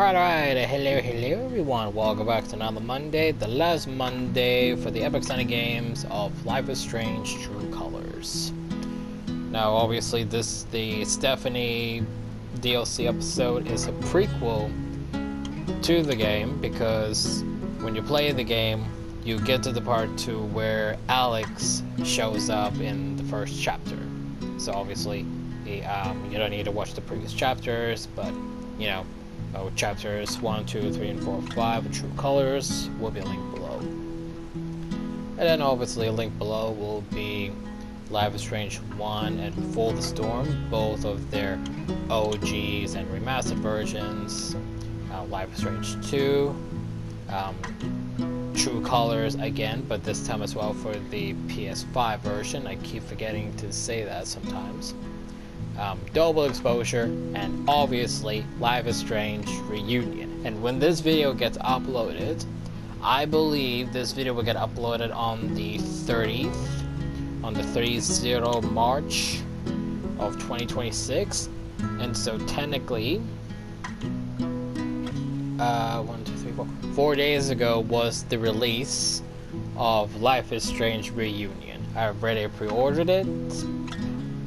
Alright, hello everyone, welcome back to another Monday, the last Monday for the Epic Sunny games of Life is Strange True Colors. Now obviously the Stephanie DLC episode is a prequel to the game because when you play the game, you get to the part 2 where Alex shows up in the first chapter. So obviously, you don't need to watch the previous chapters, but you know, chapters 1, 2, 3, and 4, 5 True Colors will be linked below. And then obviously a link below will be Life is Strange 1 and Before the Storm, both of their OGs and remastered versions. Life is Strange 2, True Colors again, but this time as well for the PS5 version. I keep forgetting to say that sometimes. Double Exposure, and obviously Life is Strange Reunion. And when this video gets uploaded, I believe this video will get uploaded on the 30th, on the 30th March of 2026. And so technically, 4 days ago was the release of Life is Strange Reunion. I already pre-ordered it.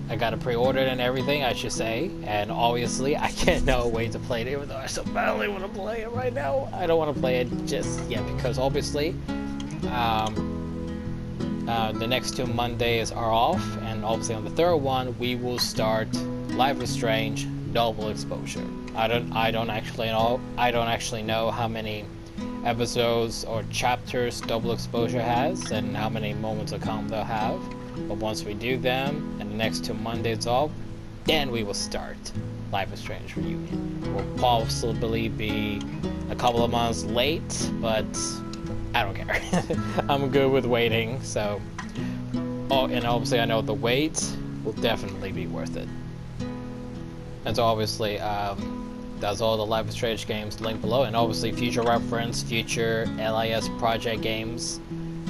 I got it pre-ordered and everything, I should say, and obviously I cannot wait to play it, even though I so badly want to play it right now. I don't want to play it just yet because obviously the next 2 Mondays are off, and obviously on the third one we will start Life is Strange Double Exposure. I don't actually know how many episodes or chapters Double Exposure has and how many moments of calm they'll have. But once we do them, and the next 2 Mondays off, then we will start Life is Strange Reunion. We'll possibly be a couple of months late, but I don't care. I'm good with waiting, so... Oh, and obviously I know the wait will definitely be worth it. And so obviously, that's all the Life is Strange games linked below, and obviously future reference, future LIS project games,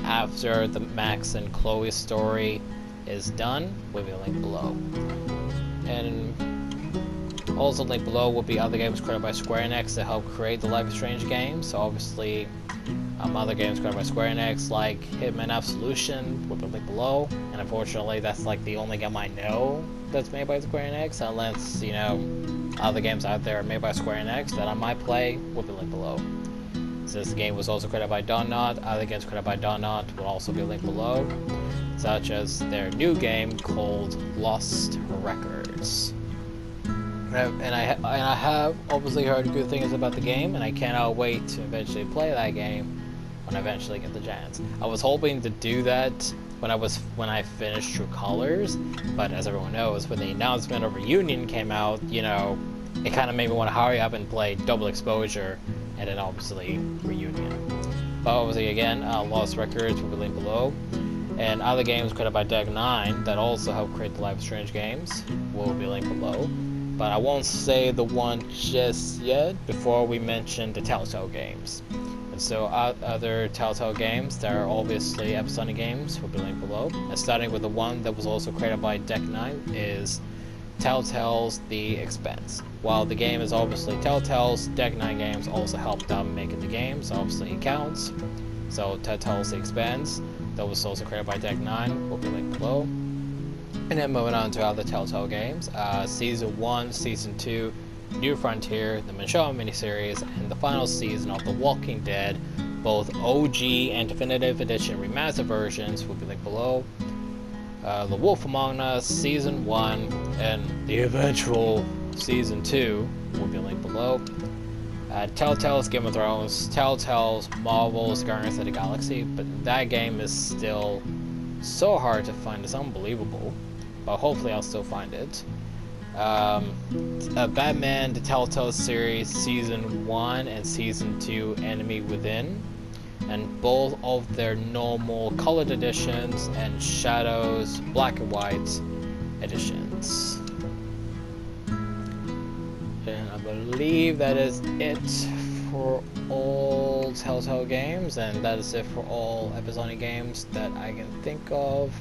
after the Max and Chloe story is done, will be linked below. And also linked below will be other games created by Square Enix to help create the Life is Strange games. So obviously, other games created by Square Enix like Hitman Absolution will be linked below. And unfortunately, that's like the only game I know that's made by Square Enix, unless, you know, other games out there made by Square Enix that I might play will be linked below. Since the game was also created by Donut, other games created by Donut will also be linked below, such as their new game called Lost Records. And I have obviously heard good things about the game, and I cannot wait to eventually play that game when I eventually get the chance. I was hoping to do that when I finished True Colors, but as everyone knows, when the announcement of Reunion came out, you know, it kind of made me want to hurry up and play Double Exposure, and then obviously Reunion. But obviously again, Lost Records will be linked below, and other games created by Deck9 that also help create the Life is Strange games will be linked below. But I won't say the one just yet before we mention the Telltale games. And so other Telltale games that are obviously Epic Sunny games will be linked below. And starting with the one that was also created by Deck9 is Telltale's The Expanse. While the game is obviously Telltale's, Deck9 games also helped out making the game, so obviously it counts. So Telltale's The Expanse, that was also created by Deck9, will be linked below. And then moving on to other Telltale games, Season 1, Season 2, New Frontier, the Michonne miniseries, and the final season of The Walking Dead, both OG and Definitive Edition remastered versions will be linked below. The Wolf Among Us Season 1 and the eventual Season 2 will be linked below. Telltale's Game of Thrones, Telltale's Marvel's Guardians of the Galaxy, but that game is still so hard to find, it's unbelievable, but hopefully I'll still find it. Batman the Telltale series Season 1 and Season 2 Enemy Within, and both of their normal colored editions and Shadows black and white editions. And I believe that is it for all Telltale games, and that is it for all Epic Sunny games that I can think of.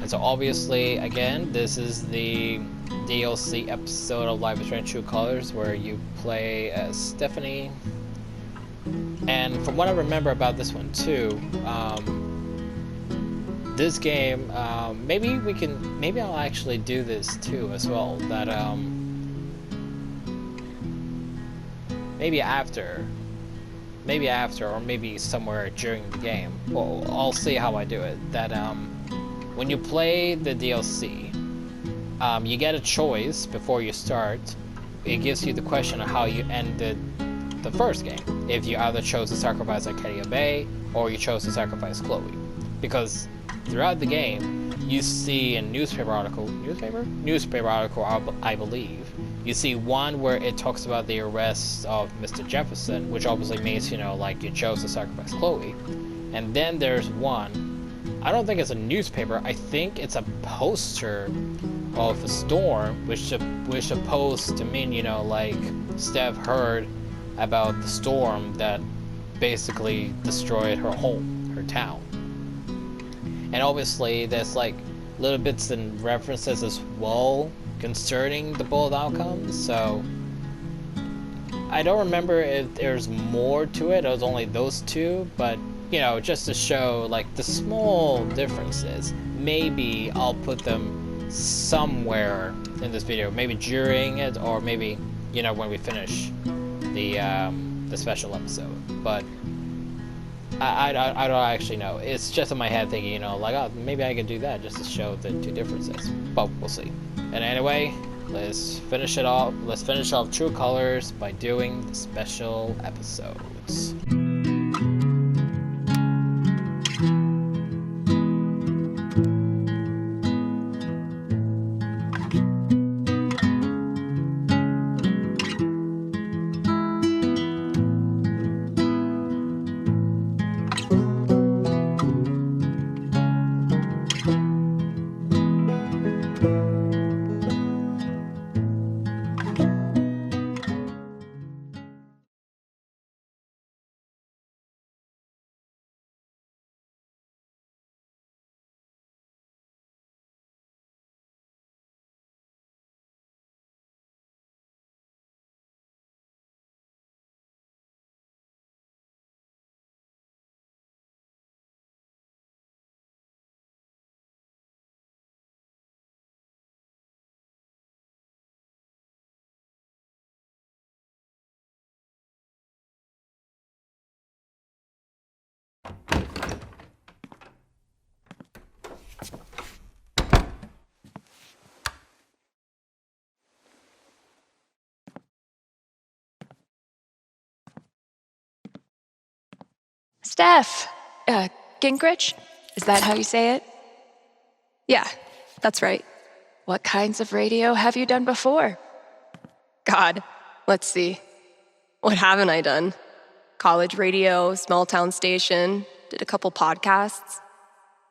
And so obviously, again, this is the DLC episode of Life is Strange True Colors where you play as Stephanie. And from what I remember about this one too, this game, maybe I'll actually do this too as well. That maybe after, or maybe somewhere during the game. Well, I'll see how I do it. That when you play the DLC, you get a choice before you start. It gives you the question of how you ended the first game. If you either chose to sacrifice Arcadia Bay or you chose to sacrifice Chloe. Because throughout the game, you see a newspaper article, I believe. You see one where it talks about the arrest of Mr. Jefferson, which obviously means, like you chose to sacrifice Chloe. And then there's one, I don't think it's a newspaper, I think it's a poster of a storm, which supposed to mean, like Steph heard about the storm that basically destroyed her home, her town. And obviously there's like little bits and references as well concerning the bullet outcomes, so I don't remember if there's more to it. It was only those two, but just to show like the small differences. Maybe I'll put them somewhere in this video, maybe during it, or maybe when we finish the special episode. But I don't actually know. It's just in my head thinking, like, oh, maybe I could do that just to show the two differences. But we'll see. And anyway, let's finish it off. Let's finish off True Colors by doing the special episodes. Steph, Gingrich? Is that how you say it? Yeah, that's right. What kinds of radio have you done before? God, let's see. What haven't I done? College radio, small town station, did a couple podcasts.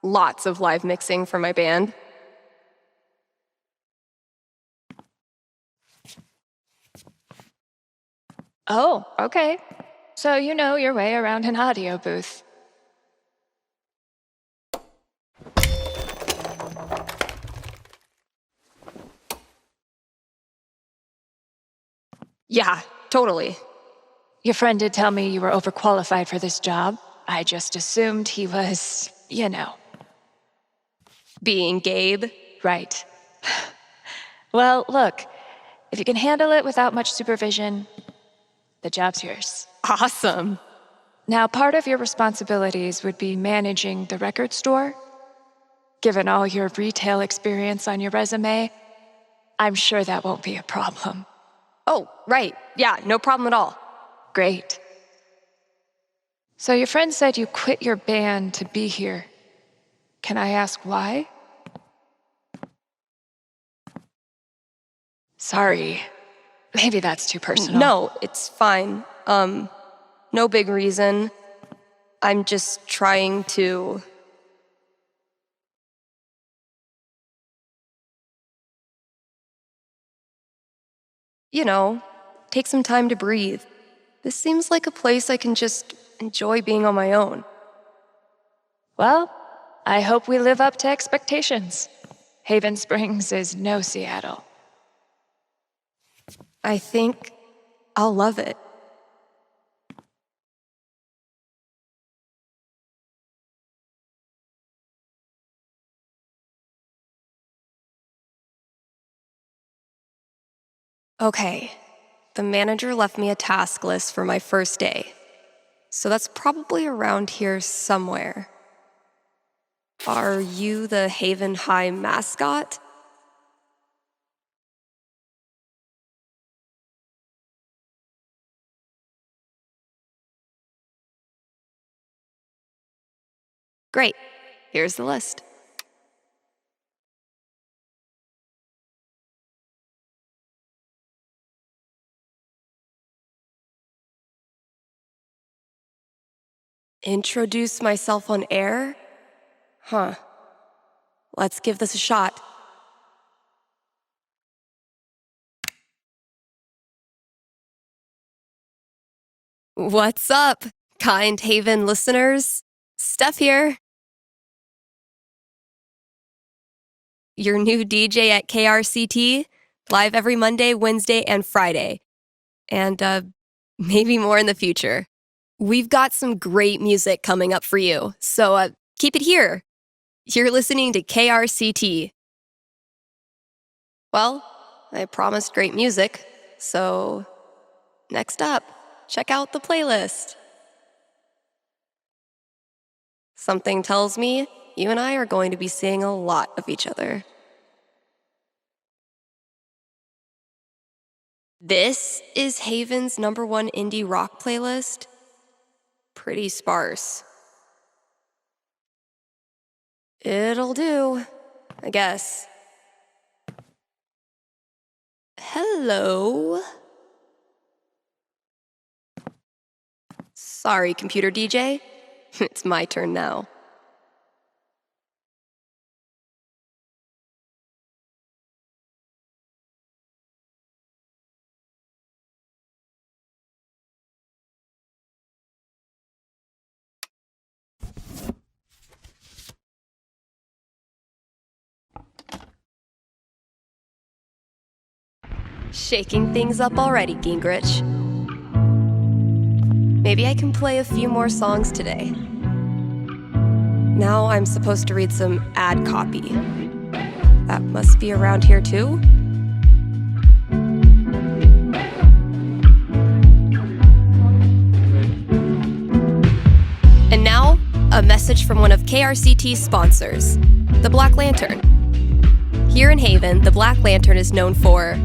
Lots of live mixing for my band. Oh, okay. So you know your way around an audio booth. Yeah, totally. Your friend did tell me you were overqualified for this job. I just assumed he was, Being Gabe? Right. Well, look, if you can handle it without much supervision, the job's yours. Awesome. Now, part of your responsibilities would be managing the record store. Given all your retail experience on your resume, I'm sure that won't be a problem. Oh, right. Yeah, no problem at all. Great. So your friend said you quit your band to be here. Can I ask why? Sorry. Maybe that's too personal. No, it's fine. No big reason. I'm just trying to... take some time to breathe. This seems like a place I can just enjoy being on my own. Well, I hope we live up to expectations. Haven Springs is no Seattle. I think I'll love it. Okay, the manager left me a task list for my first day. So that's probably around here somewhere. Are you the Haven High mascot? Great, here's the list. Introduce myself on air? Huh. Let's give this a shot. What's up, kind Haven listeners? Steph here. Your new DJ at KRCT, live every Monday, Wednesday, and Friday. And maybe more in the future. We've got some great music coming up for you, so keep it here. You're listening to KRCT. Well, I promised great music, so next up, check out the playlist. Something tells me you and I are going to be seeing a lot of each other. This is Haven's #1 indie rock playlist. Pretty sparse. It'll do, I guess. Hello? Sorry, computer DJ. It's my turn now. Shaking things up already, Gingrich. Maybe I can play a few more songs today. Now I'm supposed to read some ad copy. That must be around here too? And now, a message from one of KRCT's sponsors, the Black Lantern. Here in Haven, the Black Lantern is known for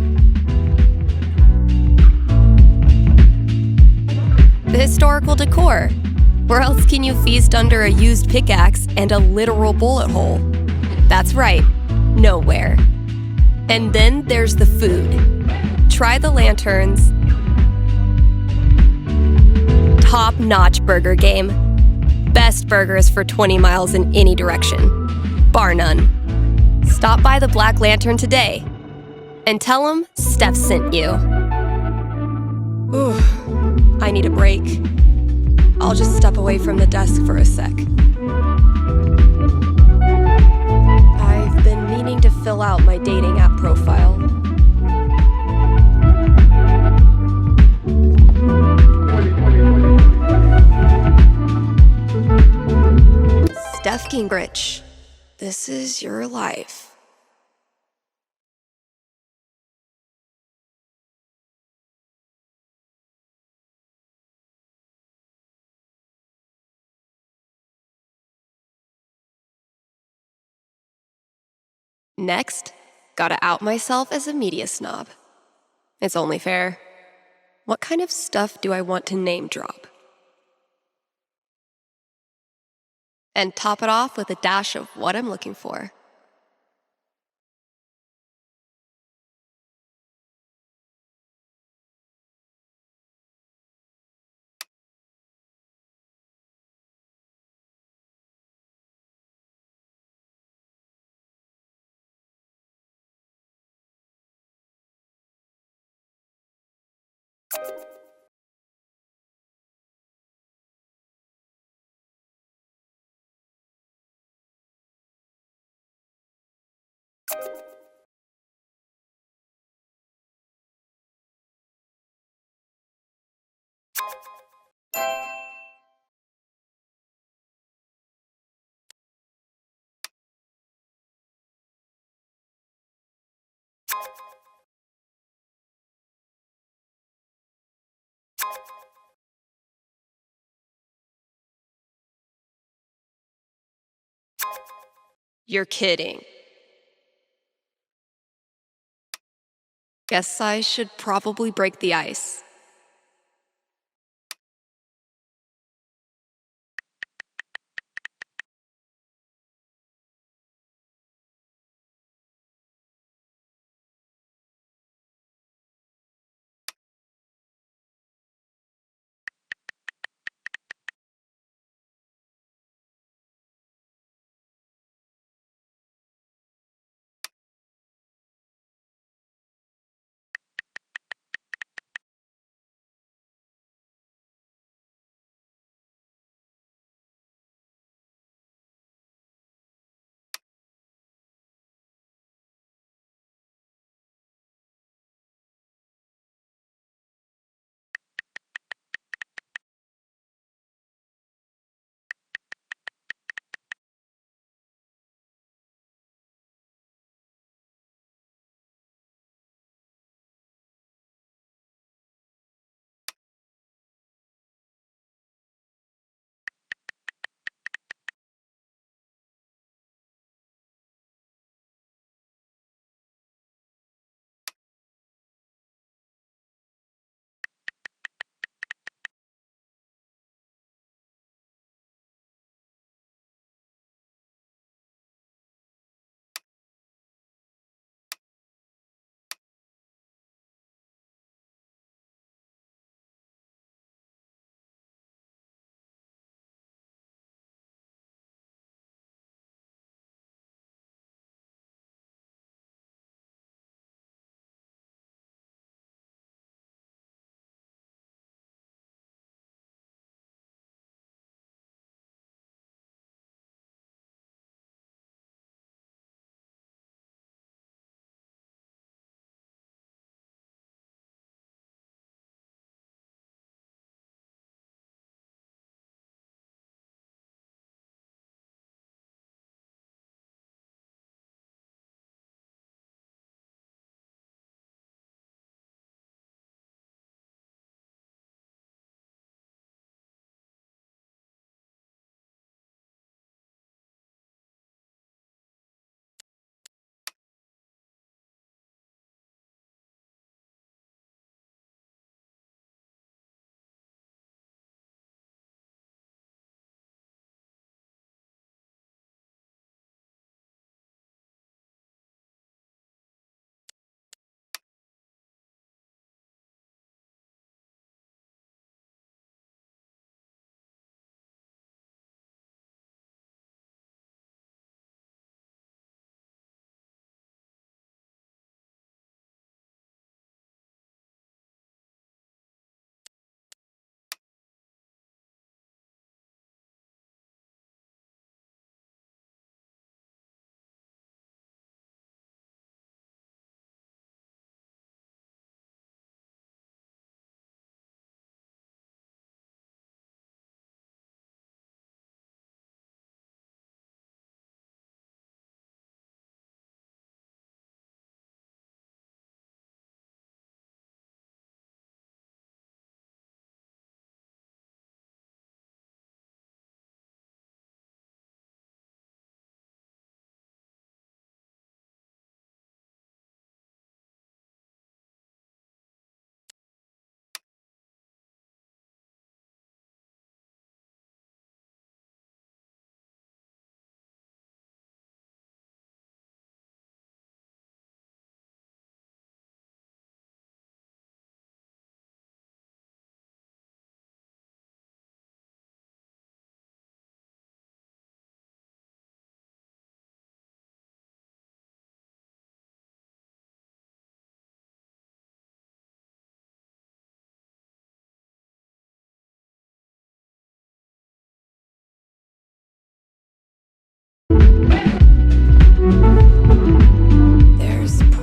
the historical decor. Where else can you feast under a used pickaxe and a literal bullet hole? That's right, nowhere. And then there's the food. Try the Lantern's top-notch burger game. Best burgers for 20 miles in any direction, bar none. Stop by the Black Lantern today and tell them Steph sent you. Ooh, I need a break. I'll just step away from the desk for a sec. I've been meaning to fill out my dating app profile. Steph Gingrich, this is your life. Next, gotta out myself as a media snob. It's only fair. What kind of stuff do I want to name drop? And top it off with a dash of what I'm looking for. You're kidding. Guess I should probably break the ice.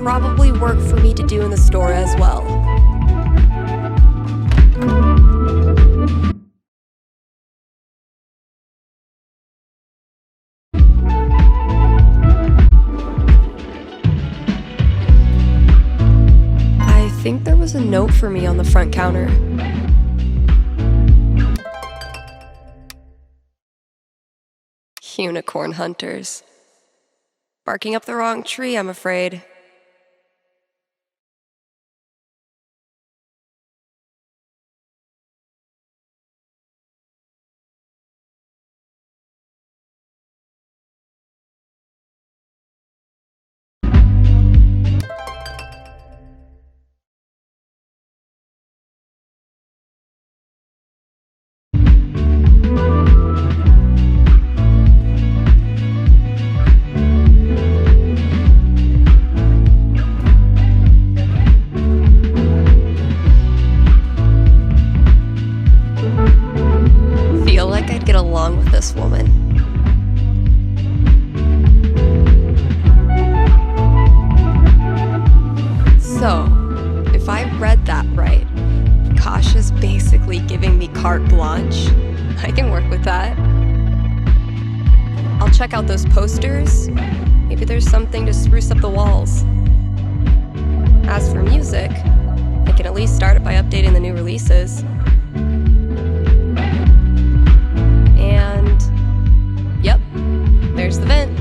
probably work for me to do in the store as well. I think there was a note for me on the front counter. Unicorn hunters. Barking up the wrong tree, I'm afraid. Feel like I'd get along with this woman. So, if I read that right, Kasha's basically giving me carte blanche. I can work with that. I'll check out those posters. Maybe there's something to spruce up the walls. As for music, I can at least start it by updating the new releases. And, yep, there's the vent.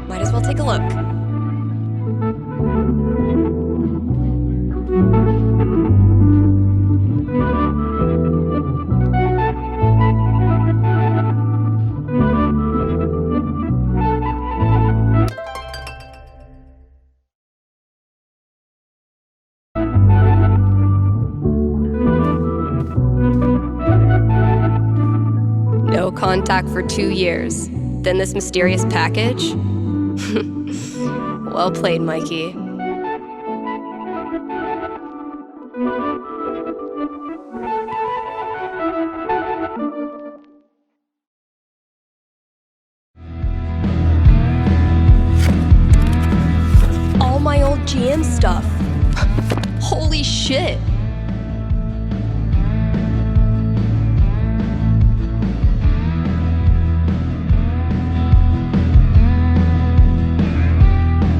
Might as well take a look. No contact for 2 years. Then this mysterious package? Well played, Mikey. All my old GM stuff. Holy shit.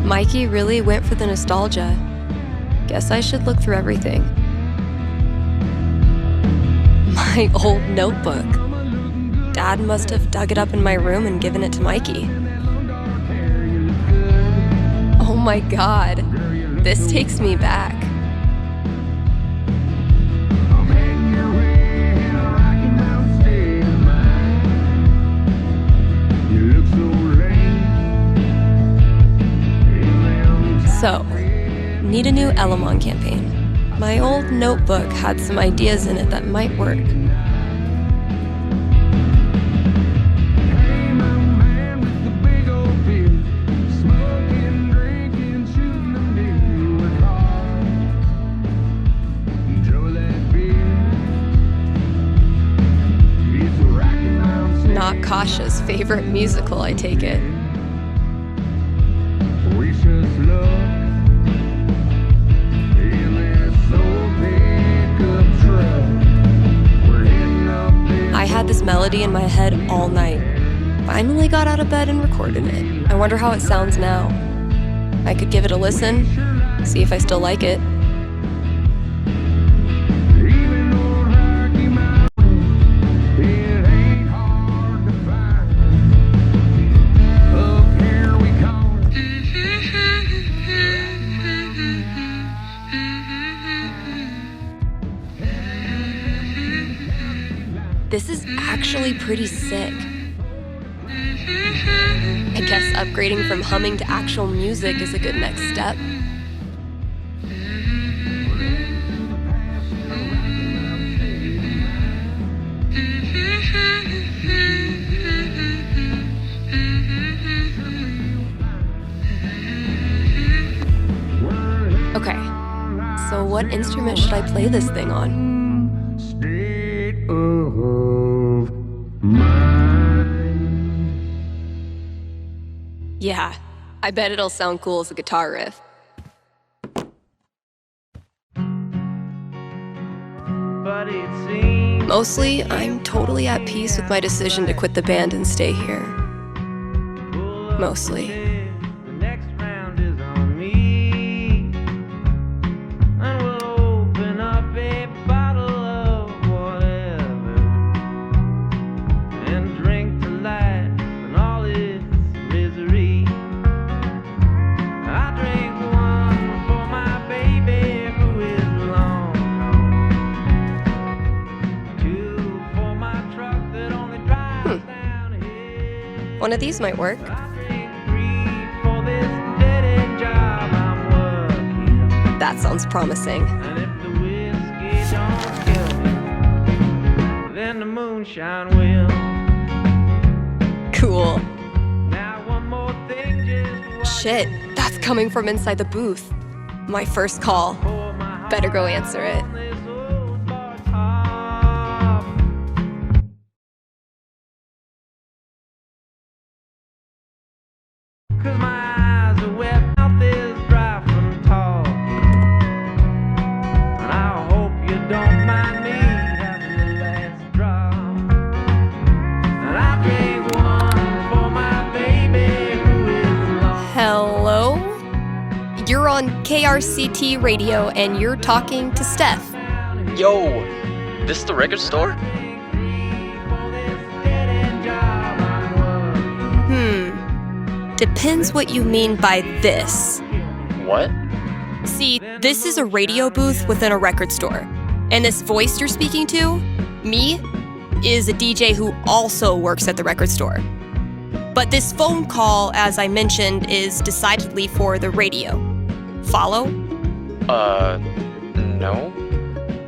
Mikey really went for the nostalgia. Guess I should look through everything. My old notebook. Dad must have dug it up in my room and given it to Mikey. Oh my god, this takes me back. So, need a new Elamon campaign. My old notebook had some ideas in it that might work. Not Kasha's favorite musical, I take it. I had this melody in my head all night. Finally got out of bed and recorded it. I wonder how it sounds now. I could give it a listen, see if I still like it. This is actually pretty sick. I guess upgrading from humming to actual music is a good next step. Okay, so what instrument should I play this thing on? Yeah, I bet it'll sound cool as a guitar riff. Mostly, I'm totally at peace with my decision to quit the band and stay here. Mostly. The next round is on me, and we'll open up a bottle of whatever and drink to life and all its misery. I drink one for my baby who is long gone, two for my truck that only drives downhill. One of these might work. That sounds promising. And if the whiskey don't kill me, then the moonshine will. Cool. Now one more thing, just Shit, that's coming from inside the booth. My first call. pour my heart Better go answer it. on this old boy's harp. 'Cause my eyes are wet, mouth is dry from talking, and I hope you don't mind me having the last drop. And I drink one for my baby who is lost. Hello? You're on KRCT radio and you're talking to Steph. Yo, this the record store? Depends what you mean by this. What? See, this is a radio booth within a record store. And this voice you're speaking to, me, is a DJ who also works at the record store. But this phone call, as I mentioned, is decidedly for the radio. Follow? No.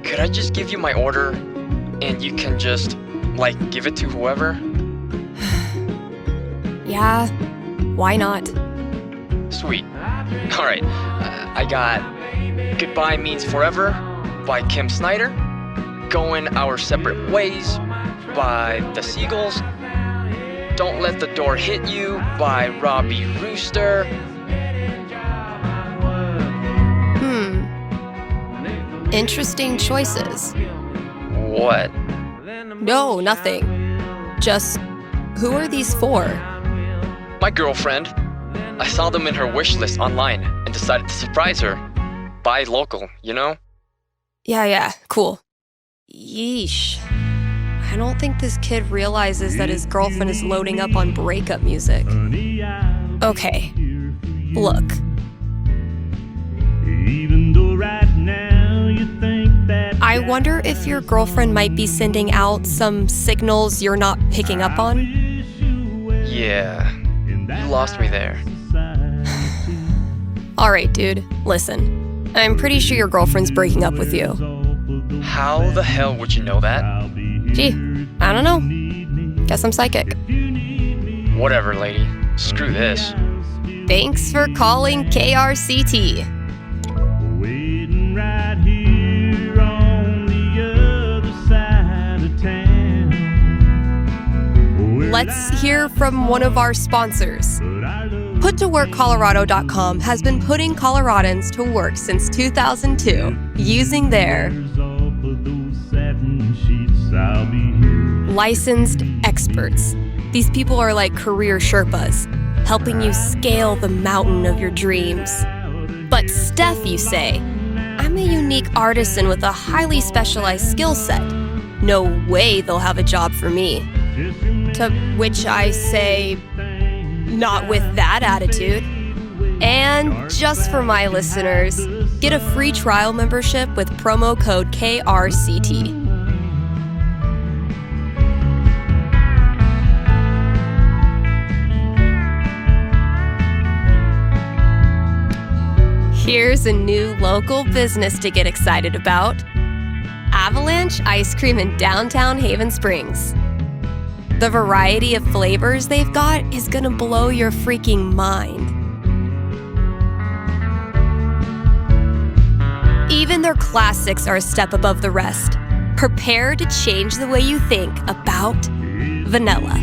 Could I just give you my order and you can just, give it to whoever? Yeah, why not? Sweet. Alright, I got Goodbye Means Forever by Kim Snyder, Going Our Separate Ways by The Seagulls, Don't Let the Door Hit You by Robbie Rooster. Interesting choices. What? No, nothing. Just, who are these for? My girlfriend. I saw them in her wish list online and decided to surprise her. Buy local, you know? Yeah, cool. Yeesh. I don't think this kid realizes that his girlfriend is loading up on breakup music. Okay, look. Even though right now you think that I wonder if your girlfriend might be sending out some signals you're not picking up on. Yeah, you lost me there. Alright, dude, listen. I'm pretty sure your girlfriend's breaking up with you. How the hell would you know that? Gee, I don't know. Guess I'm psychic. Whatever, lady. Screw this. Thanks for calling KRCT. waiting right here on the other side of town. Let's hear from one of our sponsors. PutToWorkColorado.com has been putting Coloradans to work since 2002 using their licensed experts. These people are like career Sherpas, helping you scale the mountain of your dreams. But Steph, you say, I'm a unique artisan with a highly specialized skill set. No way they'll have a job for me. To which I say, not with that attitude. And just for my listeners, get a free trial membership with promo code KRCT. Here's a new local business to get excited about. Avalanche Ice Cream in downtown Haven Springs. The variety of flavors they've got is gonna blow your freaking mind. Even their classics are a step above the rest. Prepare to change the way you think about vanilla.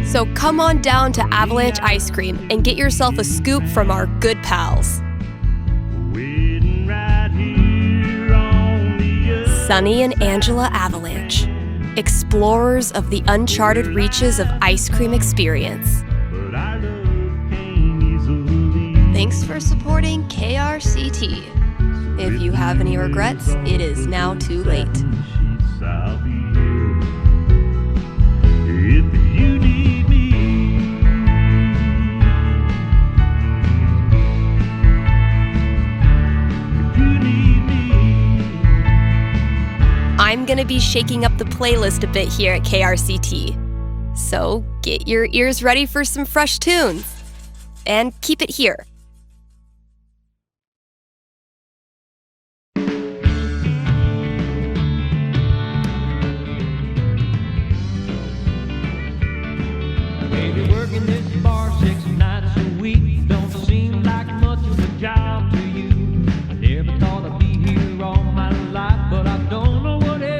So come on down to Avalanche Ice Cream and get yourself a scoop from our good pals. Sunny and Angela Avalanche, explorers of the uncharted reaches of ice cream experience. Thanks for supporting KRCT. If you have any regrets, it is now too late. I'm gonna be shaking up the playlist a bit here at KRCT. So get your ears ready for some fresh tunes. And keep it here. Maybe working this bar 6 nights a week don't seem like much of a job to you. I never thought I'd be here all my life, but I don't know what else.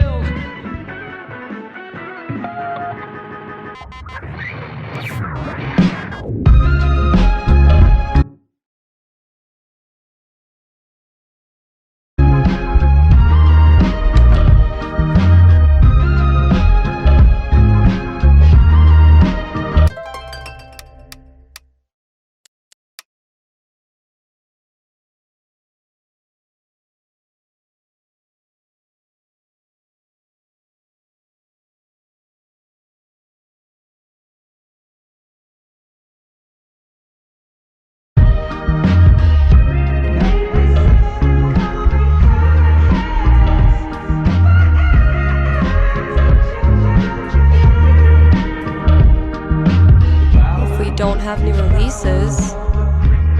If we don't have new releases,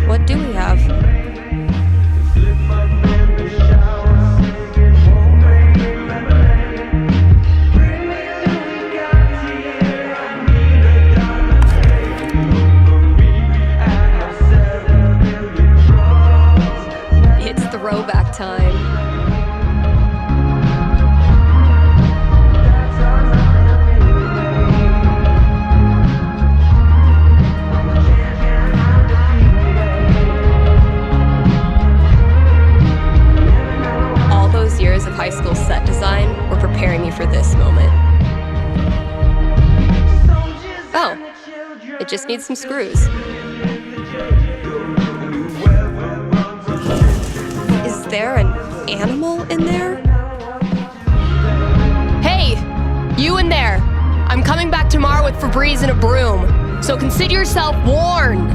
what do we have? It's throwback time. All those years of high school set design were preparing me for this moment. Oh, it just needs some screws. Is there an animal in there? Hey, you in there! I'm coming back tomorrow with Febreze and a broom, so consider yourself warned.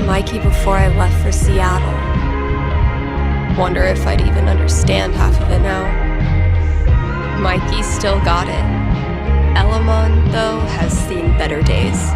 Mikey before I left for Seattle. Wonder if I'd even understand half of it now. Mikey still got it. Elamon, though, has seen better days.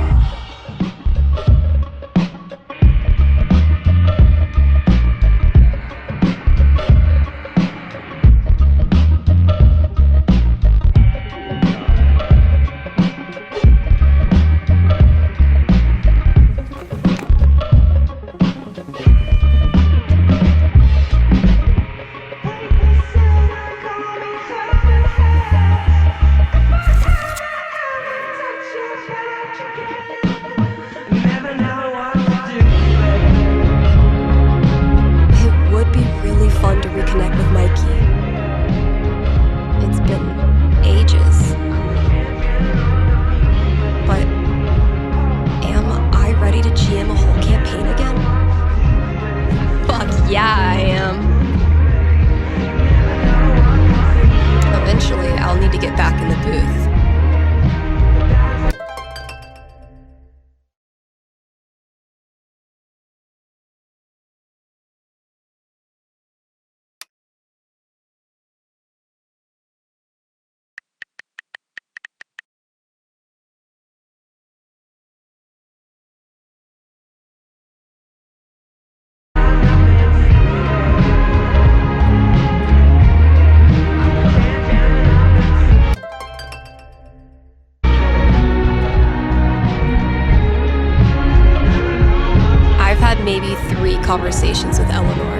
conversations with Eleanor,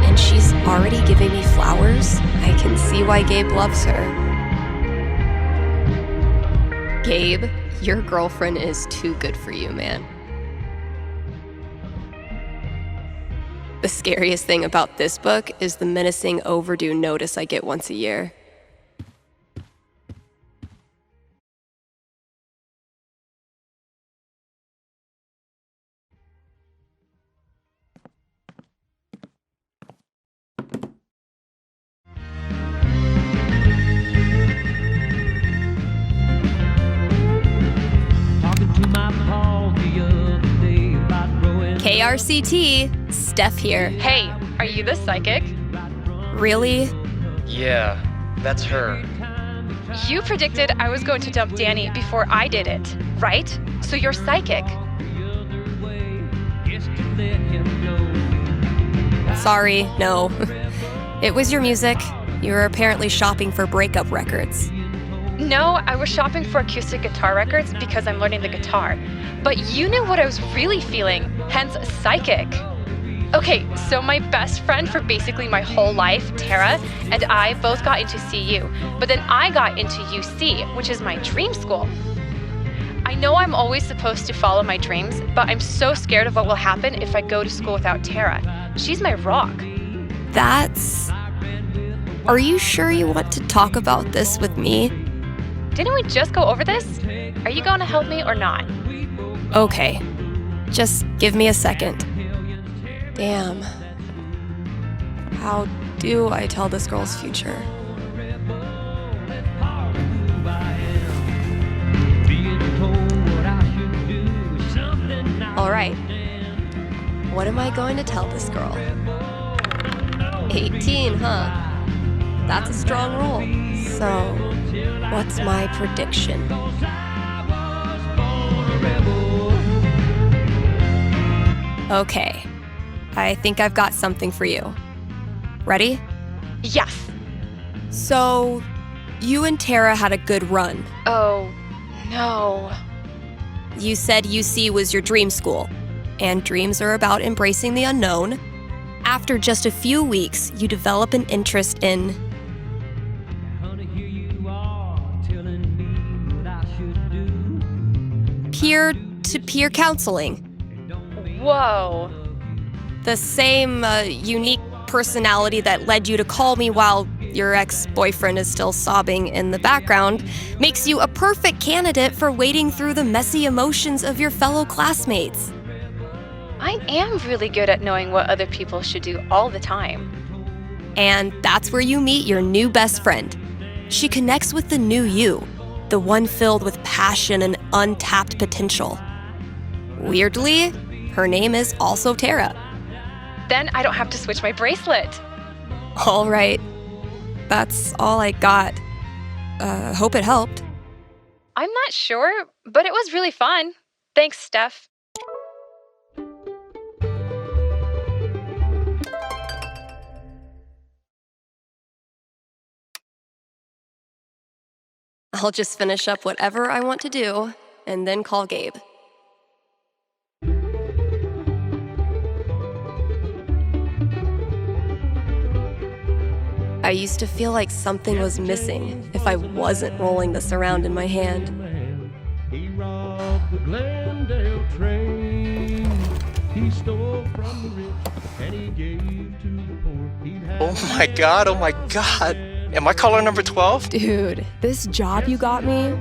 and she's already giving me flowers. I can see why Gabe loves her. Gabe, your girlfriend is too good for you, man. The scariest thing about this book is the menacing overdue notice I get once a year. KRCT, Steph here. Hey, are you the psychic? Really? Yeah, that's her. You predicted I was going to dump Danny before I did it, right? So you're psychic. Sorry, no. It was your music. You were apparently shopping for breakup records. No, I was shopping for acoustic guitar records because I'm learning the guitar. But you knew what I was really feeling, hence psychic. Okay, so my best friend for basically my whole life, Tara, and I both got into CU, but then I got into UC, which is my dream school. I know I'm always supposed to follow my dreams, but I'm so scared of what will happen if I go to school without Tara. She's my rock. Are you sure you want to talk about this with me? Didn't we just go over this? Are you going to help me or not? Okay, just give me a second. Damn. How do I tell this girl's future? All right. What am I going to tell this girl? 18, huh? That's a strong roll. So, what's my prediction? Okay. I think I've got something for you. Ready? Yes. So, you and Tara had a good run. Oh, no. You said UC was your dream school, and dreams are about embracing the unknown. After just a few weeks, you develop an interest in peer-to-peer counseling. Whoa. The same unique personality that led you to call me while your ex-boyfriend is still sobbing in the background makes you a perfect candidate for wading through the messy emotions of your fellow classmates. I am really good at knowing what other people should do all the time. And that's where you meet your new best friend. She connects with the new you, the one filled with passion and untapped potential. Weirdly, her name is also Tara. Then I don't have to switch my bracelet. All right. That's all I got. Hope it helped. I'm not sure, but it was really fun. Thanks, Steph. I'll just finish up whatever I want to do and then call Gabe. I used to feel like something was missing if I wasn't rolling this around in my hand. He robbed the Glendale train. He stole from the rich and he gave to the poor. Oh my god. Am I caller number 12? Dude, this job you got me,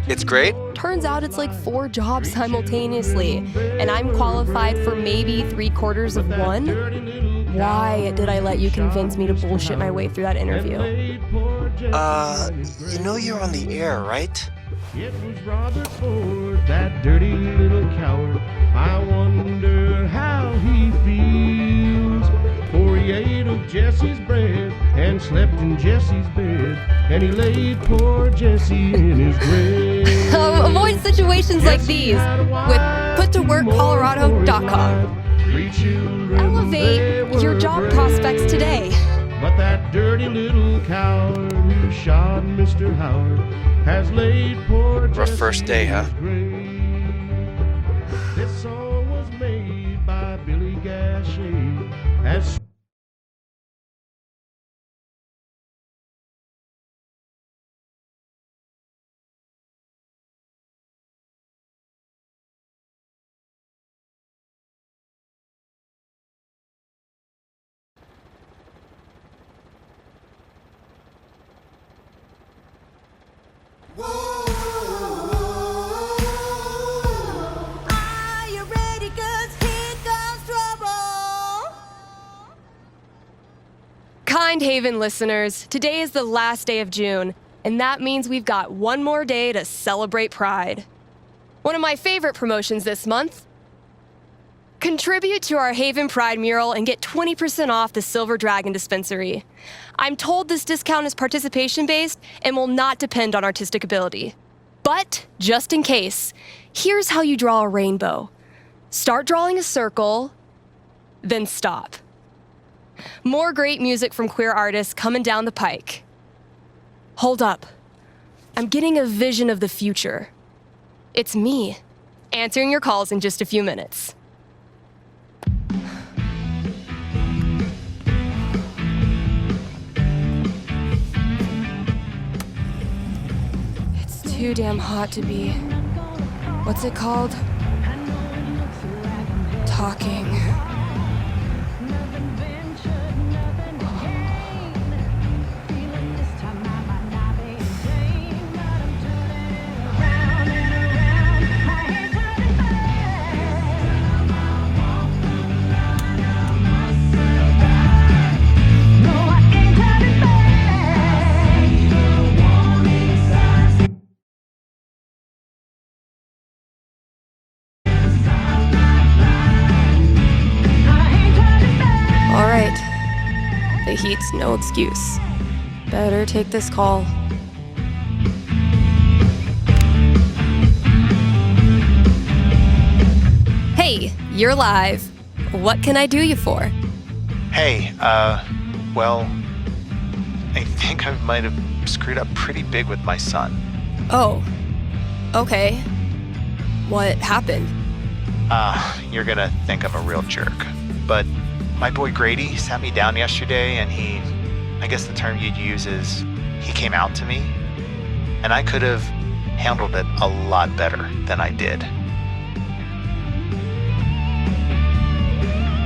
It's great. turns out it's like 4 jobs simultaneously, and I'm qualified for maybe 3/4 of one? Why did I let you convince me to bullshit my way through that interview? You know you're on the air, right? It was Robert Ford, that dirty little coward. I wonder how he feels. For he ate of Jesse's bread and slept in Jesse's bed, and he laid poor Jesse in his grave. Avoid situations like these with puttoworkcolorado.com. Elevate your job prospects today. But that dirty little coward who shot Mr. Howard has laid poor Jesse Rough first day, huh? in his grave. This song was made by Billy Gash That's Are you ready? 'Cause here comes trouble. Kind Haven listeners, today is the last day of June, and that means we've got one more day to celebrate Pride. One of my favorite promotions this month. Contribute to our Haven Pride mural and get 20% off the Silver Dragon dispensary. I'm told this discount is participation-based and will not depend on artistic ability. But, just in case, here's how you draw a rainbow. Start drawing a circle, then stop. More great music from queer artists coming down the pike. Hold up. I'm getting a vision of the future. It's me, answering your calls in just a few minutes. It's too damn hot to be... what's it called? Talking. All right. The heat's no excuse. Better take this call. Hey, you're live. What can I do you for? Hey, well, I think I might have screwed up pretty big with my son. Oh, okay. What happened? You're gonna think I'm a real jerk. But my boy Grady sat me down yesterday and I guess the term you'd use is, he came out to me. And I could have handled it a lot better than I did.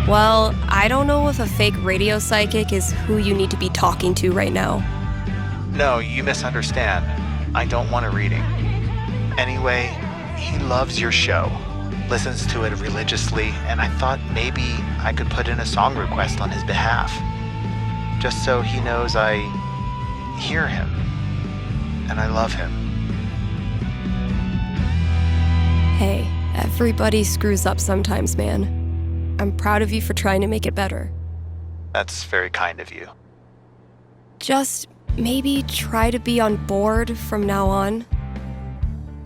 Well, I don't know if a fake radio psychic is who you need to be talking to right now. No, you misunderstand. I don't want a reading. Anyway, he loves your show, listens to it religiously, and I thought maybe I could put in a song request on his behalf, just so he knows I hear him and I love him. Hey, everybody screws up sometimes, man. I'm proud of you for trying to make it better. That's very kind of you. Just maybe try to be on board from now on.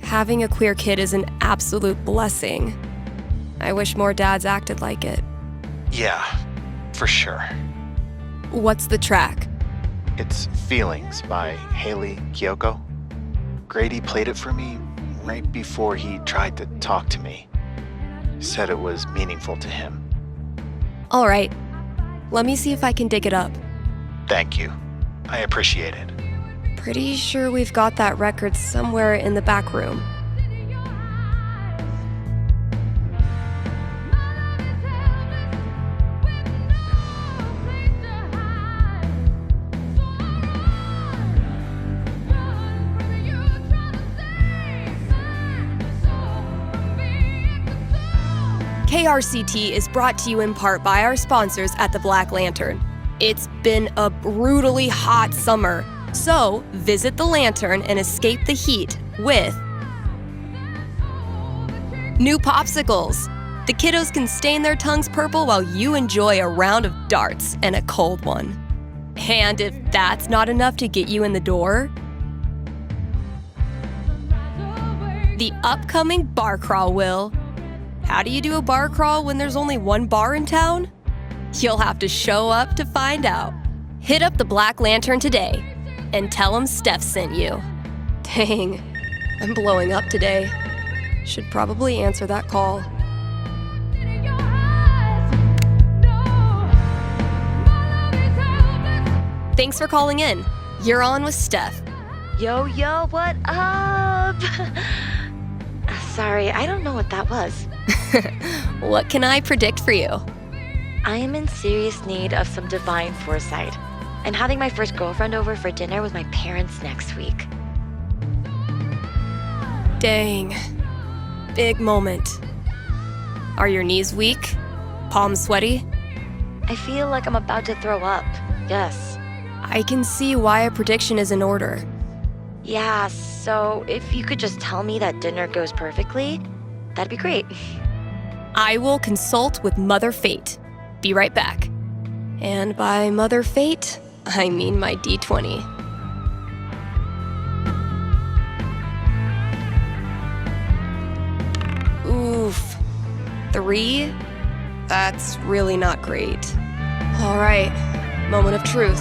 Having a queer kid is an absolute blessing. I wish more dads acted like it. Yeah, for sure. What's the track? It's Feelings by Haley Kiyoko. Grady played it for me right before he tried to talk to me. Said it was meaningful to him. All right. Let me see if I can dig it up. Thank you. I appreciate it. Pretty sure we've got that record somewhere in the back room. KRCT is brought to you in part by our sponsors at the Black Lantern. It's been a brutally hot summer, so visit the Lantern and escape the heat with new popsicles. The kiddos can stain their tongues purple while you enjoy a round of darts and a cold one. And if that's not enough to get you in the door, the upcoming bar crawl will. How do you do a bar crawl when there's only one bar in town? You'll have to show up to find out. Hit up the Black Lantern today and tell them Steph sent you. Dang, I'm blowing up today. Should probably answer that call. Thanks for calling in. You're on with Steph. Yo, what up? Sorry, I don't know what that was. What can I predict for you? I am in serious need of some divine foresight. I'm having my first girlfriend over for dinner with my parents next week. Dang. Big moment. Are your knees weak? Palms sweaty? I feel like I'm about to throw up. Yes. I can see why a prediction is in order. Yeah, so if you could just tell me that dinner goes perfectly, that'd be great. I will consult with Mother Fate. Be right back. And by Mother Fate, I mean my D20. Oof. 3? That's really not great. All right, moment of truth.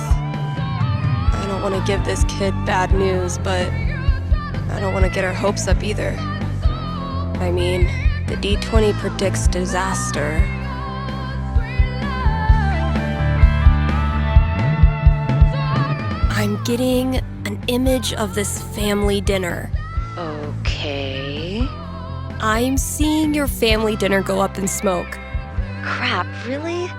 I don't want to give this kid bad news, but I don't want to get her hopes up either. I mean, the D20 predicts disaster. I'm getting an image of this family dinner. Okay. I'm seeing your family dinner go up in smoke. Crap, really?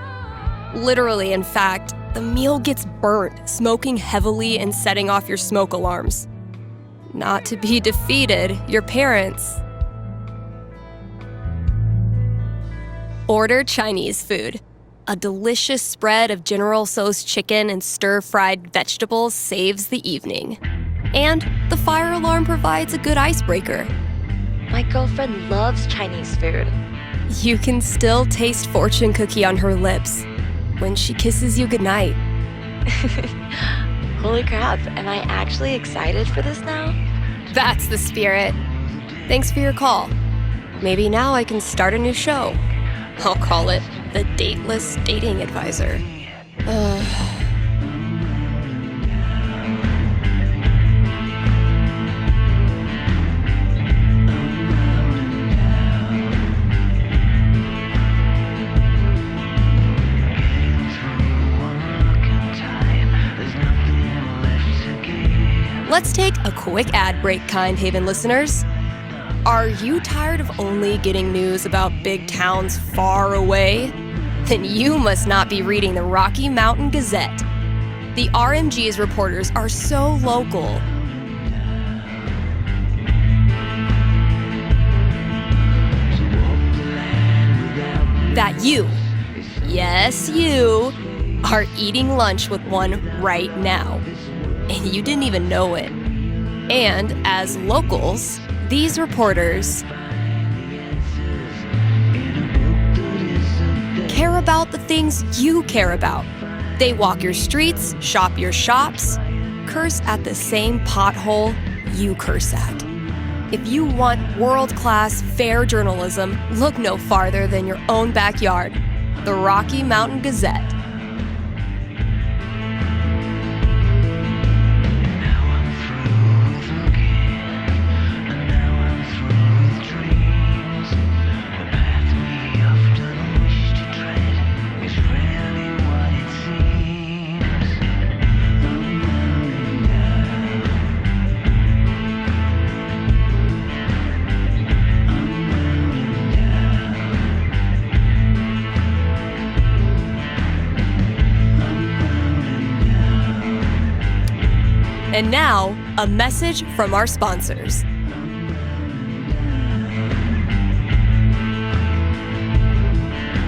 Literally, in fact, the meal gets burnt, smoking heavily and setting off your smoke alarms. Not to be defeated, your parents order Chinese food. A delicious spread of General Tso's chicken and stir-fried vegetables saves the evening. And the fire alarm provides a good icebreaker. My girlfriend loves Chinese food. You can still taste fortune cookie on her lips when she kisses you goodnight. Holy crap, am I actually excited for this now? That's the spirit. Thanks for your call. Maybe now I can start a new show. I'll call it The Dateless Dating Advisor. Let's take a quick ad break, Kind Haven listeners. Are you tired of only getting news about big towns far away? Then you must not be reading the Rocky Mountain Gazette. The RMG's reporters are so local. That you, yes you, are eating lunch with one right now. And you didn't even know it. And as locals, these reporters care about the things you care about. They walk your streets, shop your shops, curse at the same pothole you curse at. If you want world-class, fair journalism, look no farther than your own backyard, the Rocky Mountain Gazette. And now, a message from our sponsors.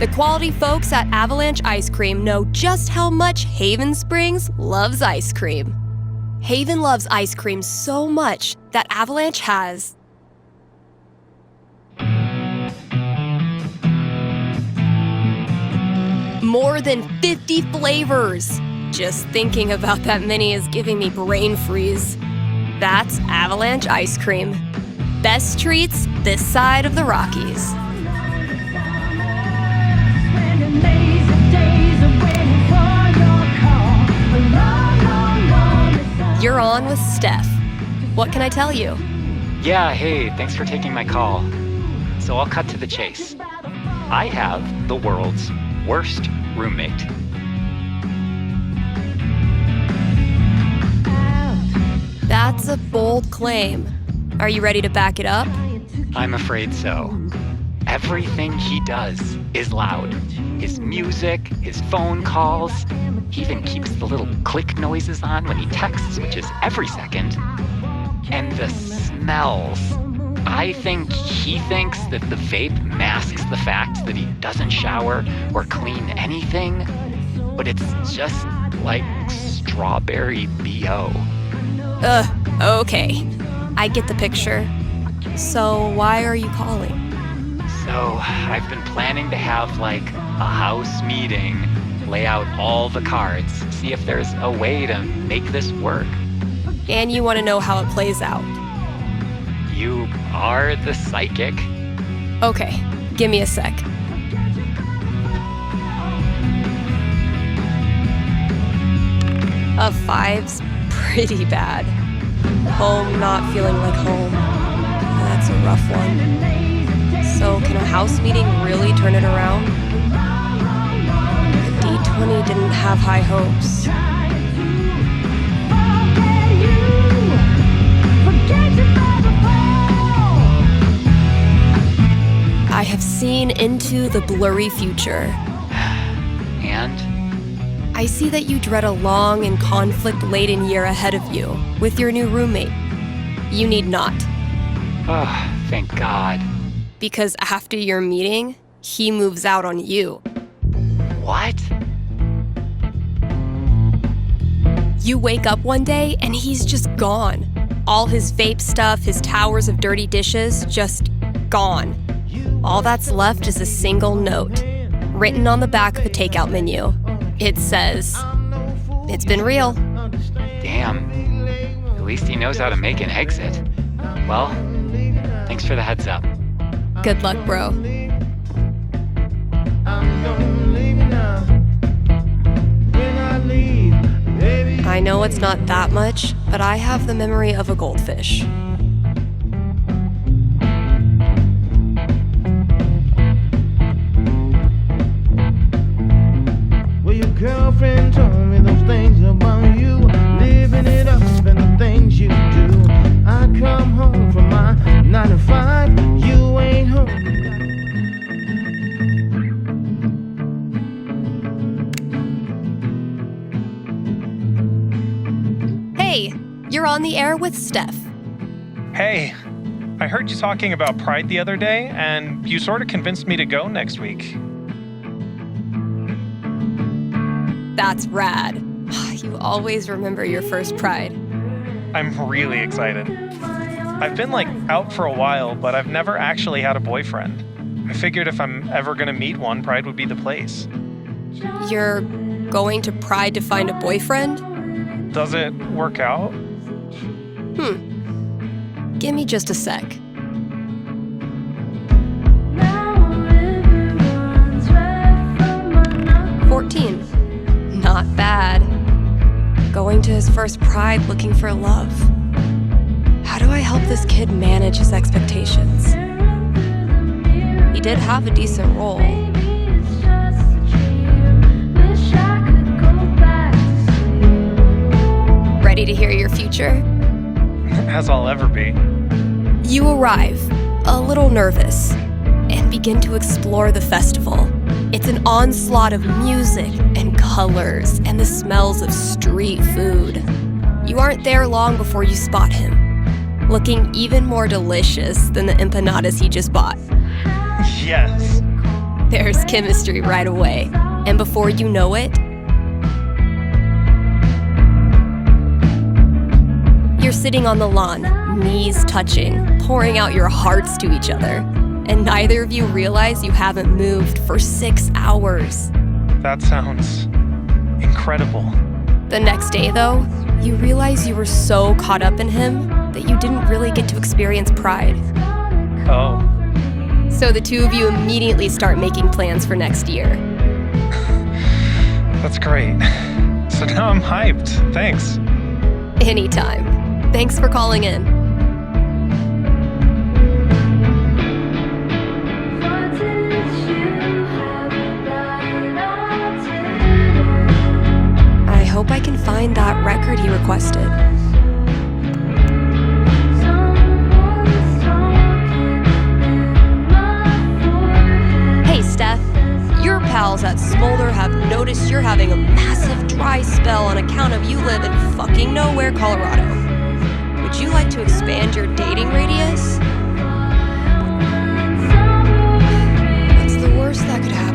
The quality folks at Avalanche Ice Cream know just how much Haven Springs loves ice cream. Haven loves ice cream so much that Avalanche has more than 50 flavors. Just thinking about that many is giving me brain freeze. That's Avalanche Ice Cream. Best treats this side of the Rockies. You're on with Steph. What can I tell you? Yeah, hey, thanks for taking my call. So I'll cut to the chase. I have the world's worst roommate. That's a bold claim. Are you ready to back it up? I'm afraid so. Everything he does is loud. His music, his phone calls. He even keeps the little click noises on when he texts, which is every second. And the smells. I think he thinks that the vape masks the fact that he doesn't shower or clean anything, but it's just like strawberry BO. Okay. I get the picture. So why are you calling? So I've been planning to have like a house meeting, lay out all the cards, see if there's a way to make this work. And you want to know how it plays out. You are the psychic. Okay, give me a sec. A 5's pretty bad. Home not feeling like home. That's a rough one. So can a house meeting really turn it around? D20 didn't have high hopes. I have seen into the blurry future. And? I see that you dread a long and conflict-laden year ahead of you with your new roommate. You need not. Oh, thank God. Because after your meeting, he moves out on you. What? You wake up one day and he's just gone. All his vape stuff, his towers of dirty dishes, just gone. All that's left is a single note, written on the back of the takeout menu. It says, "It's been real." Damn. At least he knows how to make an exit. Well, thanks for the heads up. Good luck, bro. I know it's not that much, but I have the memory of a goldfish. Well, your girlfriend told me those things about you, living it up and the things you do. I come home from my 9 to 5, you ain't home. Hey, you're on the air with Steph. Hey, I heard you talking about Pride the other day, and you sort of convinced me to go next week. That's rad. You always remember your first Pride. I'm really excited. I've been out for a while, but I've never actually had a boyfriend. I figured if I'm ever gonna meet one, Pride would be the place. You're going to Pride to find a boyfriend? Does it work out? Give me just a sec. Not bad. Going to his first Pride looking for love. How do I help this kid manage his expectations? He did have a decent role. Ready to hear your future? As I'll ever be. You arrive, a little nervous, and begin to explore the festival. It's an onslaught of music and colors and the smells of street food. You aren't there long before you spot him, looking even more delicious than the empanadas he just bought. Yes. There's chemistry right away, and before you know it, you're sitting on the lawn, knees touching, pouring out your hearts to each other. And neither of you realize you haven't moved for 6 hours. That sounds incredible. The next day, though, you realize you were so caught up in him that you didn't really get to experience Pride. Oh. So the two of you immediately start making plans for next year. That's great. So now I'm hyped. Thanks. Anytime. Thanks for calling in. I hope I can find that record he requested. dry spell on account of you live in fucking nowhere, Colorado. Would you like to expand your dating radius? What's the worst that could happen?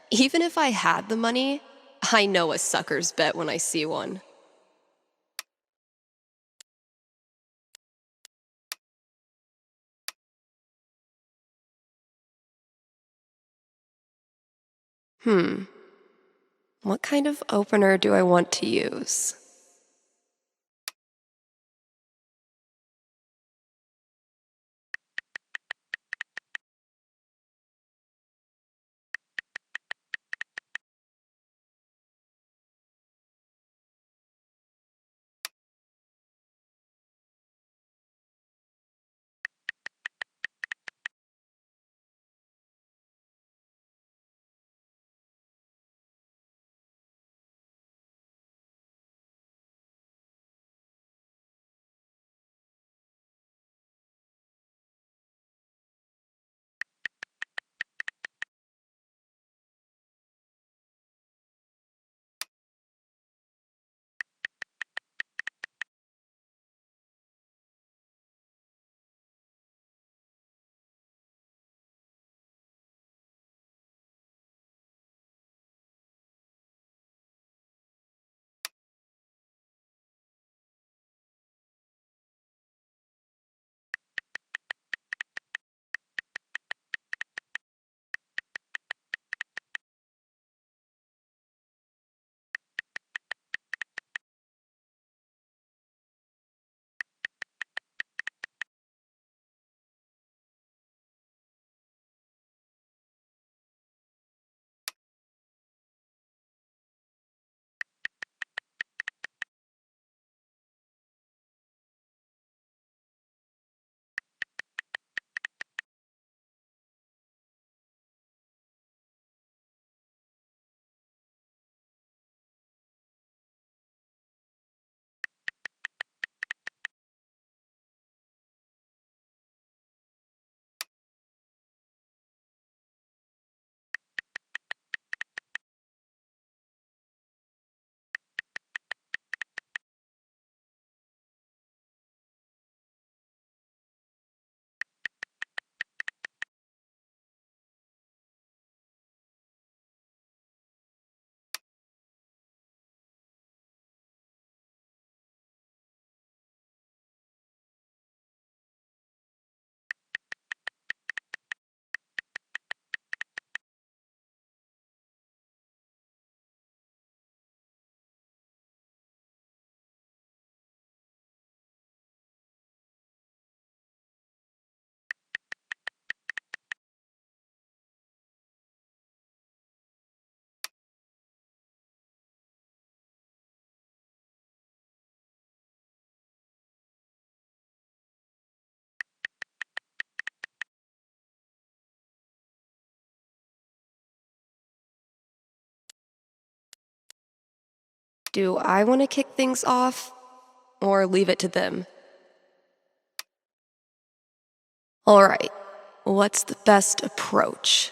Even if I had the money, I know a sucker's bet when I see one. What kind of opener do I want to use? Do I want to kick things off or leave it to them? All right, what's the best approach?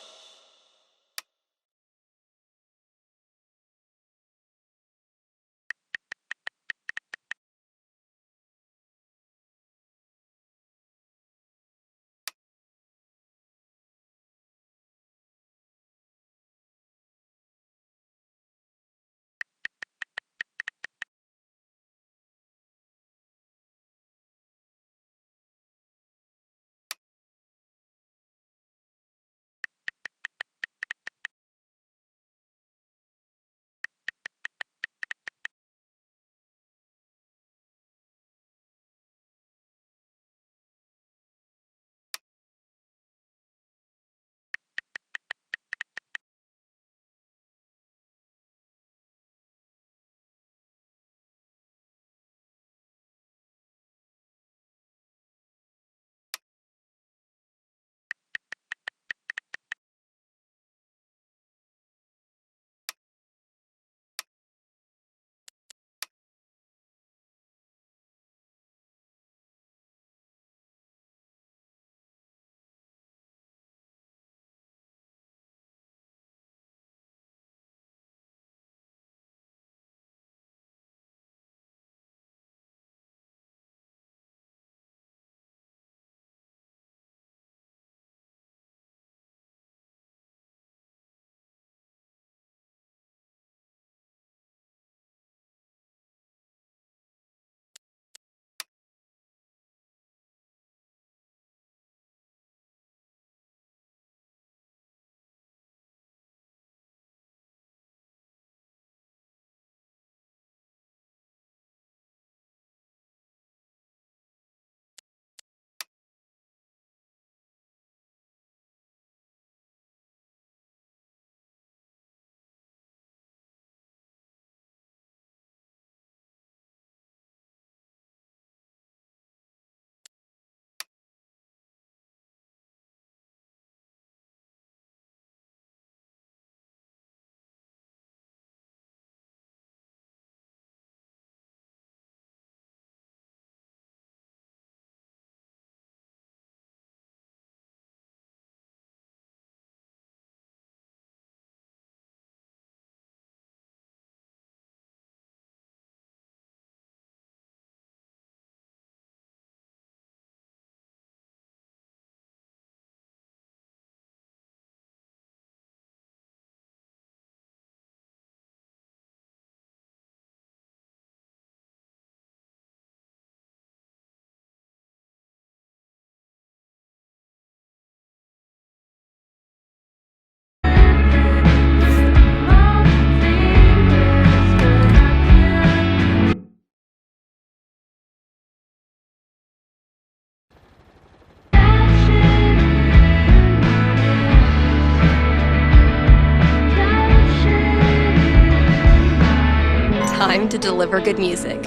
time to deliver good music.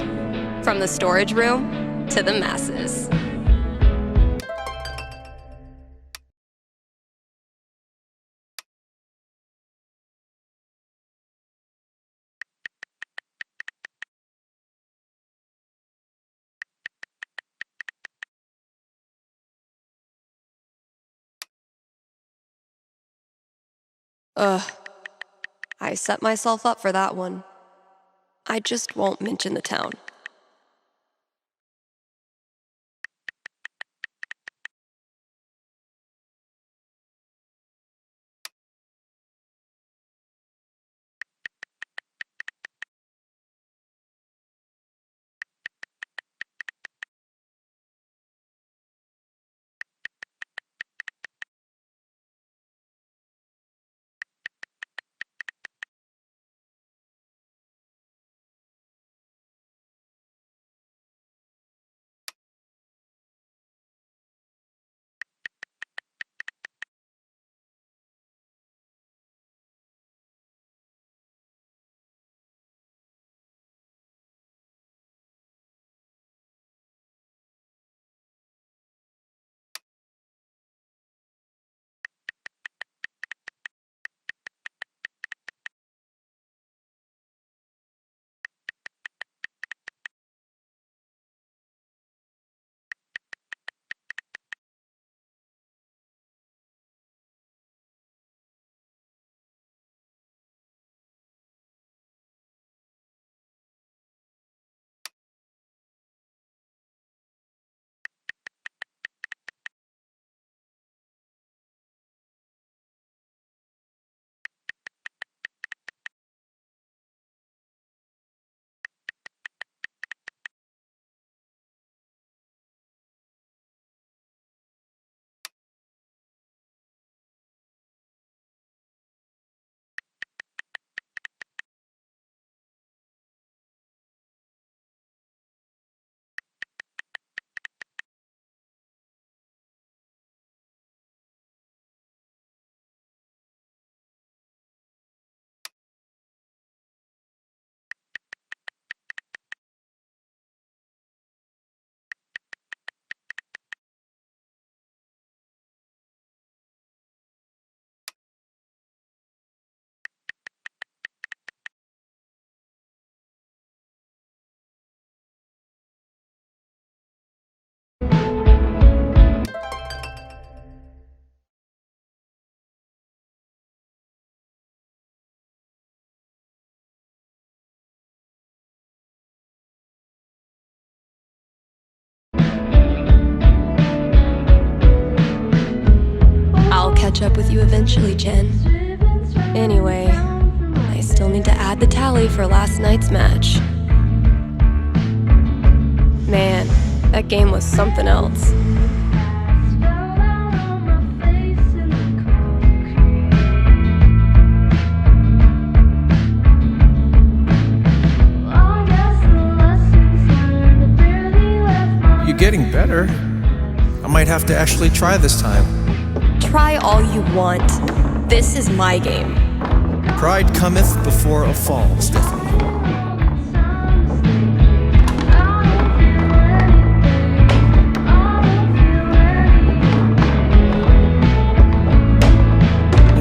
From the storage room to the masses. Ugh. I set myself up for that one. I just won't mention the town. I'll catch up with you eventually, Jen. Anyway, I still need to add the tally for last night's match. Man, that game was something else. You're getting better. I might have to actually try this time. Try all you want. This is my game. Pride cometh before a fall, Stephanie.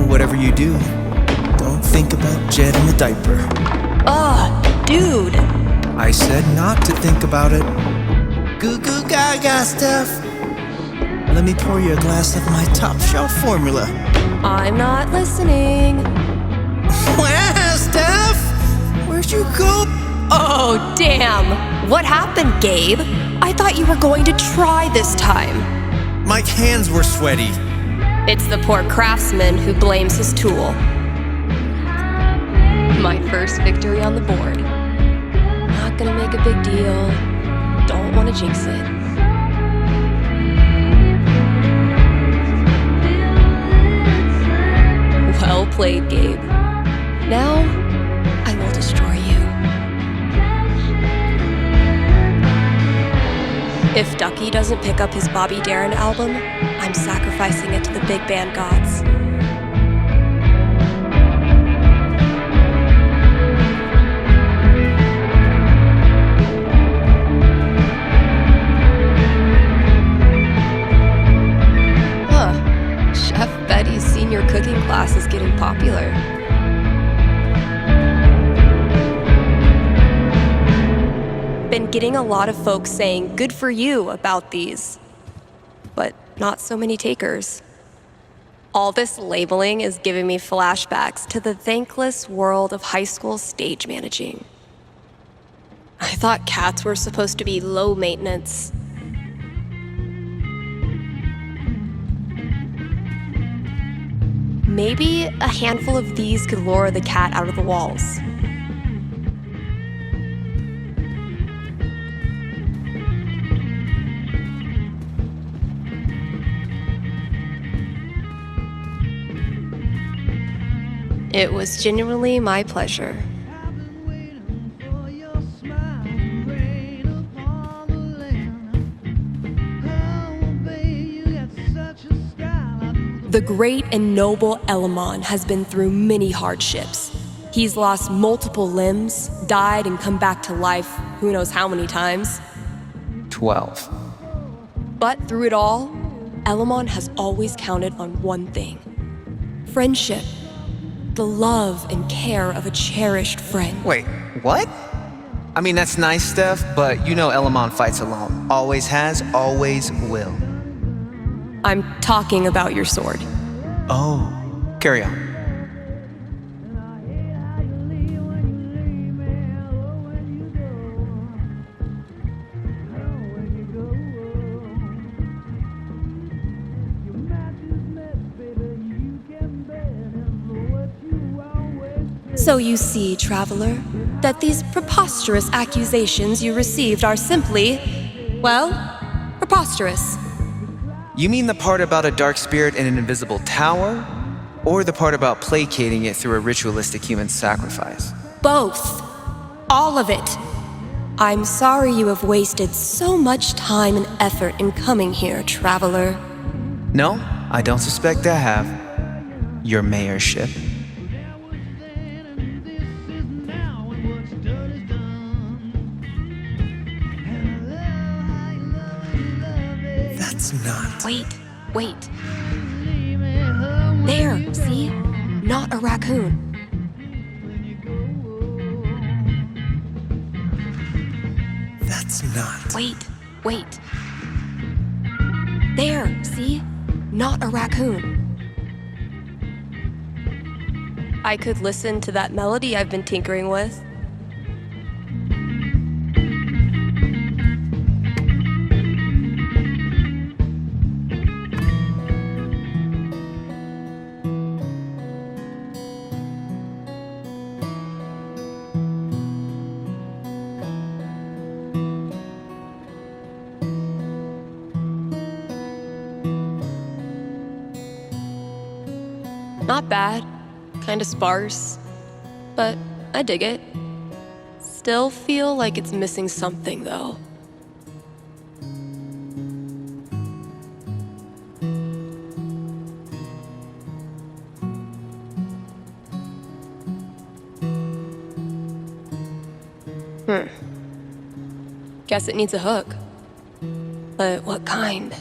Whatever you do, don't think about Jed in the diaper. Ugh, dude. I said not to think about it. Goo goo gaga, Steph. Let me pour you a glass of my top shelf formula. I'm not listening. Wow, Steph! Where'd you go? Oh, damn. What happened, Gabe? I thought you were going to try this time. My hands were sweaty. It's the poor craftsman who blames his tool. My first victory on the board. Not gonna make a big deal. Don't want to jinx it. Well played, Gabe. Now, I will destroy you. If Ducky doesn't pick up his Bobby Darin album, I'm sacrificing it to the big band gods. acting class is getting popular. Been getting a lot of folks saying good for you about these, but not so many takers. All this labeling is giving me flashbacks to the thankless world of high school stage managing. I thought cats were supposed to be low maintenance. Maybe a handful of these could lure the cat out of the walls. It was genuinely my pleasure. The great and noble Elamon has been through many hardships. He's lost multiple limbs, died and come back to life who knows how many times. 12. But through it all, Elamon has always counted on one thing: friendship. The love and care of a cherished friend. Wait, what? I mean, that's nice stuff, but you know Elamon fights alone. Always has, always will. I'm talking about your sword. Oh, carry on. So you see, traveler, that these preposterous accusations you received are simply, well, preposterous. You mean the part about a dark spirit in an invisible tower? Or the part about placating it through a ritualistic human sacrifice? Both. All of it. I'm sorry you have wasted so much time and effort in coming here, traveler. No, I don't suspect I have. Your mayorship. That's not... Wait. There, see? Not a raccoon. That's not... Wait. There, see? Not a raccoon. I could listen to that melody I've been tinkering with. Not bad, kinda sparse, but I dig it. Still feel like it's missing something though. Guess it needs a hook. But what kind?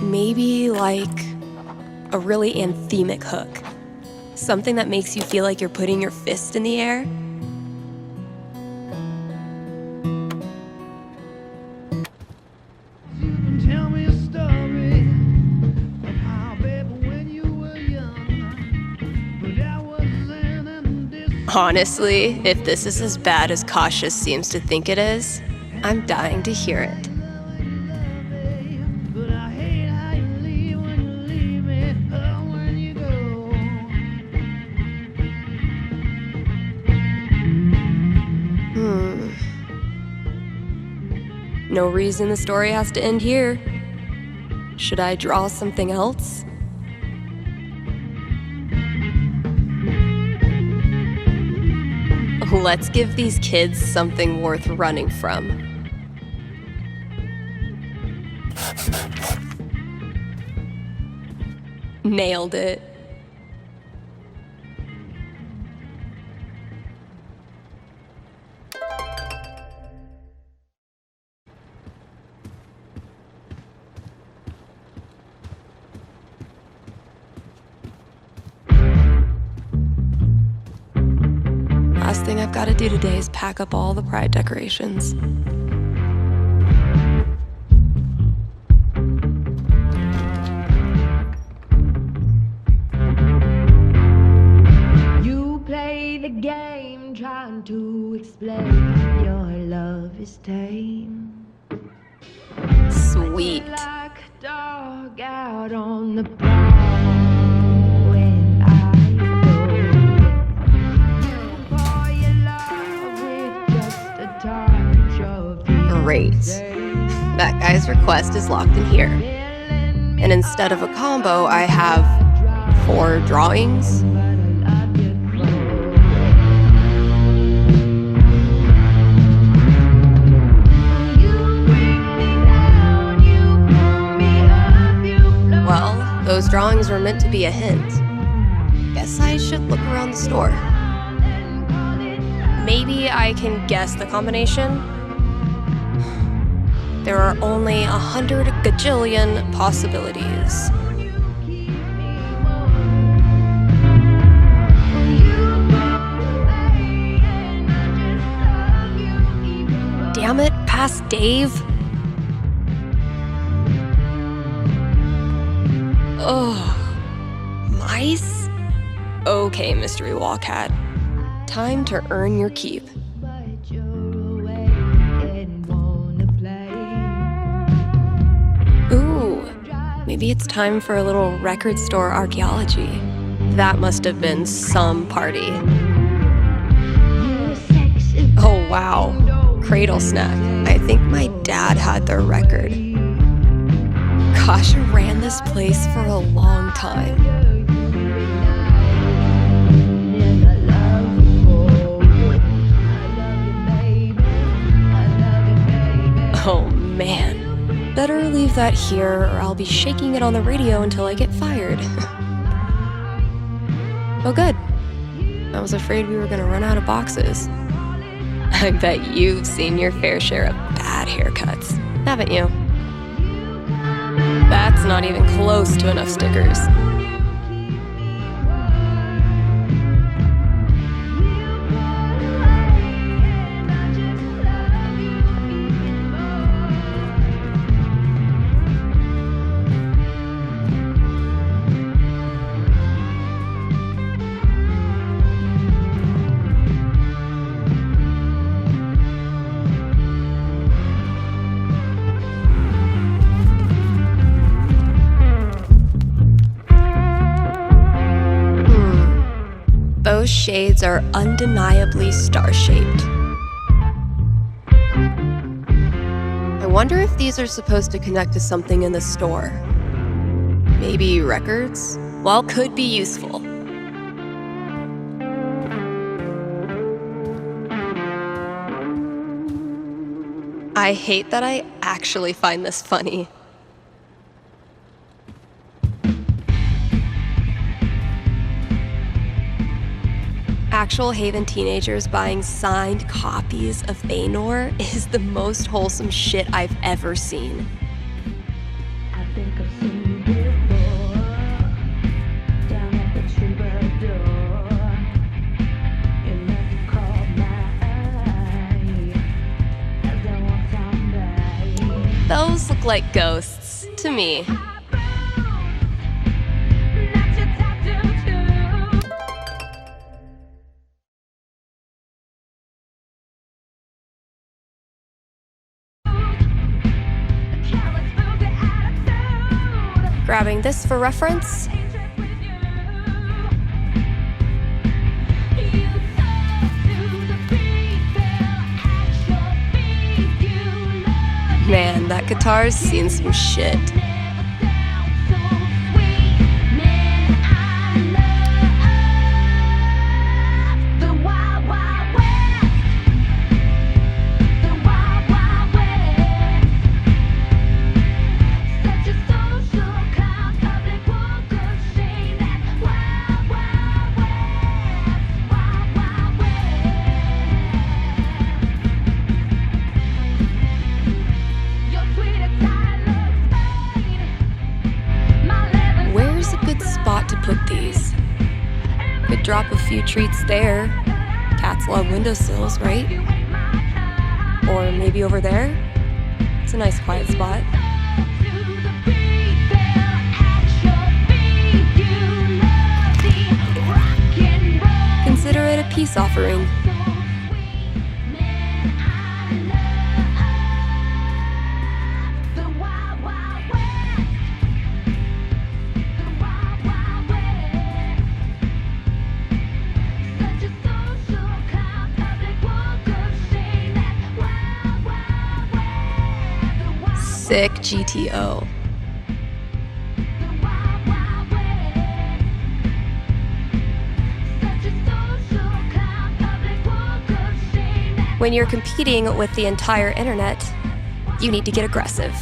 Maybe like a really anthemic hook. Something that makes you feel like you're putting your fist in the air. Tell me a story of how, baby, when you were young, but that was then and this. Honestly, if this is as bad as Cautious seems to think it is, I'm dying to hear it. But I hate how you leave when you leave me, oh, when you go. No reason the story has to end here. Should I draw something else? Let's give these kids something worth running from. Nailed it. thing I've got to do today is pack up all the pride decorations. You play the game trying to explain your love is tame. Sweet. Like a dog out on the prowl when I go. You pour your love with just a touch of the Great. That guy's request is locked in here. And instead of a combo, I have 4 drawings. Well, those drawings were meant to be a hint. Guess I should look around the store. Maybe I can guess the combination? There are only 100 gajillion possibilities. Damn it, past Dave. Ugh. Mice? Okay, Mystery Wall Cat. Time to earn your keep. Ooh, maybe it's time for a little record store archaeology. That must have been some party. Oh wow, Cradle Snack. I think my dad had their record. Gosh, I ran this place for a long time. Oh man, better leave that here or I'll be shaking it on the radio until I get fired. Oh good, I was afraid we were gonna run out of boxes. I bet you've seen your fair share of bad haircuts, haven't you? That's not even close to enough stickers. Those shades are undeniably star-shaped. I wonder if these are supposed to connect to something in the store. Maybe records? Well, could be useful. I hate that I actually find this funny. Actual Haven teenagers buying signed copies of Thanor is the most wholesome shit I've ever seen. I think I've seen you before, down at the troubadour. You never caught my eye as I walked on by. Those look like ghosts to me. Grabbing this for reference. Man, that guitar's seen some shit. Drop a few treats there. Cats love windowsills, right? Or maybe over there? It's a nice quiet spot. Consider it a peace offering. Sick GTO. When you're competing with the entire internet, you need to get aggressive.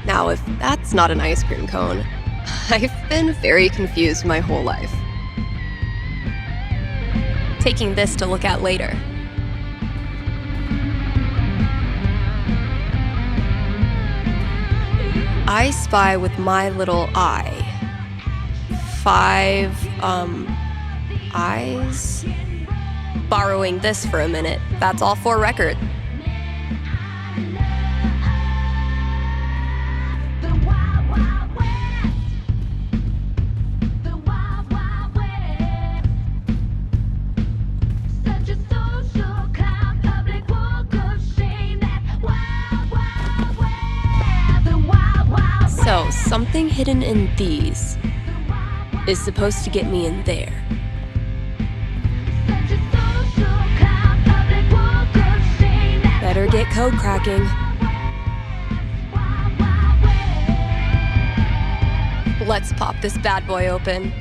Now, if that's not an ice cream cone, I've been very confused my whole life. Taking this to look at later. I spy with my little eye 5 eyes. Borrowing this for a minute, that's all for record. So, something hidden in these is supposed to get me in there. Better get code cracking. Let's pop this bad boy open.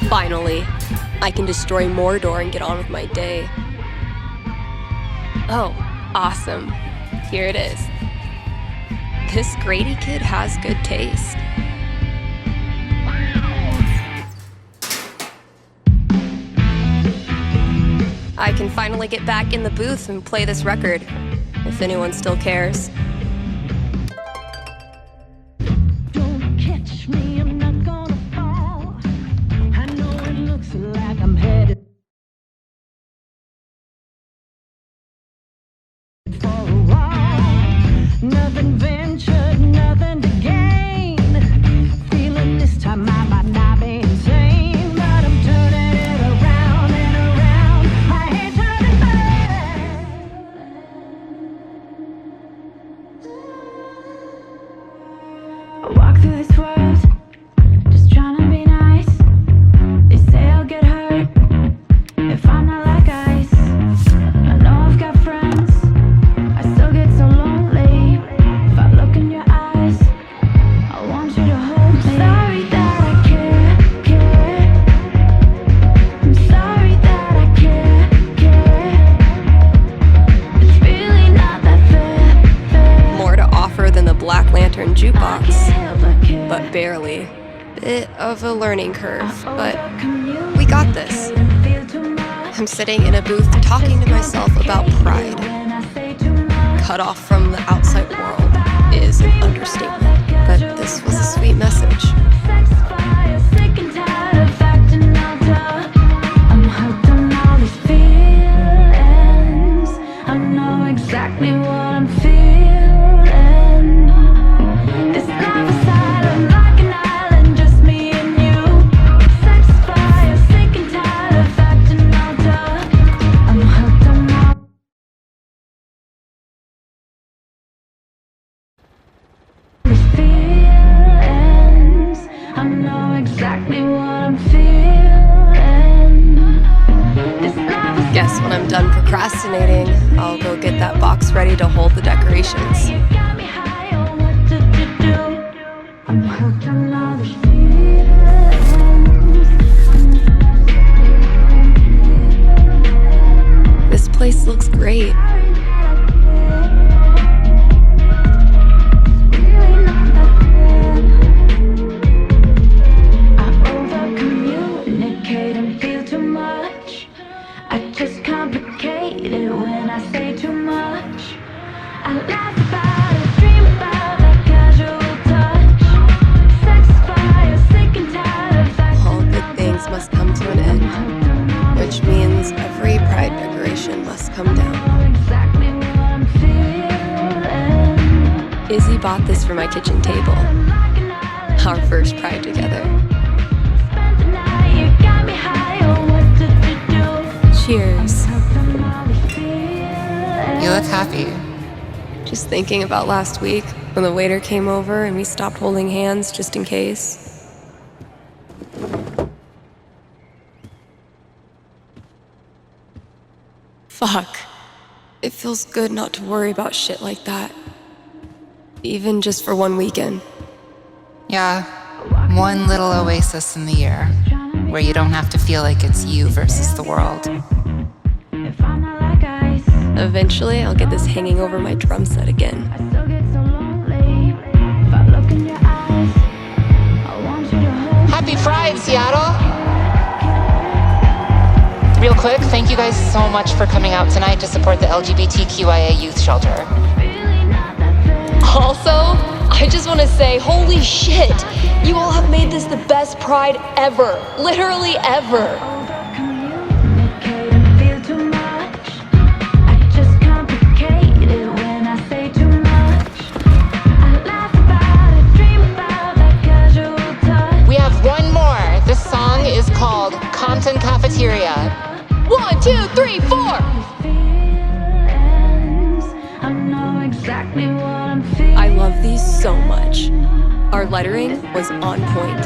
Finally, I can destroy Mordor and get on with my day. Oh, awesome. Here it is. This Grady kid has good taste. I can finally get back in the booth and play this record, if anyone still cares. Don't catch me, I'm not gonna fall. I know it looks like I'm headed for a while. Nothing ventured, nothing to gain. Feeling this time I might not be insane, but I'm turning it around and around. I hate turning back. I walk through this world, just trying to be nice. They say I'll get hurt if I'm not like ice. I know I've got friends, I still get so lonely. If I look in your eyes, I want you to hold me. Sorry that I care. I'm sorry that I care. It's really not that fair. More to offer than the Black Lantern jukebox, but barely. Bit of a learning curve, but we got this. I'm sitting in a booth talking to myself about pride. Cut off from the outside world is an understatement, but this was a sweet message. I'm hooked on all these feelings. I know exactly what I'm feeling. This life aside, I'm like an island, just me and you. Sex fire, sick and tired of acting all tough. I'm hooked on all these feelings. I know exactly what I'm feeling. This life is Guess when I'm done procrastinating, I'll go get that box ready to hold the decorations. you got me high on what to do. I'm hooked on all these feelings. This place looks great. Really not that bad. I over-communicate. Izzy bought this for my kitchen table. Our first Pride together. Cheers. You look happy. Just thinking about last week when the waiter came over and we stopped holding hands just in case. Fuck. It feels good not to worry about shit like that. Even just for one weekend. Yeah, one little oasis in the year where you don't have to feel like it's you versus the world. Eventually, I'll get this hanging over my drum set again. Happy Pride, Seattle! Real quick, thank you guys so much for coming out tonight to support the LGBTQIA youth shelter. Also, I just want to say, holy shit! You all have made this the best Pride ever. Literally ever. We have one more. This song is called Compton Cafeteria. 1, 2, 3, 4! I love these so much. Our lettering was on point.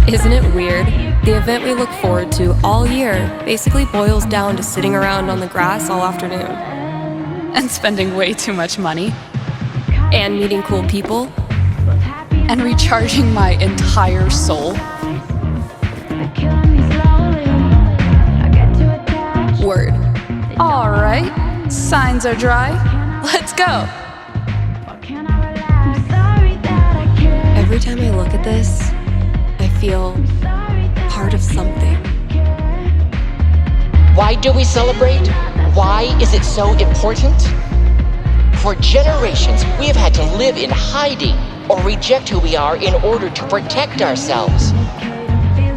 Isn't it weird? The event we look forward to all year basically boils down to sitting around on the grass all afternoon. And spending way too much money. And meeting cool people. And recharging my entire soul. Word. All right, signs are dry. Let's go. Every time I look at this, I feel part of something. Why do we celebrate? Why is it so important? For generations, we have had to live in hiding or reject who we are in order to protect ourselves.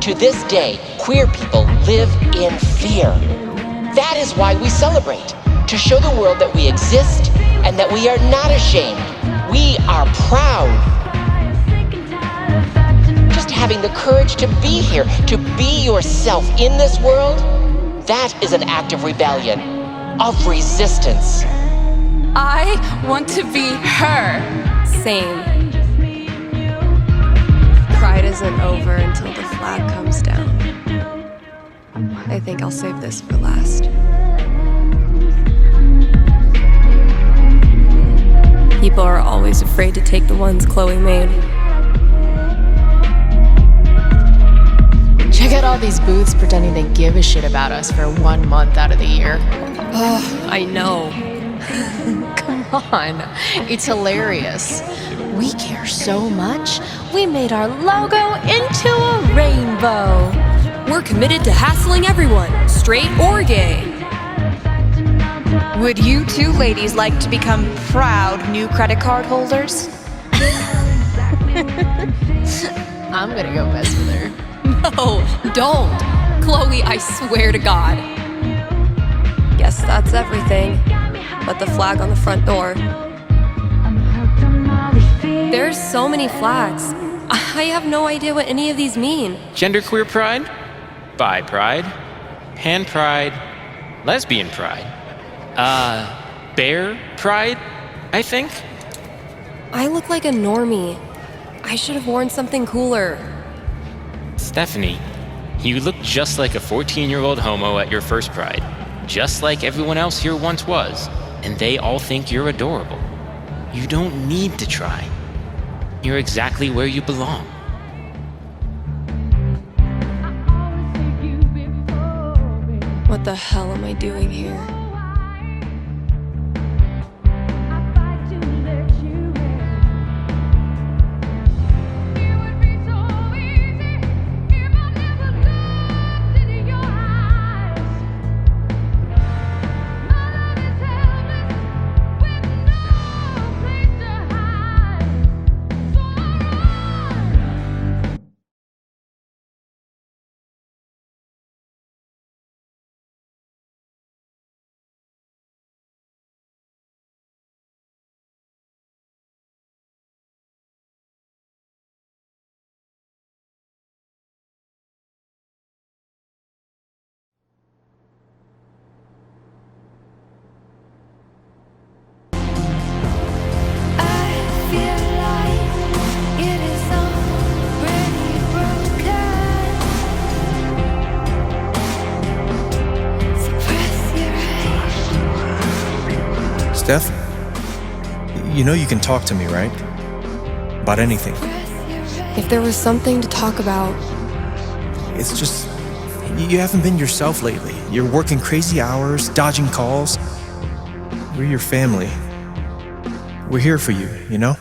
To this day, queer people live in fear. That is why we celebrate, to show the world that we exist and that we are not ashamed. We are proud. Just having the courage to be here, to be yourself in this world, that is an act of rebellion, of resistance. I want to be her. Same. Pride isn't over until the flag comes down. I think I'll save this for last. People are always afraid to take the ones Chloe made. Check out all these booths pretending they give a shit about us for 1 month out of the year. Ugh, I know. Come on, it's hilarious. We care so much, we made our logo into a rainbow. We're committed to hassling everyone, straight or gay. Would you two ladies like to become proud new credit card holders? I'm gonna go mess with her. No, don't. Chloe, I swear to God. Guess that's everything. But the flag on the front door. There's so many flags. I have no idea what any of these mean. Genderqueer pride, bi pride, pan pride, lesbian pride, bear pride, I think. I look like a normie. I should have worn something cooler. Stephanie, you look just like a 14-year-old homo at your first pride, just like everyone else here once was, and they all think you're adorable. You don't need to try. You're exactly where you belong. What the hell am I doing here? You know you can talk to me, right? About anything. If there was something to talk about. It's just, you haven't been yourself lately. You're working crazy hours, dodging calls. We're your family. We're here for you, you know?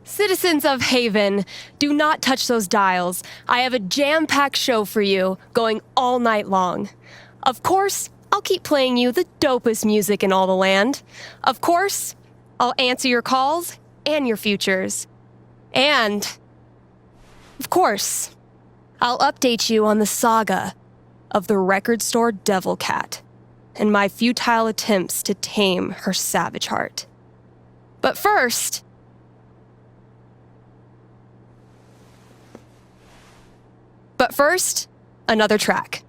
Citizens of Haven, do not touch those dials. I have a jam-packed show for you, going all night long. Of course, I'll keep playing you the dopest music in all the land. Of course, I'll answer your calls and your futures. And, of course, I'll update you on the saga of the record store Devil Cat and my futile attempts to tame her savage heart. But first, another track.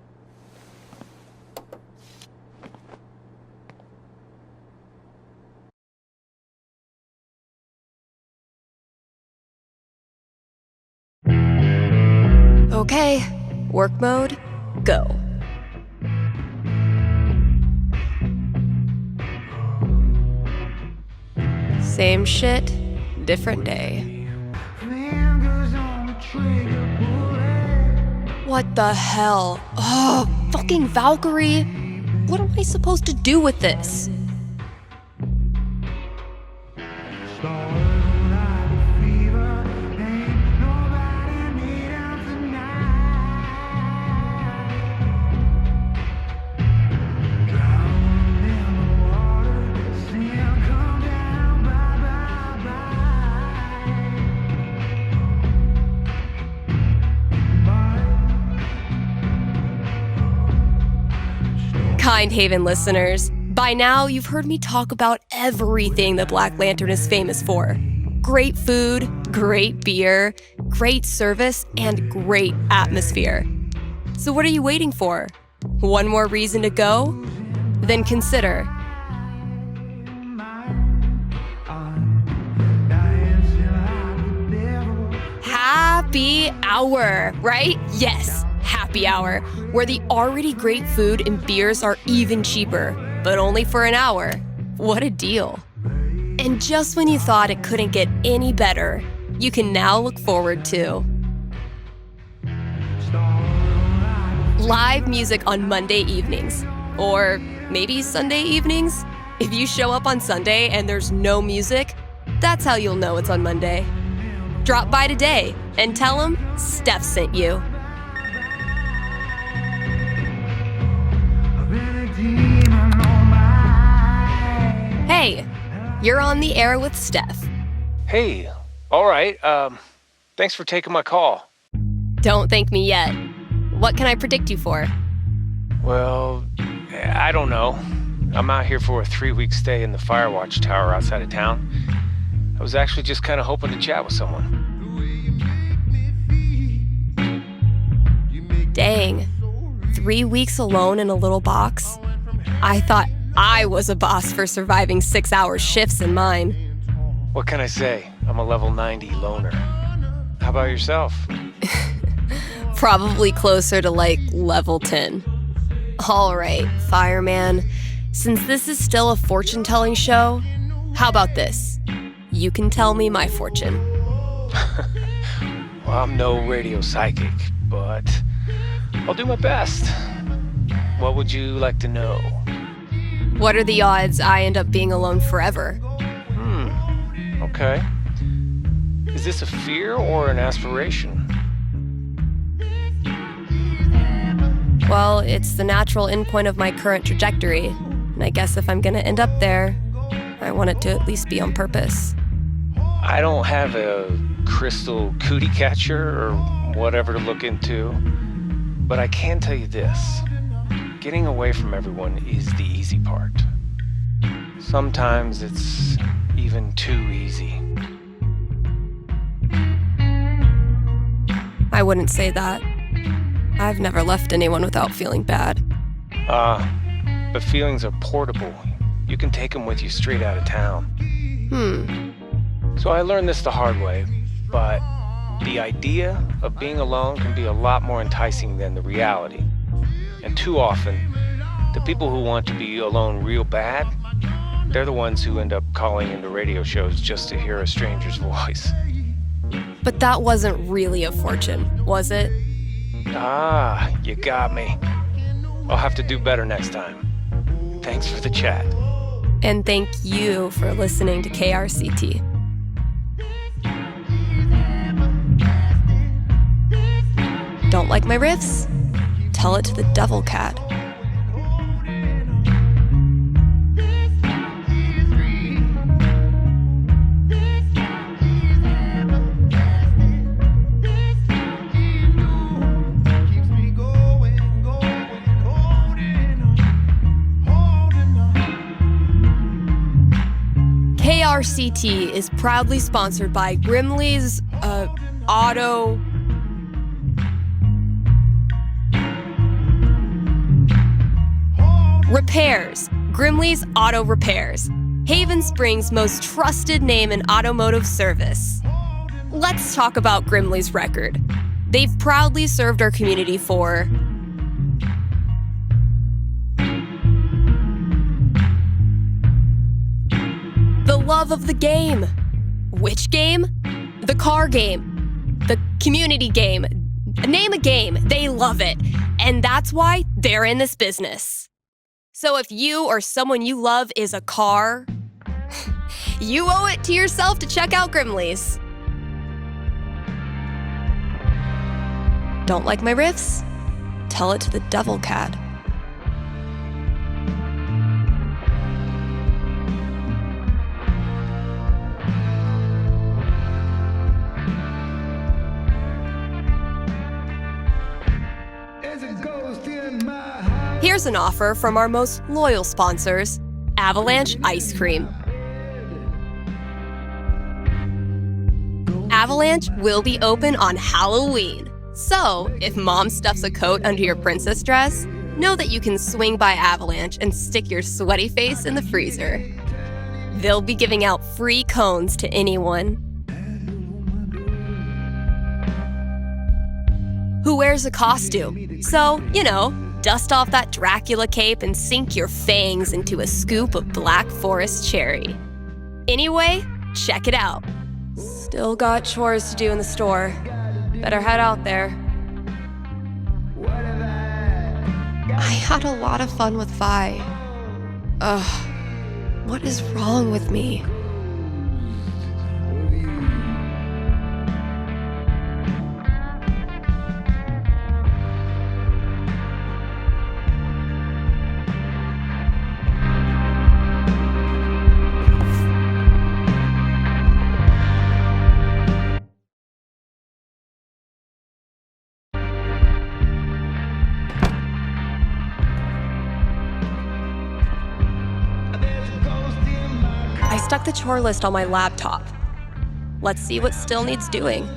Okay, work mode, go. Same shit, different day. What the hell? Oh, fucking Valkyrie! What am I supposed to do with this? Kind Haven listeners, by now you've heard me talk about everything the Black Lantern is famous for. Great food, great beer, great service, and great atmosphere. So what are you waiting for? One more reason to go? Then consider. Happy hour, right? Yes. Happy hour, where the already great food and beers are even cheaper, but only for an hour. What a deal. And just when you thought it couldn't get any better, you can now look forward to live music on Monday evenings, or maybe Sunday evenings. If you show up on Sunday and there's no music, that's how you'll know it's on Monday. Drop by today and tell them Steph sent you. Hey, you're on the air with Steph. Hey, all right. Thanks for taking my call. Don't thank me yet. What can I predict you for? Well, I don't know. I'm out here for a 3-week stay in the Firewatch Tower outside of town. I was actually just kind of hoping to chat with someone. Dang. 3 weeks alone in a little box? I thought I was a boss for surviving 6-hour shifts in mine. What can I say? I'm a level 90 loner. How about yourself? Probably closer to like level 10. All right, fireman. Since this is still a fortune-telling show, how about this? You can tell me my fortune. Well, I'm no radio psychic, but I'll do my best. What would you like to know? What are the odds I end up being alone forever? Okay. Is this a fear or an aspiration? Well, it's the natural endpoint of my current trajectory, and I guess if I'm gonna end up there, I want it to at least be on purpose. I don't have a crystal cootie catcher or whatever to look into, but I can tell you this. Getting away from everyone is the easy part. Sometimes it's even too easy. I wouldn't say that. I've never left anyone without feeling bad. But feelings are portable. You can take them with you straight out of town. So I learned this the hard way, but the idea of being alone can be a lot more enticing than the reality. And too often, The people who want to be alone real bad, they're the ones who end up calling into radio shows just to hear a stranger's voice. But that wasn't really a fortune, was it? Ah, you got me. I'll have to do better next time. Thanks for the chat. And thank you for listening to KRCT. Don't like my riffs? Tell it to the devil cat. KRCT is proudly sponsored by Grimley's Auto Repairs. Grimley's Auto Repairs. Haven Springs' most trusted name in automotive service. Let's talk about Grimley's record. They've proudly served our community for the love of the game. Which game? The car game. The community game. Name a game. They love it. And that's why they're in this business. So if you or someone you love is a car, you owe it to yourself to check out Grimley's. Don't like my riffs? Tell it to the devil cat. Here's an offer from our most loyal sponsors, Avalanche Ice Cream. Avalanche will be open on Halloween. So, if mom stuffs a coat under your princess dress, know that you can swing by Avalanche and stick your sweaty face in the freezer. They'll be giving out free cones to anyone who wears a costume. So, dust off that Dracula cape and sink your fangs into a scoop of Black Forest cherry. Anyway, check it out. Still got chores to do in the store. Better head out there. I had a lot of fun with Vi. Ugh, what is wrong with me? I stuck the chore list on my laptop. Let's see what still needs doing.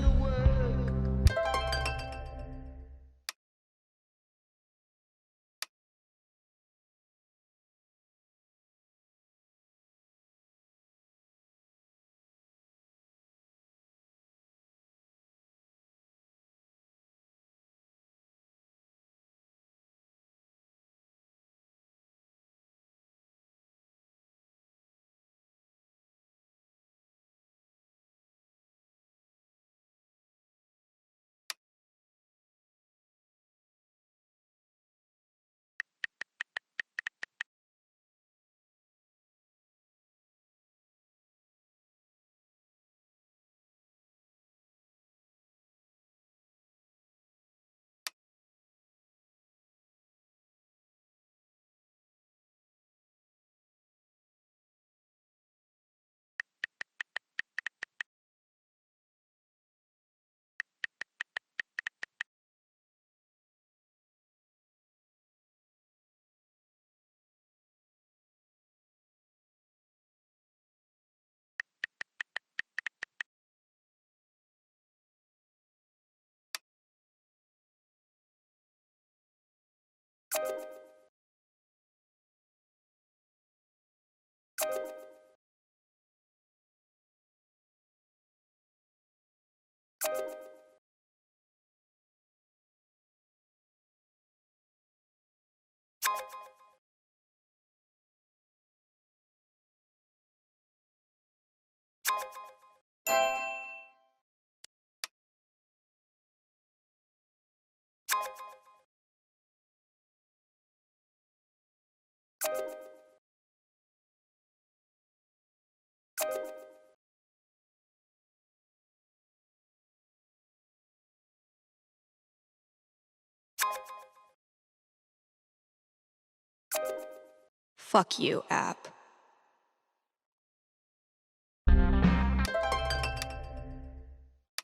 Fuck you, app.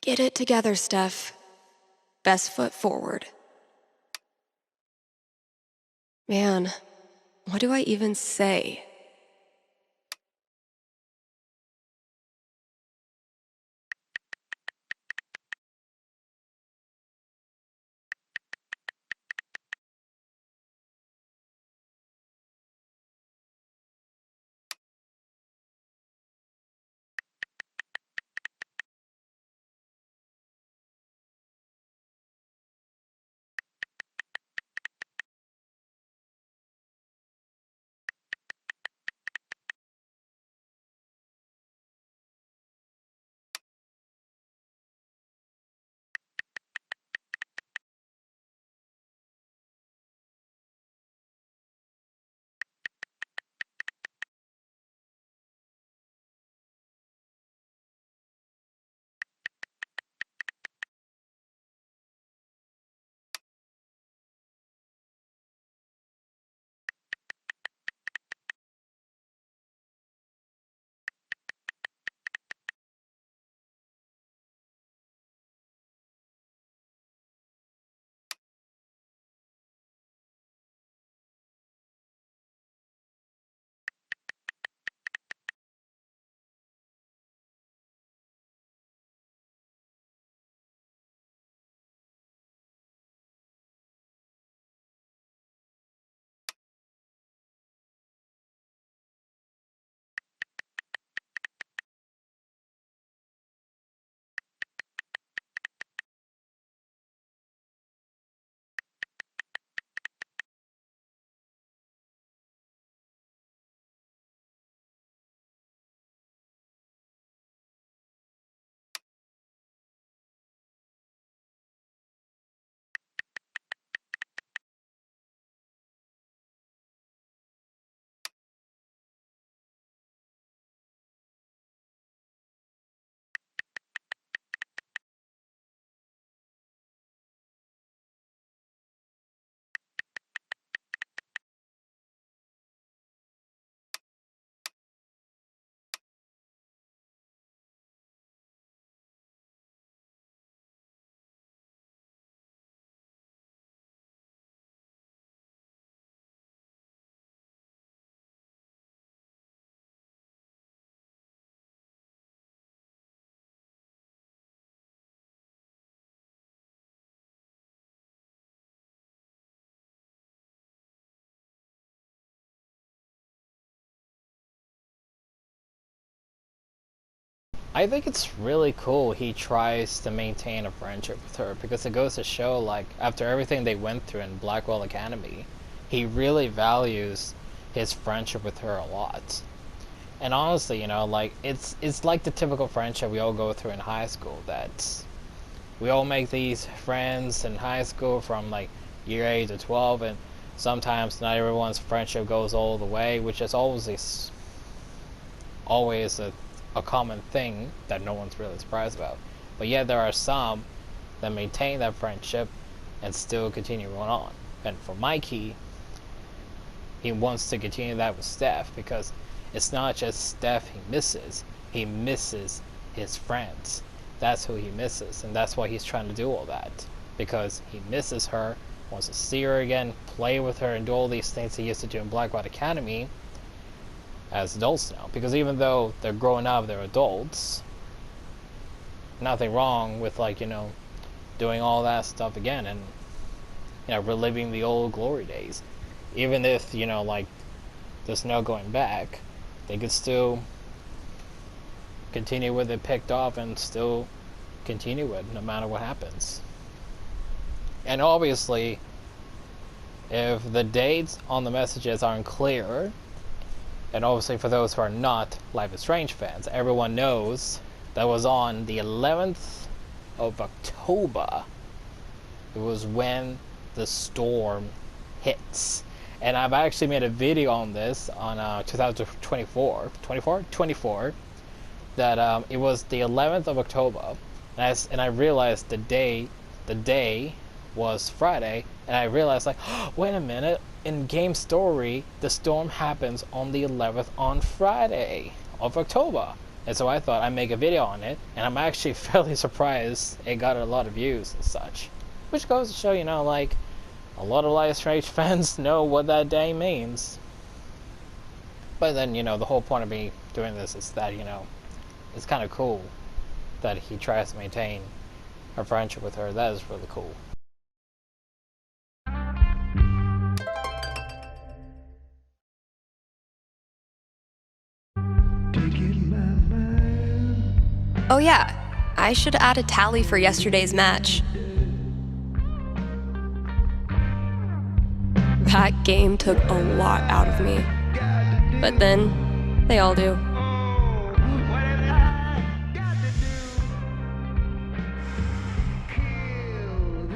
Get it together, Steph. Best foot forward. Man, what do I even say? I think it's really cool he tries to maintain a friendship with her, because it goes to show, like, after everything they went through in Blackwell Academy, he really values his friendship with her a lot. And honestly, like, it's like the typical friendship we all go through in high school, that we all make these friends in high school from like year 8 to 12, and sometimes not everyone's friendship goes all the way, which is always a common thing that no one's really surprised about. But yet there are some that maintain that friendship and still continue going on. And for Mikey, he wants to continue that with Steph, because it's not just Steph he misses his friends. That's who he misses, and that's why he's trying to do all that, because he misses her, wants to see her again, play with her, and do all these things he used to do in Blackwood Academy as adults now. Because even though they're growing up, they're adults, nothing wrong with, like, doing all that stuff again and reliving the old glory days. Even if like there's no going back, they could still continue what they picked up and still continue it no matter what happens. And obviously, if the dates on the messages aren't clear, And obviously for those who are not Life is Strange fans, everyone knows that was on the 11th of October. It was when the storm hits. And I've actually made a video on this on 2024, that it was the 11th of October, and I realized the day was Friday, and I realized, like, oh, wait a minute, in game story, the storm happens on the 11th on Friday of October. And so I thought I'd make a video on it, and I'm actually fairly surprised it got a lot of views and such. Which goes to show, you know, like, a lot of Life is Strange fans know what that day means. But then, you know, the whole point of me doing this is that, you know, it's kind of cool that he tries to maintain a friendship with her. That is really cool. Oh yeah, I should add a tally for yesterday's match. That game took a lot out of me. But then, they all do.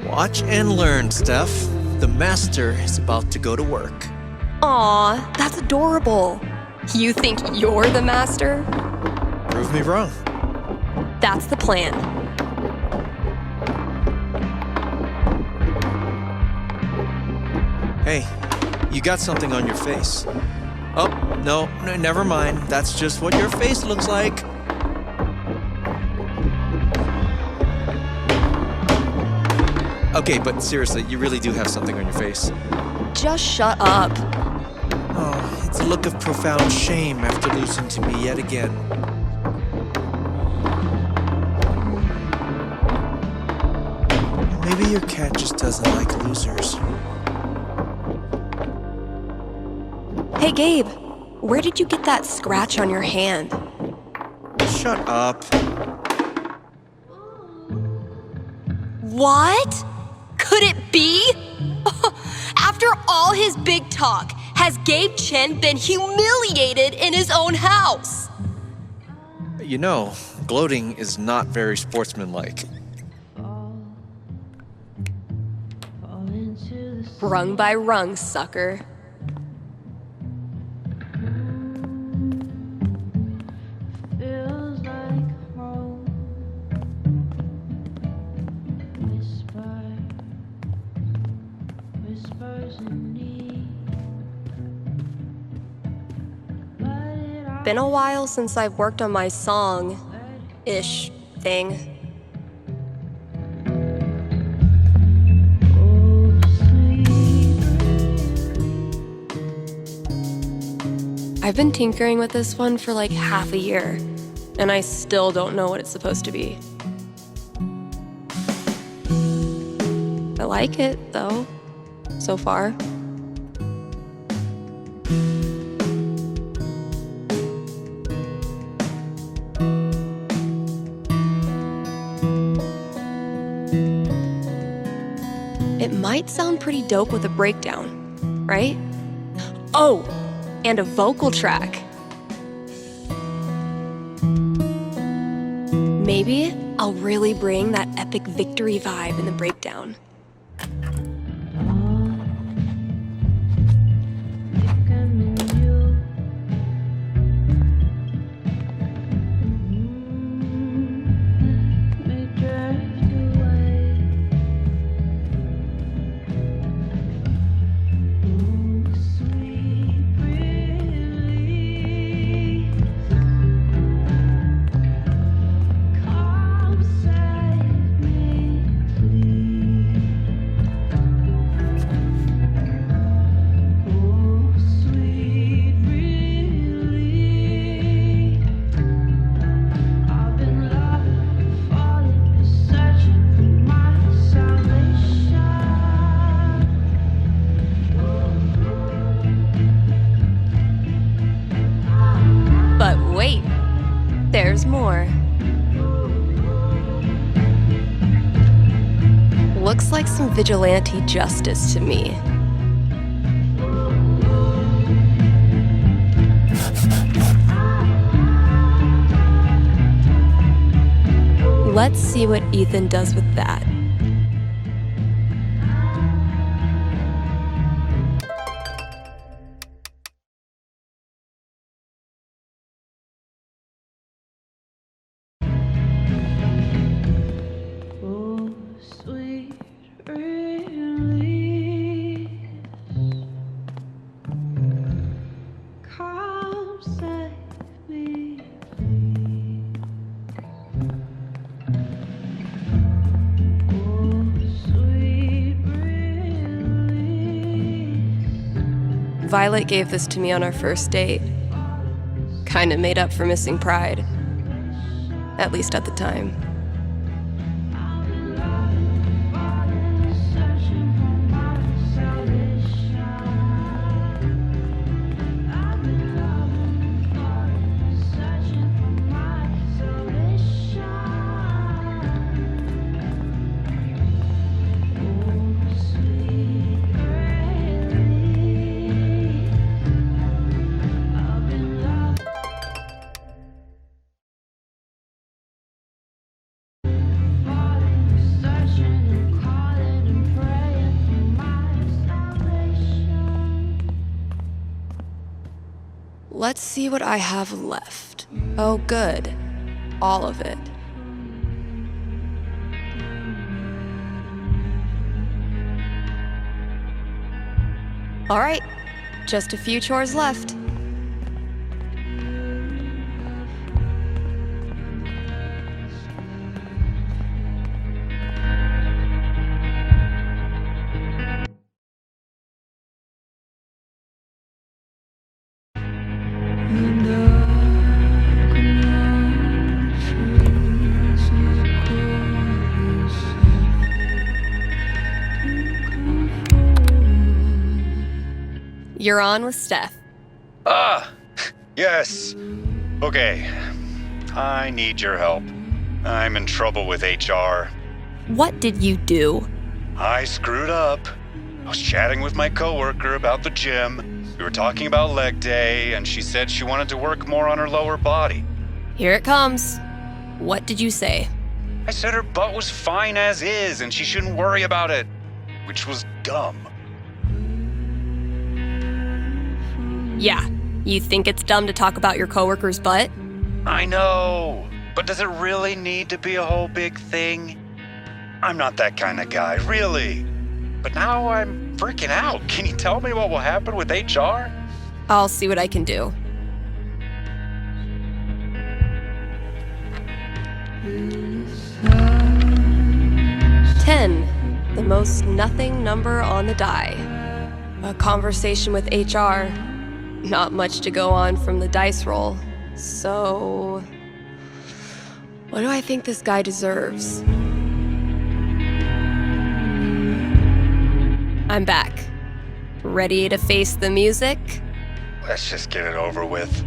Watch and learn, Steph. The master is about to go to work. Aw, that's adorable. You think you're the master? Prove me wrong. That's the plan. Hey, you got something on your face. Oh, no, never mind. That's just what your face looks like. Okay, but seriously, you really do have something on your face. Just shut up. Oh, it's a look of profound shame after losing to me yet again. Maybe your cat just doesn't like losers. Hey Gabe, where did you get that scratch on your hand? Shut up. What? Could it be? After all his big talk, has Gabe Chen been humiliated in his own house? You know, gloating is not very sportsmanlike. Rung by rung, sucker. Been a while since I've worked on my song-ish thing. I've been tinkering with this one for like half a year, and I still don't know what it's supposed to be. I like it, though, so far. It might sound pretty dope with a breakdown, right? Oh, and a vocal track. Maybe I'll really bring that epic victory vibe in the breakdown. But wait, there's more. Looks like some vigilante justice to me. Let's see what Ethan does with that. Violet gave this to me on our first date. Kinda made up for missing Pride. At least at the time. Let's see what I have left. Oh, good. All of it. All right, just a few chores left. You're on with Steph. Yes. Okay. I need your help. I'm in trouble with HR. What did you do? I screwed up. I was chatting with my coworker about the gym. We were talking about leg day, and she said she wanted to work more on her lower body. Here it comes. What did you say? I said her butt was fine as is, and she shouldn't worry about it, which was dumb. Yeah, you think it's dumb to talk about your coworker's butt? I know, but does it really need to be a whole big thing? I'm not that kind of guy, really. But now I'm freaking out. Can you tell me what will happen with HR? I'll see what I can do. $10, the most nothing number on the die. A conversation with HR. Not much to go on from the dice roll. So, what do I think this guy deserves? I'm back. Ready to face the music? Let's just get it over with.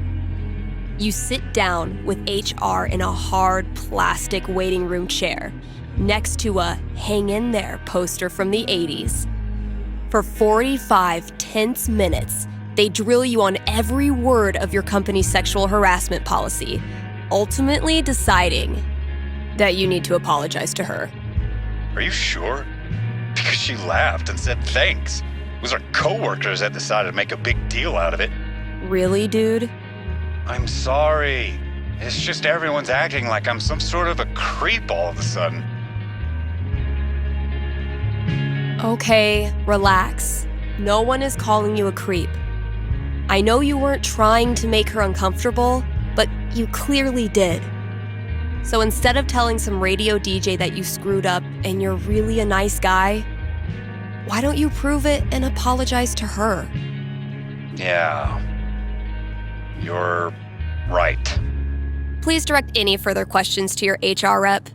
You sit down with HR in a hard plastic waiting room chair next to a "Hang in there" poster from the 80s. For 45 tense minutes, they drill you on every word of your company's sexual harassment policy, ultimately deciding that you need to apologize to her. Are you sure? Because she laughed and said thanks. It was our coworkers that decided to make a big deal out of it. Really, dude? I'm sorry. It's just everyone's acting like I'm some sort of a creep all of a sudden. Okay, relax. No one is calling you a creep. I know you weren't trying to make her uncomfortable, but you clearly did. So instead of telling some radio DJ that you screwed up and you're really a nice guy, why don't you prove it and apologize to her? Yeah. You're right. Please direct any further questions to your HR rep.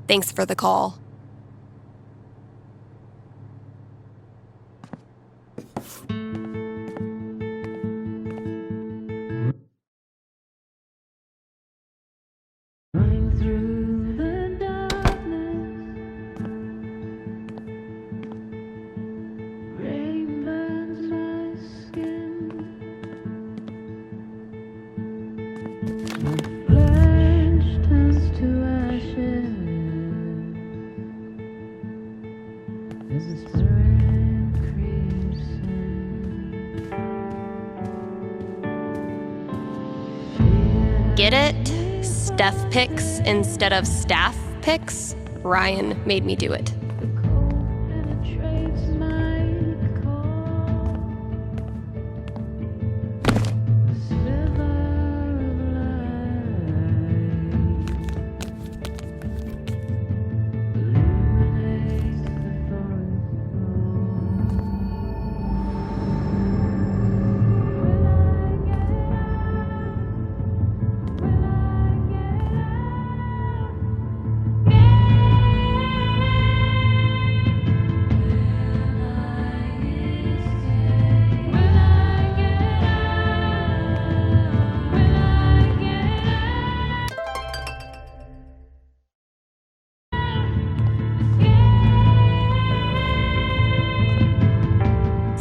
Thanks for the call. Get it? Steph picks instead of staff picks? Ryan made me do it.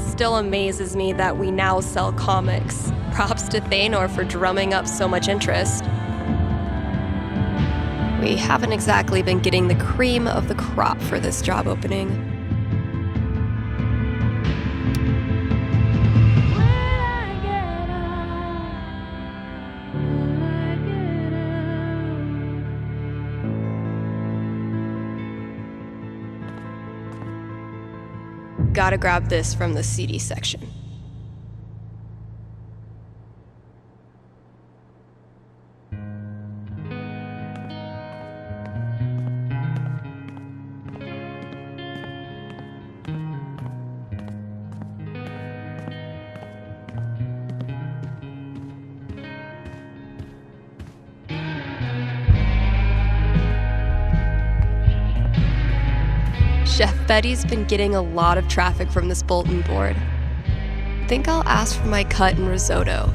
Still amazes me that we now sell comics. Props to Thanor for drumming up so much interest. We haven't exactly been getting the cream of the crop for this job opening. Gotta grab this from the CD section. Chef Betty's been getting a lot of traffic from this bulletin board. Think I'll ask for my cut and risotto.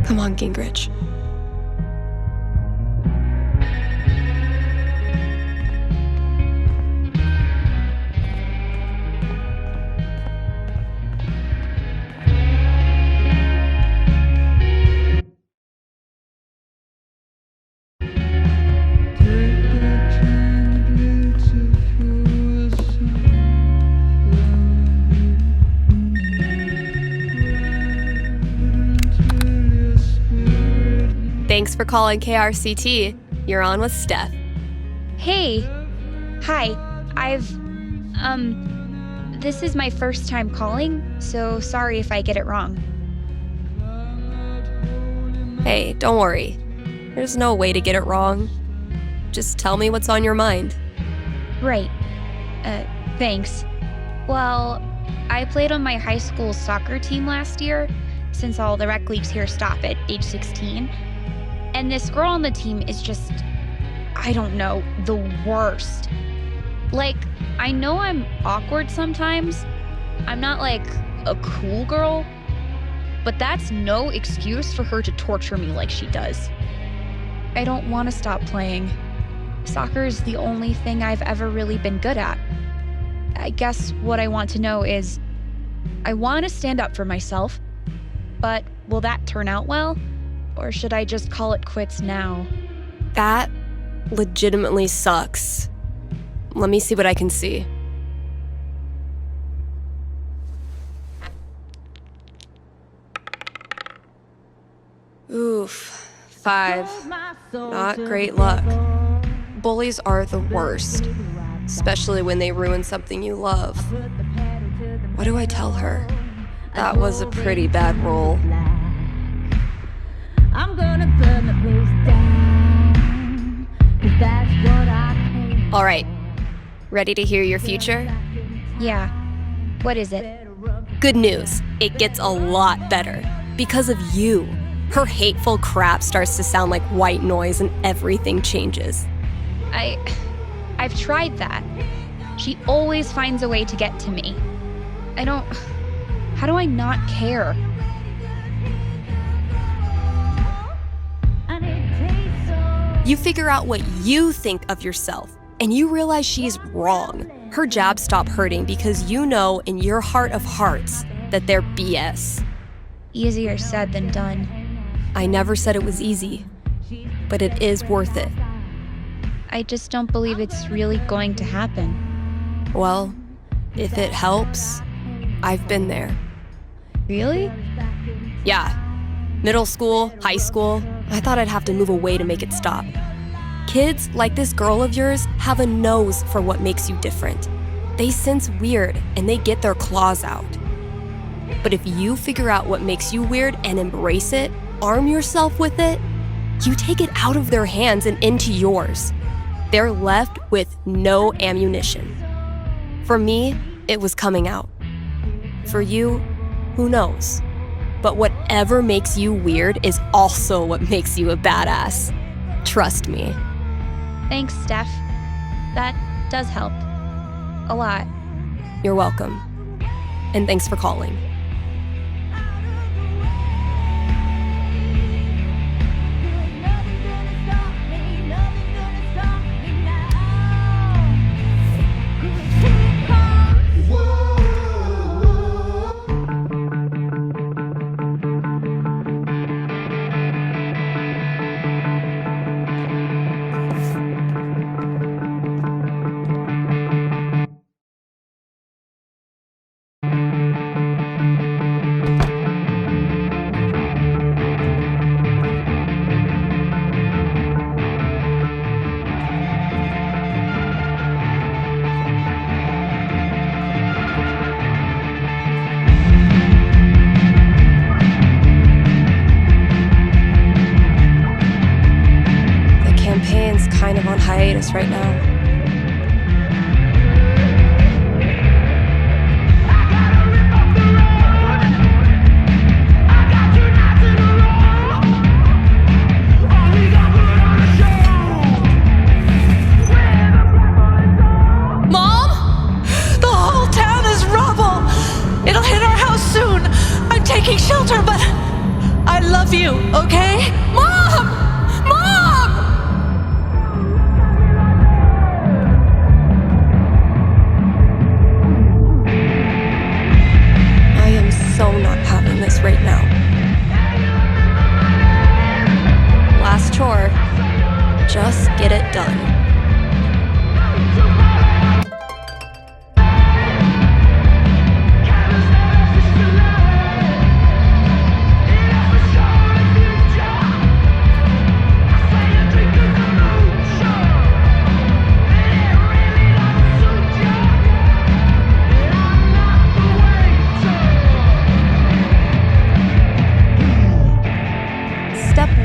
Come on, Gingrich. Thanks for calling KRCT. You're on with Steph. Hey. Hi. This is my first time calling, so sorry if I get it wrong. Hey, don't worry. There's no way to get it wrong. Just tell me what's on your mind. Right. Thanks. Well, I played on my high school soccer team last year, since all the rec leagues here stop at age 16. And this girl on the team is just, I don't know, the worst. Like, I know I'm awkward sometimes. I'm not like a cool girl, but that's no excuse for her to torture me like she does. I don't want to stop playing. Soccer is the only thing I've ever really been good at. I guess what I want to know is, I want to stand up for myself, but will that turn out well? Or should I just call it quits now? That legitimately sucks. Let me see what I can see. Oof. 5. Not great luck. Bullies are the worst, especially when they ruin something you love. What do I tell her? That was a pretty bad roll. I'm gonna burn the place down, 'cause that's what I came. All right. Ready to hear your future? Yeah. What is it? Good news. It gets a lot better. Because of you. Her hateful crap starts to sound like white noise and everything changes. I've tried that. She always finds a way to get to me. How do I not care? You figure out what you think of yourself, and you realize she's wrong. Her jabs stop hurting because you know in your heart of hearts that they're BS. Easier said than done. I never said it was easy, but it is worth it. I just don't believe it's really going to happen. Well, if it helps, I've been there. Really? Yeah. Middle school, high school, I thought I'd have to move away to make it stop. Kids like this girl of yours have a nose for what makes you different. They sense weird and they get their claws out. But if you figure out what makes you weird and embrace it, arm yourself with it, you take it out of their hands and into yours. They're left with no ammunition. For me, it was coming out. For you, who knows? But whatever makes you weird is also what makes you a badass. Trust me. Thanks, Steph. That does help. A lot. You're welcome. And thanks for calling. Kind of on hiatus right now. Mom? The whole town is rubble. It'll hit our house soon. I'm taking shelter, but I love you, okay? Mom! Mom! So not having this right now. Last chore, just get it done.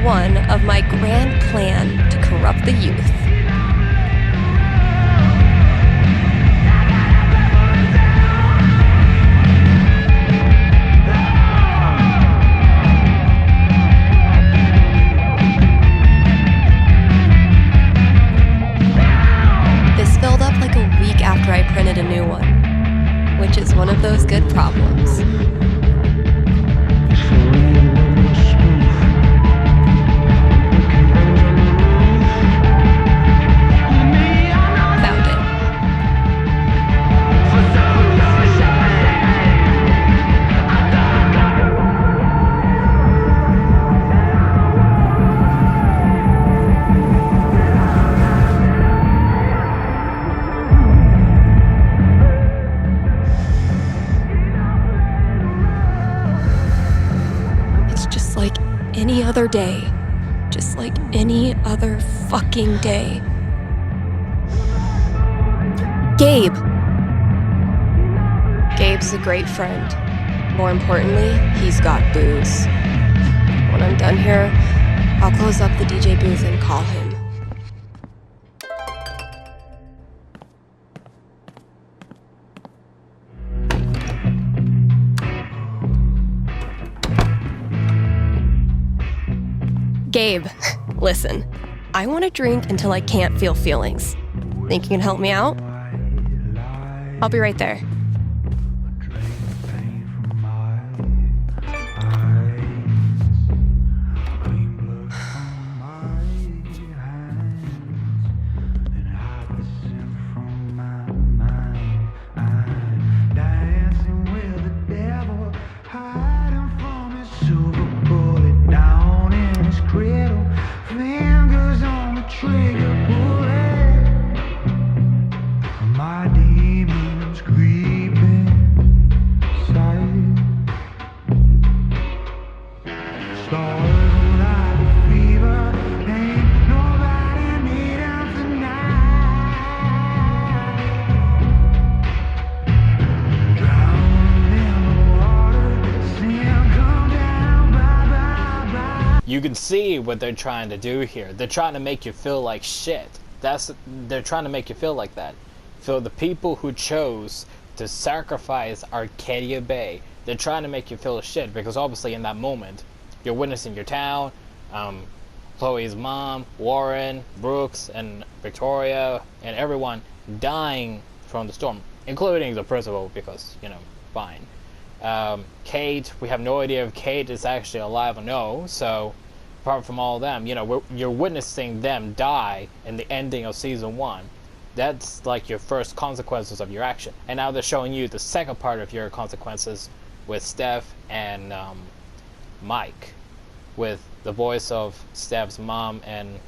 One of my grand plan to corrupt the youth. This filled up like a week after I printed a new one, which is one of those good problems. Any other day, just like any other fucking day. Gabe. Gabe's a great friend. More importantly, he's got booze. When I'm done here, I'll close up the DJ booth and call him. Gabe, listen. I want to drink until I can't feel feelings. Think you can help me out? I'll be right there. You can see what they're trying to do here. They're trying to make you feel like shit. They're trying to make you feel like that. So the people who chose to sacrifice Arcadia Bay, they're trying to make you feel shit, because obviously in that moment, you're witnessing your town, Chloe's mom, Warren, Brooks, and Victoria, and everyone dying from the storm, including the principal, because, fine. Kate, we have no idea if Kate is actually alive or no, so apart from all of them, you're witnessing them die in the ending of season 1. That's like your first consequences of your action. And now they're showing you the second part of your consequences with Steph and Mike, with the voice of Steph's mom and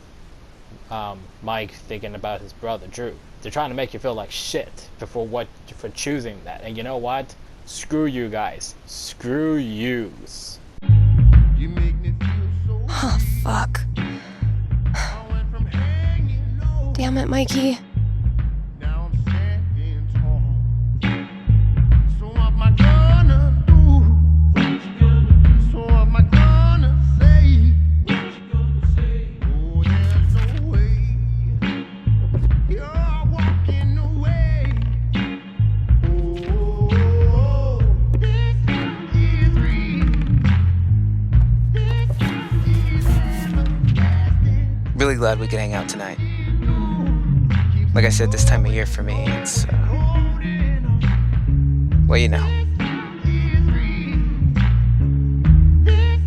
Mike thinking about his brother Drew. They're trying to make you feel like shit for choosing that. And you know what? Screw you guys. Screw yous. Oh, fuck. Damn it, Mikey. Really glad we could hang out tonight. Like I said, this time of year for me, it's, well, you know.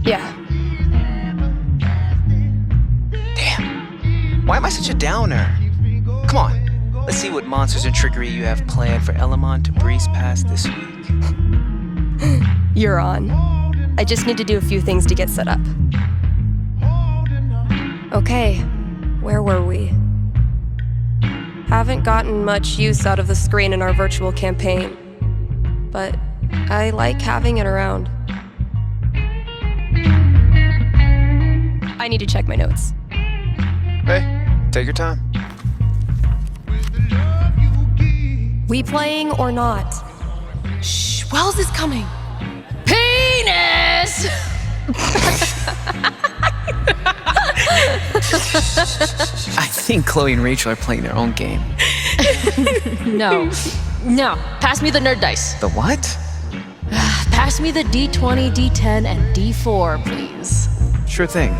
Yeah. Damn. Why am I such a downer? Come on, let's see what monsters and trickery you have planned for Elamon to breeze past this week. You're on. I just need to do a few things to get set up. Okay, where were we? Haven't gotten much use out of the screen in our virtual campaign, but I like having it around. I need to check my notes. Hey, take your time. We playing or not? Shh, Wells is coming. Penis! I think Chloe and Rachel are playing their own game. No. Pass me the nerd dice. The what? Pass me the D20, D10, and D4, please. Sure thing.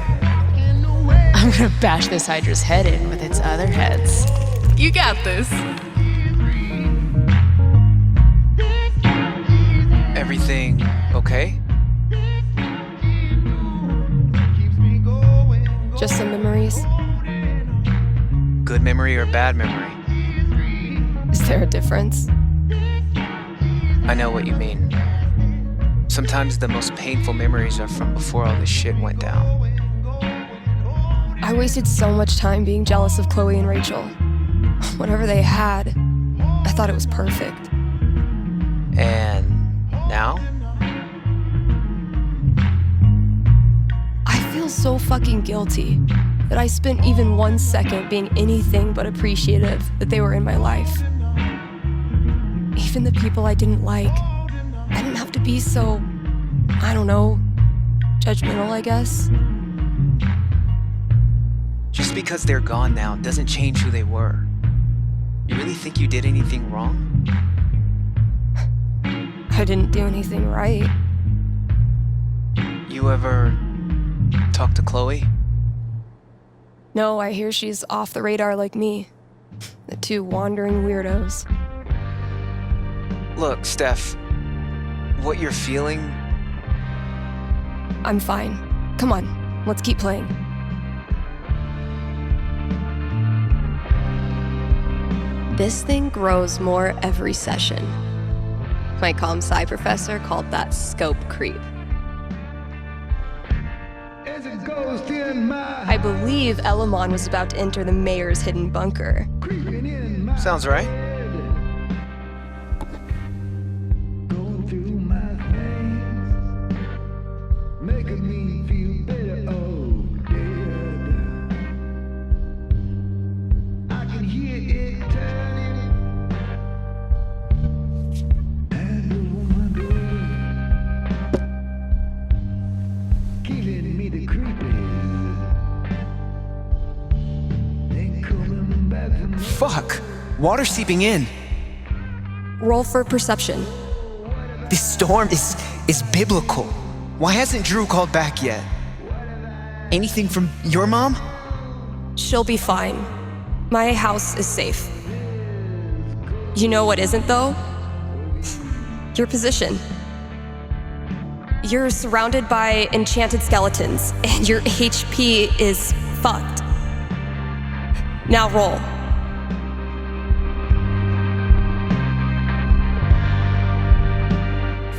I'm gonna bash this Hydra's head in with its other heads. You got this. Everything okay? Just some memories. Good memory or bad memory? Is there a difference? I know what you mean. Sometimes the most painful memories are from before all this shit went down. I wasted so much time being jealous of Chloe and Rachel. Whatever they had, I thought it was perfect. And now? I feel so fucking guilty that I spent even 1 second being anything but appreciative that they were in my life. Even the people I didn't like, I didn't have to be so, I don't know, judgmental, I guess. Just because they're gone now doesn't change who they were. You really think you did anything wrong? I didn't do anything right. You ever talk to Chloe? No, I hear she's off the radar like me. The two wandering weirdos. Look, Steph, what you're feeling, I'm fine. Come on, let's keep playing. This thing grows more every session. My comm sci professor called that scope creep. I believe Elamon was about to enter the mayor's hidden bunker. sounds right. Fuck! Water seeping in. Roll for perception. This storm is biblical. Why hasn't Drew called back yet? Anything from your mom? She'll be fine. My house is safe. You know what isn't, though? Your position. You're surrounded by enchanted skeletons, and your HP is fucked. Now roll.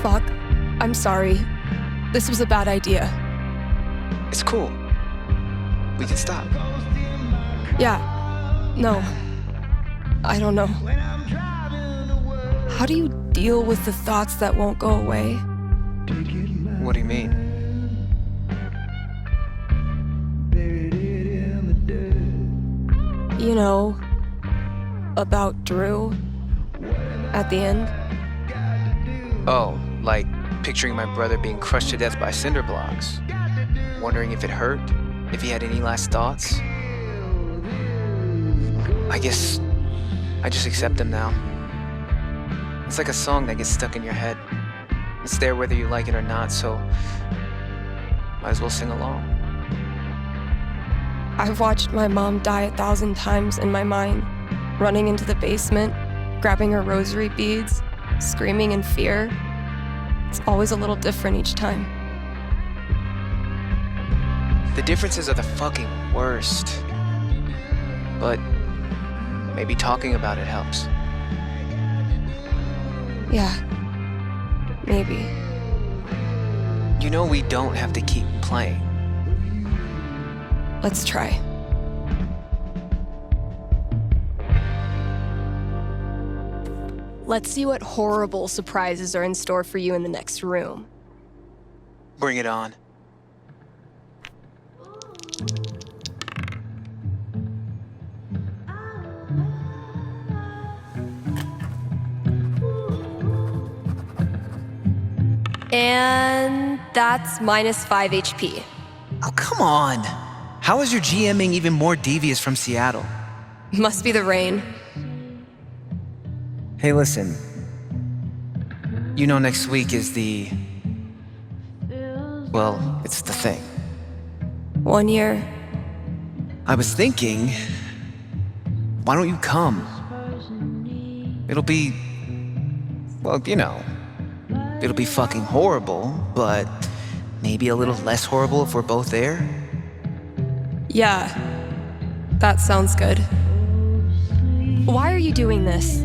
Fuck. I'm sorry. This was a bad idea. It's cool. We can stop. Yeah. No. I don't know. How do you deal with the thoughts that won't go away? What do you mean? You know, about Drew at the end. Oh, like picturing my brother being crushed to death by cinder blocks. Wondering if it hurt, if he had any last thoughts. I guess I just accept them now. It's like a song that gets stuck in your head. It's there whether you like it or not, so might as well sing along. I've watched my mom die 1,000 times in my mind, running into the basement, grabbing her rosary beads, screaming in fear. It's always a little different each time. The differences are the fucking worst. But maybe talking about it helps. Yeah. Maybe. You know we don't have to keep playing. Let's try. Let's see what horrible surprises are in store for you in the next room. Bring it on. And that's -5 HP. Oh, come on. How is your GMing even more devious from Seattle? Must be the rain. Hey, listen. You know next week is well, it's the thing. 1 year. I was thinking, why don't you come? It'll be, well, you know, it'll be fucking horrible, but maybe a little less horrible if we're both there. Yeah, that sounds good. Why are you doing this?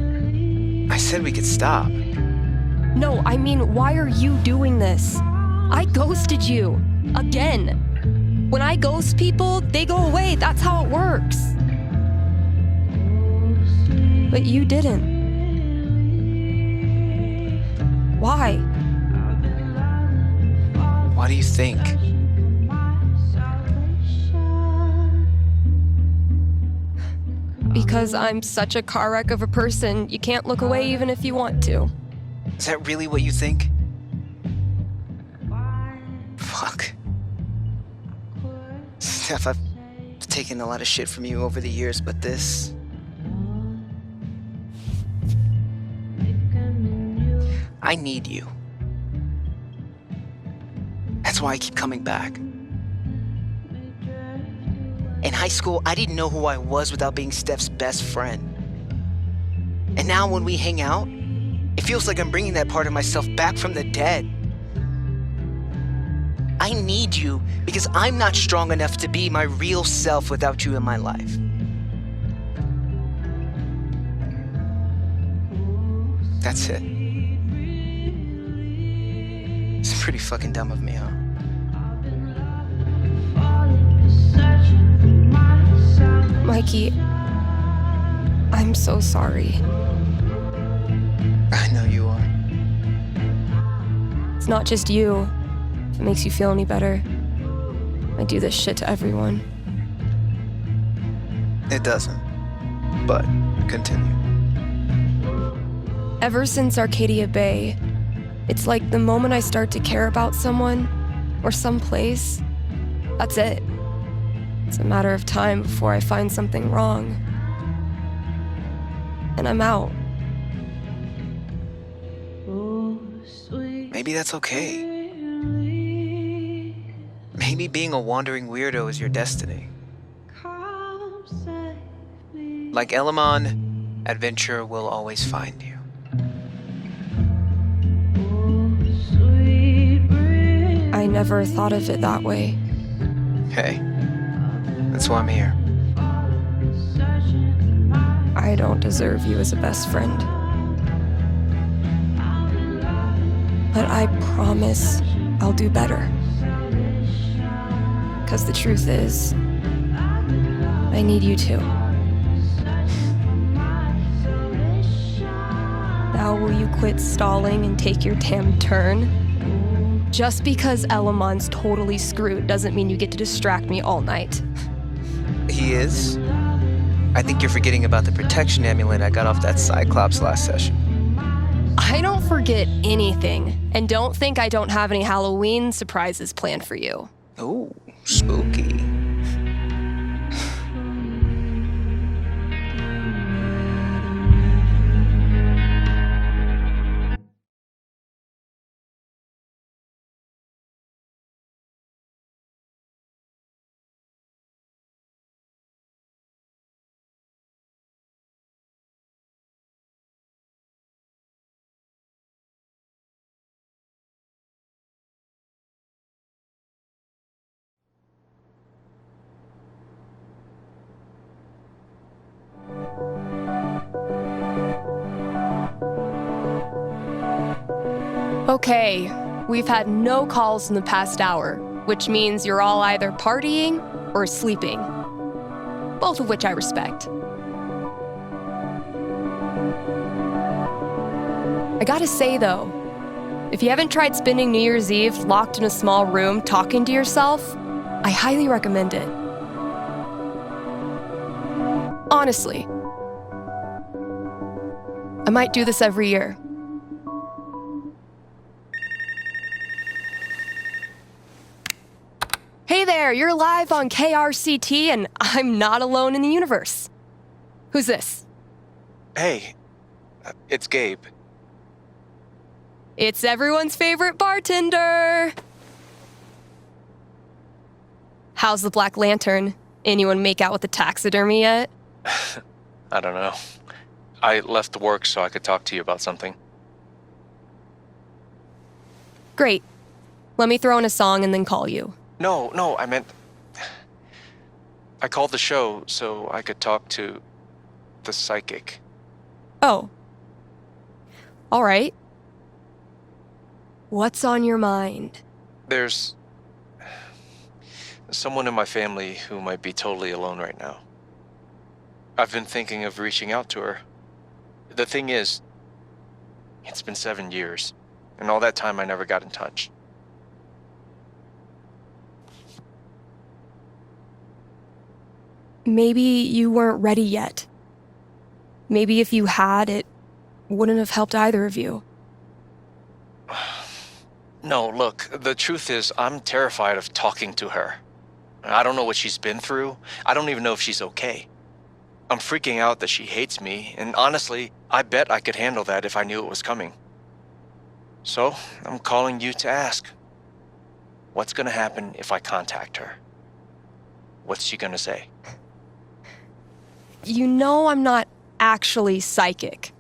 I said we could stop. No, I mean, why are you doing this? I ghosted you. Again. When I ghost people, they go away. That's how it works. But you didn't. Why? Why do you think? Because I'm such a car wreck of a person, you can't look away even if you want to. Is that really what you think? Fuck. Steph, I've taken a lot of shit from you over the years, but this... I need you. That's why I keep coming back. In high school, I didn't know who I was without being Steph's best friend. And now when we hang out, it feels like I'm bringing that part of myself back from the dead. I need you because I'm not strong enough to be my real self without you in my life. That's it. It's pretty fucking dumb of me, huh? Mikey, I'm so sorry. I know you are. It's not just you. If it makes you feel any better, I do this shit to everyone. It doesn't. But continue. Ever since Arcadia Bay, it's like the moment I start to care about someone or someplace, that's it. It's a matter of time before I find something wrong. And I'm out. Maybe that's okay. Maybe being a wandering weirdo is your destiny. Like Elamon, adventure will always find you. I never thought of it that way. Hey, that's why I'm here. I don't deserve you as a best friend. But I promise I'll do better. Because the truth is, I need you too. Now will you quit stalling and take your damn turn? Just because Elamon's totally screwed doesn't mean you get to distract me all night. He is? I think you're forgetting about the protection amulet I got off that Cyclops last session. I don't forget anything, and don't think I don't have any Halloween surprises planned for you. Ooh, spooky. Okay, we've had no calls in the past hour, which means you're all either partying or sleeping. Both of which I respect. I gotta say though, if you haven't tried spending New Year's Eve locked in a small room talking to yourself, I highly recommend it. Honestly. I might do this every year. Hey there, you're live on KRCT and I'm not alone in the universe. Who's this? Hey, it's Gabe. It's everyone's favorite bartender. How's the Black Lantern? Anyone make out with the taxidermy yet? I don't know. I left work so I could talk to you about something. Great. Let me throw in a song and then call you. No, I meant... I called the show so I could talk to the psychic. Oh. All right. What's on your mind? There's someone in my family who might be totally alone right now. I've been thinking of reaching out to her. The thing is, it's been 7 years, and all that time I never got in touch. Maybe you weren't ready yet. Maybe if you had, it wouldn't have helped either of you. No, look, the truth is I'm terrified of talking to her. I don't know what she's been through. I don't even know if she's okay. I'm freaking out that she hates me, and honestly, I bet I could handle that if I knew it was coming. So, I'm calling you to ask, what's gonna happen if I contact her? What's she gonna say? You know I'm not actually psychic,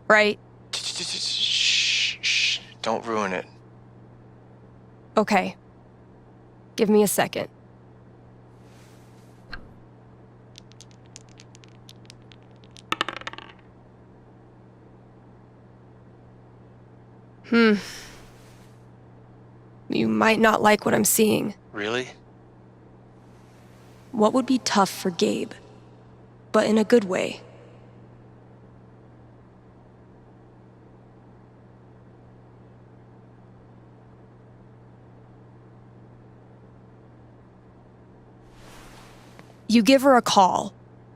right? Shh. Don't ruin it. Okay. Give me a second. You might not like what I'm seeing. Really? What would be tough for Gabe, but in a good way. You give her a call.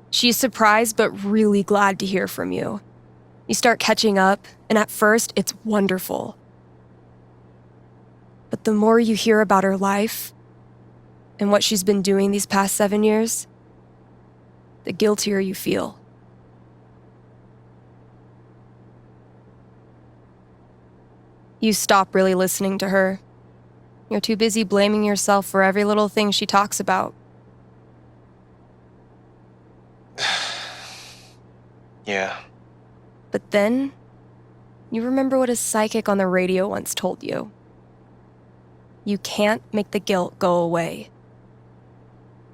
She's surprised but really glad to hear from you. You start catching up, and at first, it's wonderful. But the more you hear about her life and what she's been doing these past 7 years, the guiltier you feel. You stop really listening to her. You're too busy blaming yourself for every little thing she talks about. Yeah. But then, you remember what a psychic on the radio once told you. You can't make the guilt go away.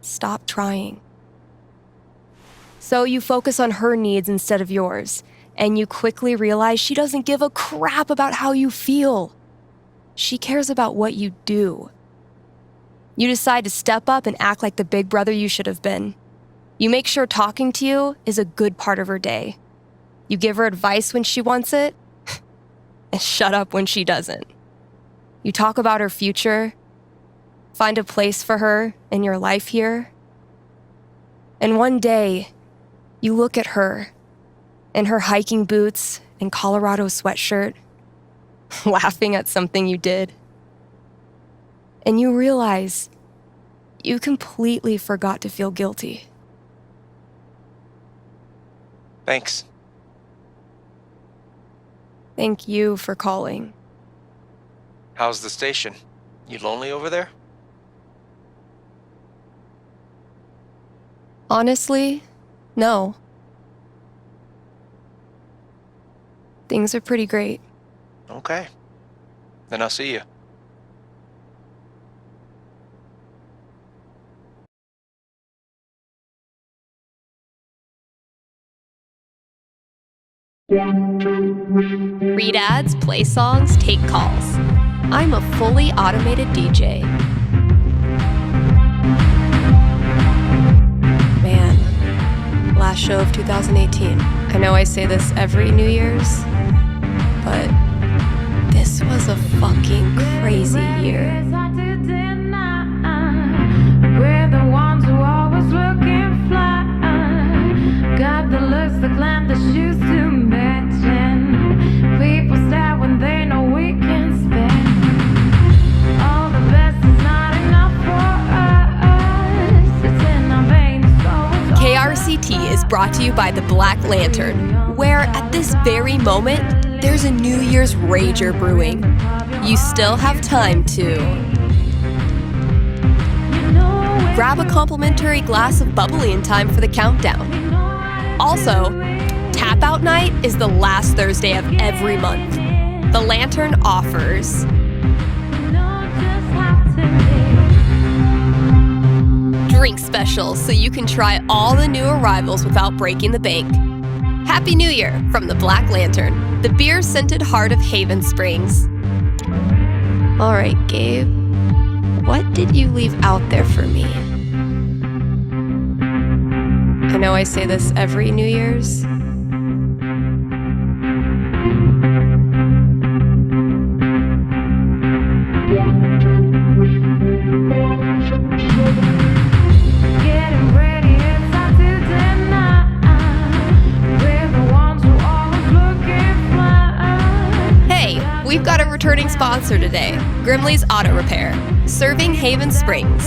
Stop trying. So you focus on her needs instead of yours, and you quickly realize she doesn't give a crap about how you feel. She cares about what you do. You decide to step up and act like the big brother you should have been. You make sure talking to you is a good part of her day. You give her advice when she wants it, and shut up when she doesn't. You talk about her future, find a place for her in your life here. And one day, you look at her in her hiking boots and Colorado sweatshirt, laughing at something you did. And you realize you completely forgot to feel guilty. Thanks. Thank you for calling. How's the station? You lonely over there? Honestly, no. Things are pretty great. Okay. Then I'll see you. Read ads, play songs, take calls. I'm a fully automated DJ. Man, last show of 2018. I know I say this every New Year's, but this was a fucking crazy year. We're the ones who always looking fly. Got the looks, the glam, the shoes to match. And people stare when they know we can spend. All the best is not enough for us. It's in our veins, so it's KRCT is brought to you by the Black Lantern, where at this very moment, there's a New Year's rager brewing. You still have time to grab a complimentary glass of bubbly in time for the countdown. Also, Tap Out Night is the last Thursday of every month. The Lantern offers drink specials so you can try all the new arrivals without breaking the bank. Happy New Year from the Black Lantern, the beer-scented heart of Haven Springs. All right, Gabe, what did you leave out there for me? I know I say this every New Year's. getting ready, it's time to deny. We're the ones who always looking fly. Hey, we've got a returning sponsor today, Grimley's Auto Repair, serving Haven Springs.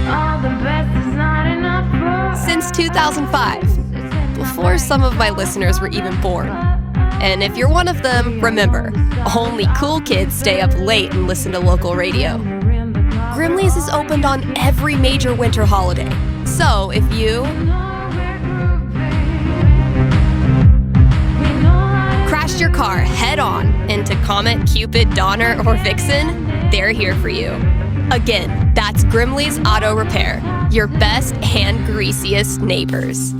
All the best is not enough for Since 2005, before some of my listeners were even born. And if you're one of them, remember, only cool kids stay up late and listen to local radio. Grimley's is opened on every major winter holiday. So if you crashed your car head-on into Comet, Cupid, Donner, or Vixen, they're here for you. Again, that's Grimley's Auto Repair, your best and greasiest neighbors.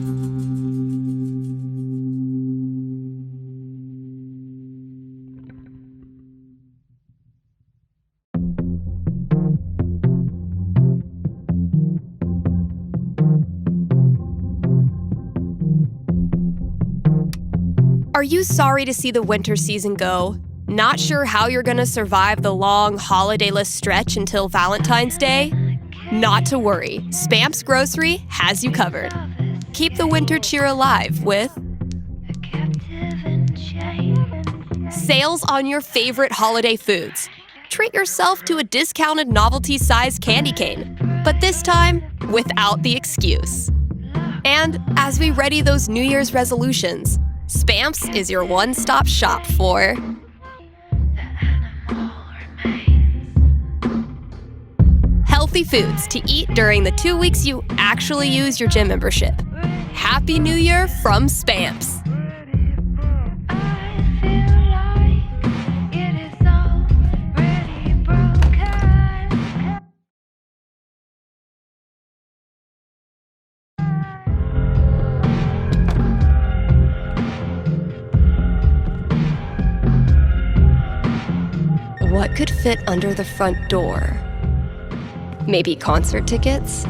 Are you sorry to see the winter season go? Not sure how you're gonna survive the long holidayless stretch until Valentine's Day? Not to worry, Spamps Grocery has you covered. Keep the winter cheer alive with sales on your favorite holiday foods. Treat yourself to a discounted novelty-sized candy cane, but this time without the excuse. And as we ready those New Year's resolutions, Spamps is your one-stop shop for healthy foods to eat during the 2 weeks you actually use your gym membership. Happy New Year from Spamps. What could fit under the front door? Maybe concert tickets?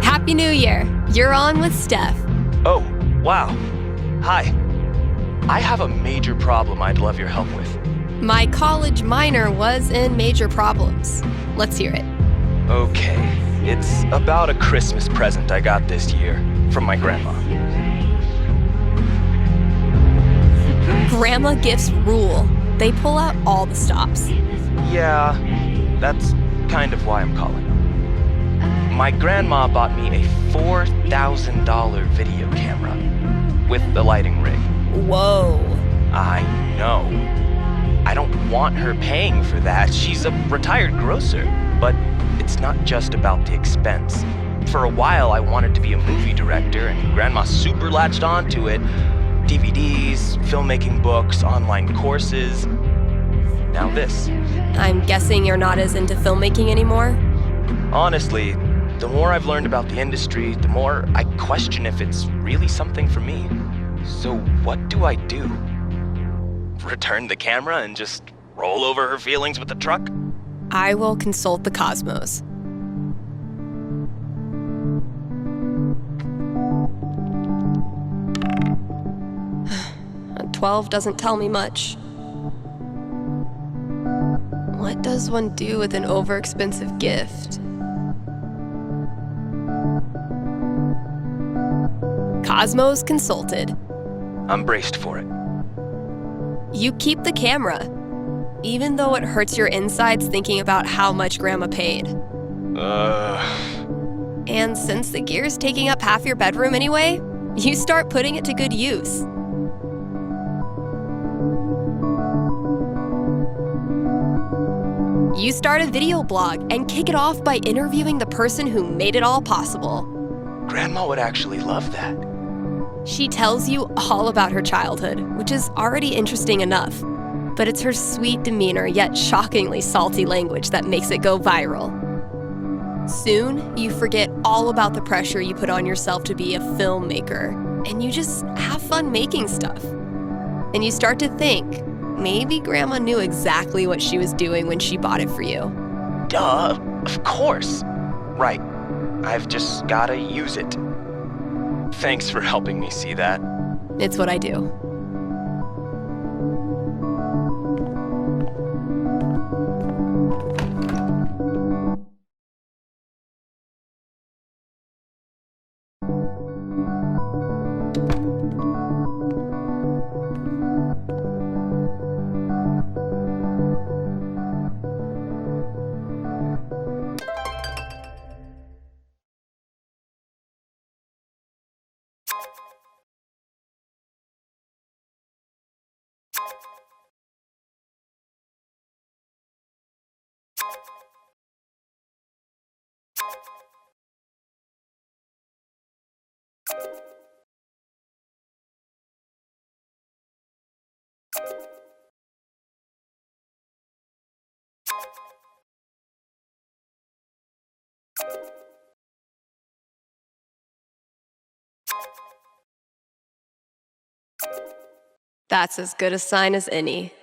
Happy New Year! You're on with Steph. Oh, wow. Hi. I have a major problem I'd love your help with. My college minor was in major problems. Let's hear it. Okay. It's about a Christmas present I got this year from my grandma. Grandma gifts rule. They pull out all the stops. Yeah, that's kind of why I'm calling. My grandma bought me a $4,000 video camera with the lighting rig. Whoa. I know. I don't want her paying for that. She's a retired grocer. But it's not just about the expense. For a while, I wanted to be a movie director, and Grandma super latched onto it. DVDs, filmmaking books, online courses. Now this. I'm guessing you're not as into filmmaking anymore? Honestly, the more I've learned about the industry, the more I question if it's really something for me. So what do I do? Return the camera and just roll over her feelings with the truck? I will consult the cosmos. A 12 doesn't tell me much. What does one do with an overexpensive gift? Cosmos consulted. I'm braced for it. You keep the camera, even though it hurts your insides thinking about how much Grandma paid. And since the gear's taking up half your bedroom anyway, you start putting it to good use. You start a video blog and kick it off by interviewing the person who made it all possible. Grandma would actually love that. She tells you all about her childhood, which is already interesting enough. But it's her sweet demeanor yet shockingly salty language that makes it go viral. Soon, you forget all about the pressure you put on yourself to be a filmmaker, and you just have fun making stuff. And you start to think, maybe Grandma knew exactly what she was doing when she bought it for you. Duh, of course. Right. I've just gotta use it. Thanks for helping me see that. It's what I do. That's as good a sign as any.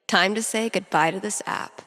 Time to say goodbye to this app.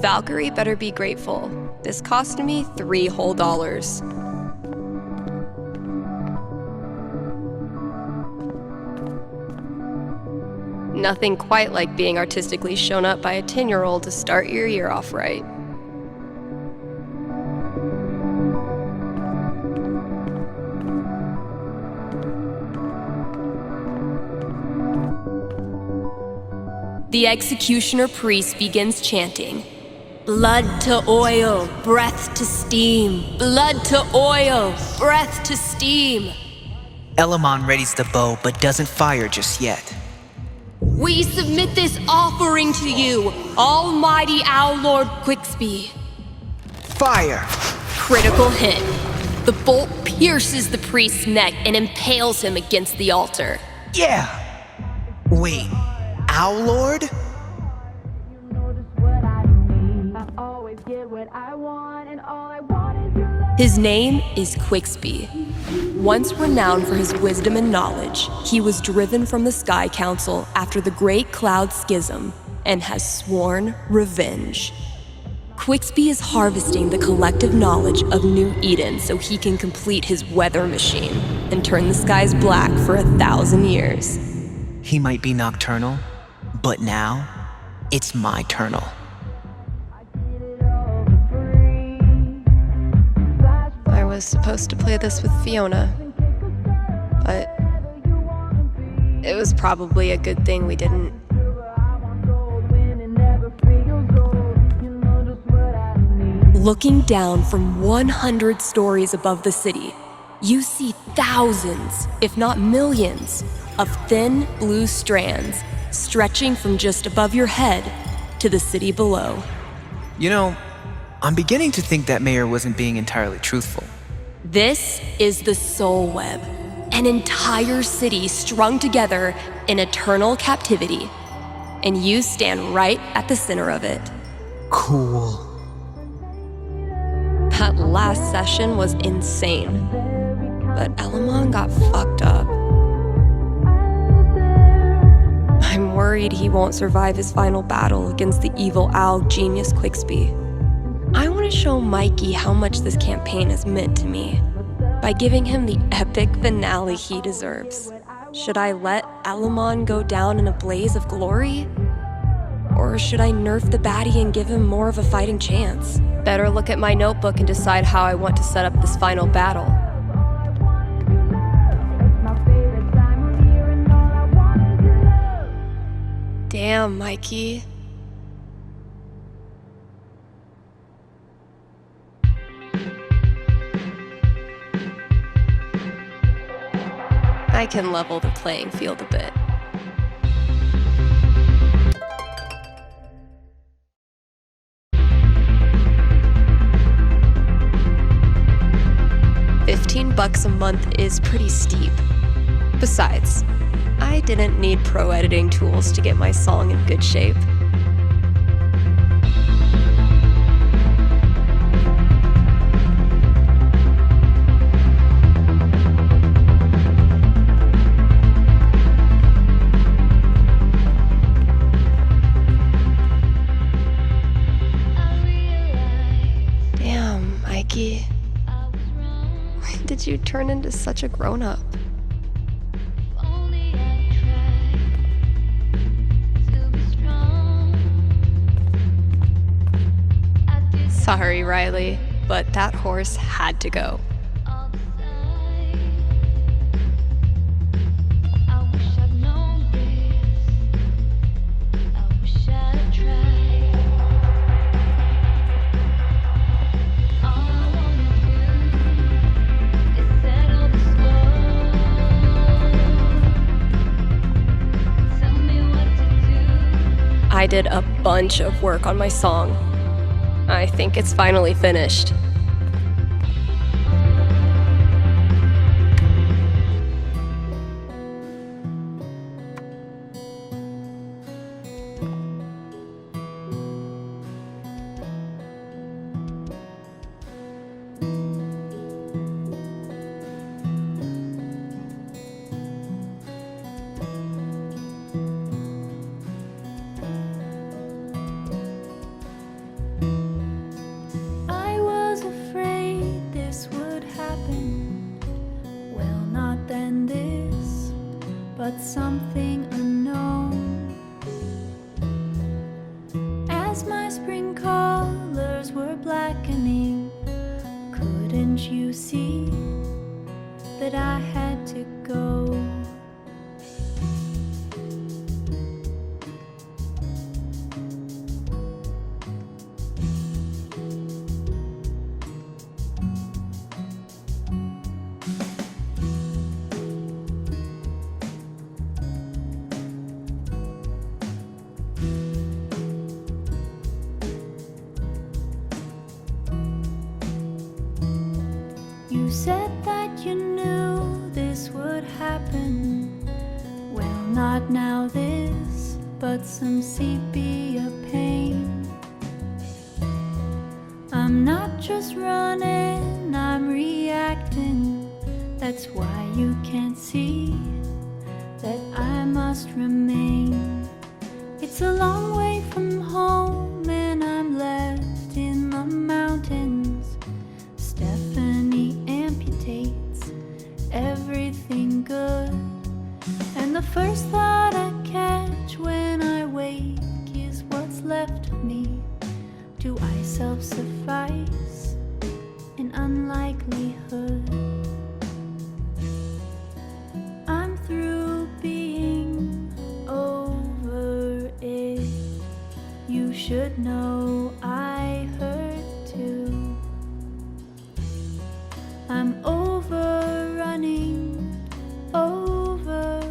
Valkyrie better be grateful. This cost me $3 whole. Nothing quite like being artistically shown up by a 10-year-old to start your year off right. The executioner priest begins chanting, "Blood to oil, breath to steam. Blood to oil, breath to steam." Elamon readies the bow, but doesn't fire just yet. We submit this offering to you, Almighty Owl Lord Quicksby. Fire! Critical hit. The bolt pierces the priest's neck and impales him against the altar. Yeah! Wait, Owl Lord? His name is Quicksby. Once renowned for his wisdom and knowledge, he was driven from the Sky Council after the Great Cloud Schism and has sworn revenge. Quicksby is harvesting the collective knowledge of New Eden so he can complete his weather machine and turn the skies black for 1,000 years. He might be nocturnal, but now, it's my turnal. I was supposed to play this with Fiona, but it was probably a good thing we didn't. Looking down from 100 stories above the city, you see thousands, if not millions, of thin blue strands stretching from just above your head to the city below. You know, I'm beginning to think that mayor wasn't being entirely truthful. This is the Soul Web, an entire city strung together in eternal captivity, and you stand right at the center of it. Cool. That that last session was insane. But Elamon got fucked up. I'm worried he won't survive his final battle against the evil owl genius Quicksby. I want to show Mikey how much this campaign has meant to me by giving him the epic finale he deserves. Should I let Elamon go down in a blaze of glory? Or should I nerf the baddie and give him more of a fighting chance? Better look at my notebook and decide how I want to set up this final battle. Damn, Mikey. I can level the playing field a bit. $15 a month is pretty steep. Besides, I didn't need pro editing tools to get my song in good shape. Damn, Mikey. When did you turn into such a grown-up? Sorry, Riley, but that horse had to go. I did a bunch of work on my song. I think it's finally finished. But something unknown. As my spring colors were blackening, couldn't you see that I had to go? You said that you knew this would happen. Well, not now this, but some sepia pain. I'm not just running, I'm reacting. That's why you can't see that I must remain. It's a long way from home and I'm left in the mountains. Stephanie amputates everything good, and the first thought I catch when I wake is what's left of me. Do I self-suffice in unlikelihood? I'm through being over it. You should know I hurt too. I'm overrunning over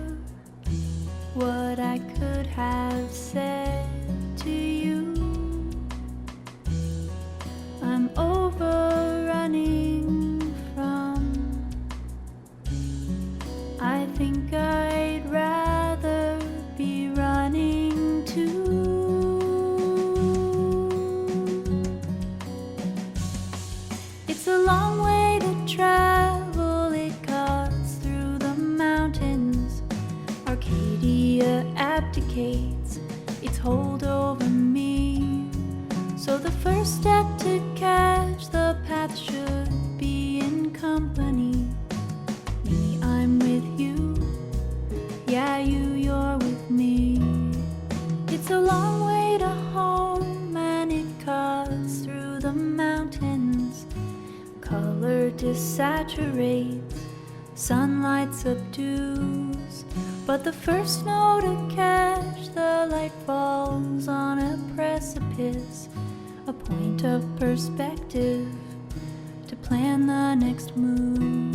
what I could have said to you. I'm overrunning from. I think I'd rather be running too. It's a long way to travel, it cuts through the mountains. Arcadia abdicates its hold over me. So the first step to catch the path should be in company. Me, I'm with you. Yeah, you're with me. It's a long way to home and it cuts through the mountains. Color desaturates, sunlight subdues. But the first note to catch, the light falls on a precipice. A point of perspective to plan the next move.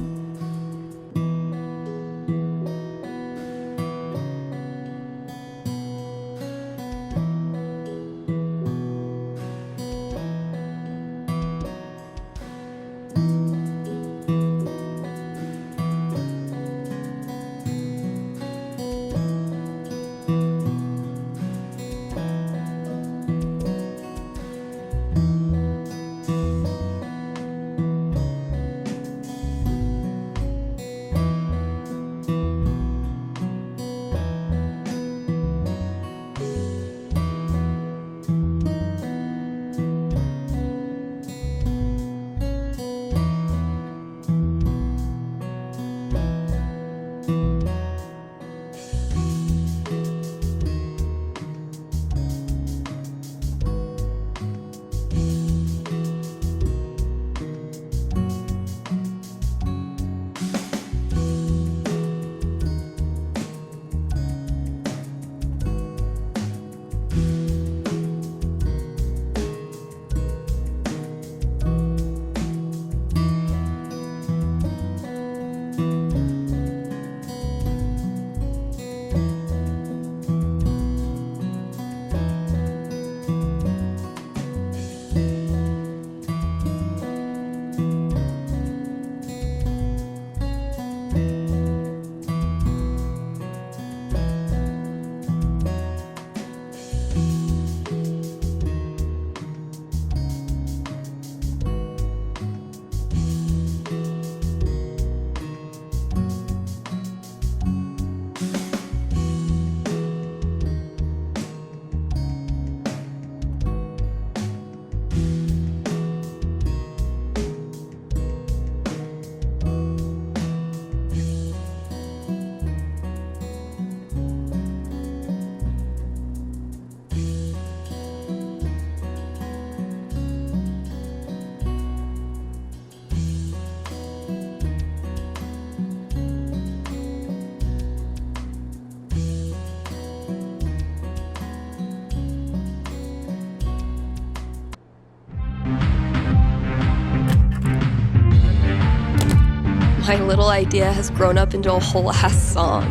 My little idea has grown up into a whole ass song.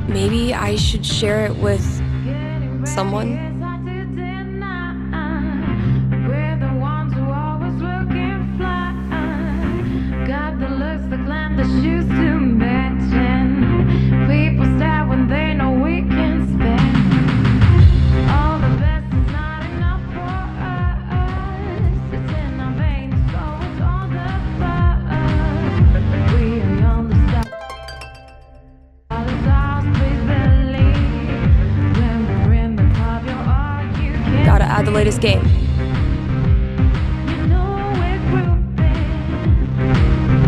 Maybe I should share it with someone. We're the ones who always looking fly. Got the looks, the glam, the shoes to match. And people stare when they know we can spend. All the best is not enough for us. It's in our veins, so it's all the fun. We are young, the stars. Please believe when we're in the club, you're all you can. Gotta add the latest game.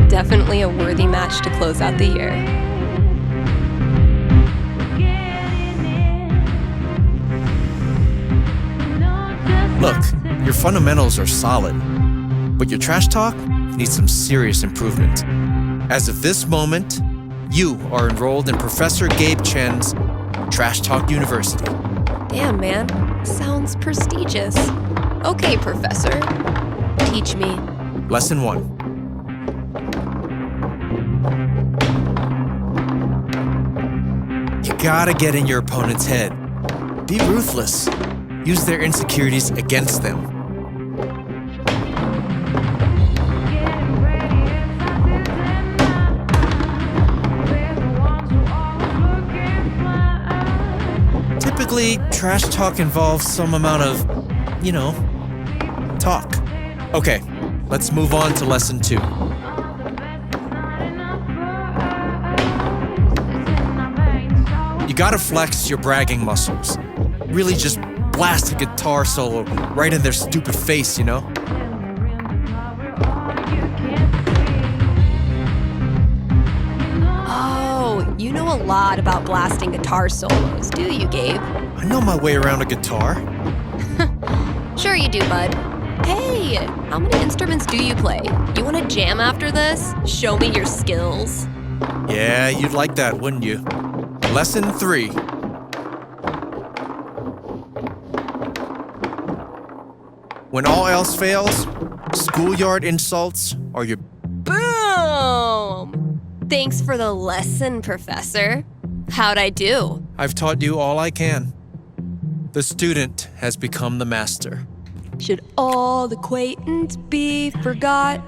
Definitely a worthy match to close out the year. Look, your fundamentals are solid, but your trash talk needs some serious improvement. As of this moment, you are enrolled in Professor Gabe Chen's Trash Talk University. Damn, man. Sounds prestigious. Okay, Professor. Teach me. Lesson 1. You gotta get in your opponent's head. Be ruthless. Use their insecurities against them. Typically, trash talk involves some amount of, talk. Okay, Let's move on to lesson 2. You gotta flex your bragging muscles. Really just blast a guitar solo right in their stupid face, you know? Oh, you know a lot about blasting guitar solos, do you, Gabe? I know my way around a guitar. Sure you do, bud. Hey, how many instruments do you play? You want to jam after this? Show me your skills. Yeah, you'd like that, wouldn't you? Lesson 3. When all else fails, schoolyard insults are your... Boom! Thanks for the lesson, Professor. How'd I do? I've taught you all I can. The student has become the master. Should all acquaintance be forgot?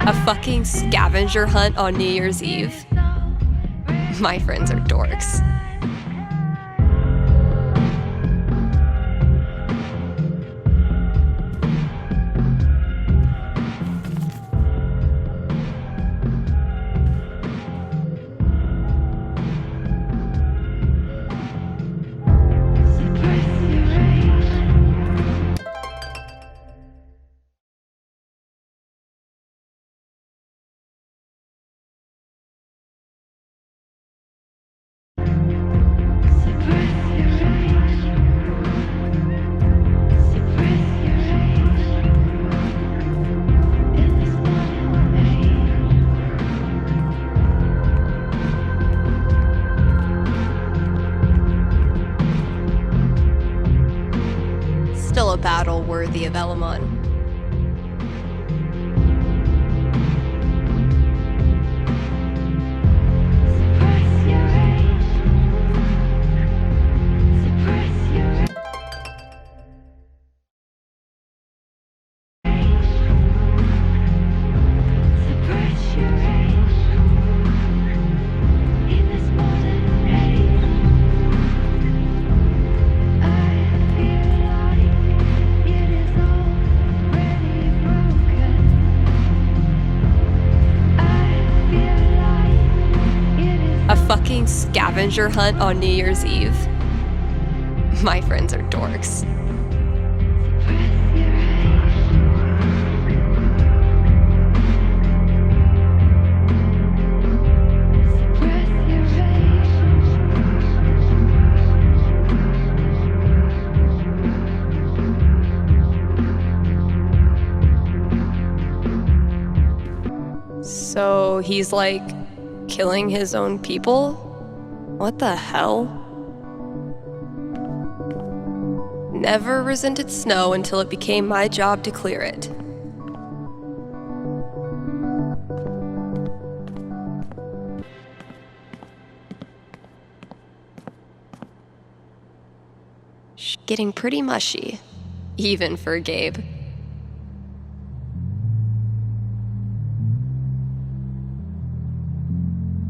A fucking scavenger hunt on New Year's Eve? My friends are dorks. Still a battle worthy of Elamon. A fucking scavenger hunt on New Year's Eve? My friends are dorks. So he's like killing his own people? What the hell? Never resented snow until it became my job to clear it. Getting pretty mushy, even for Gabe.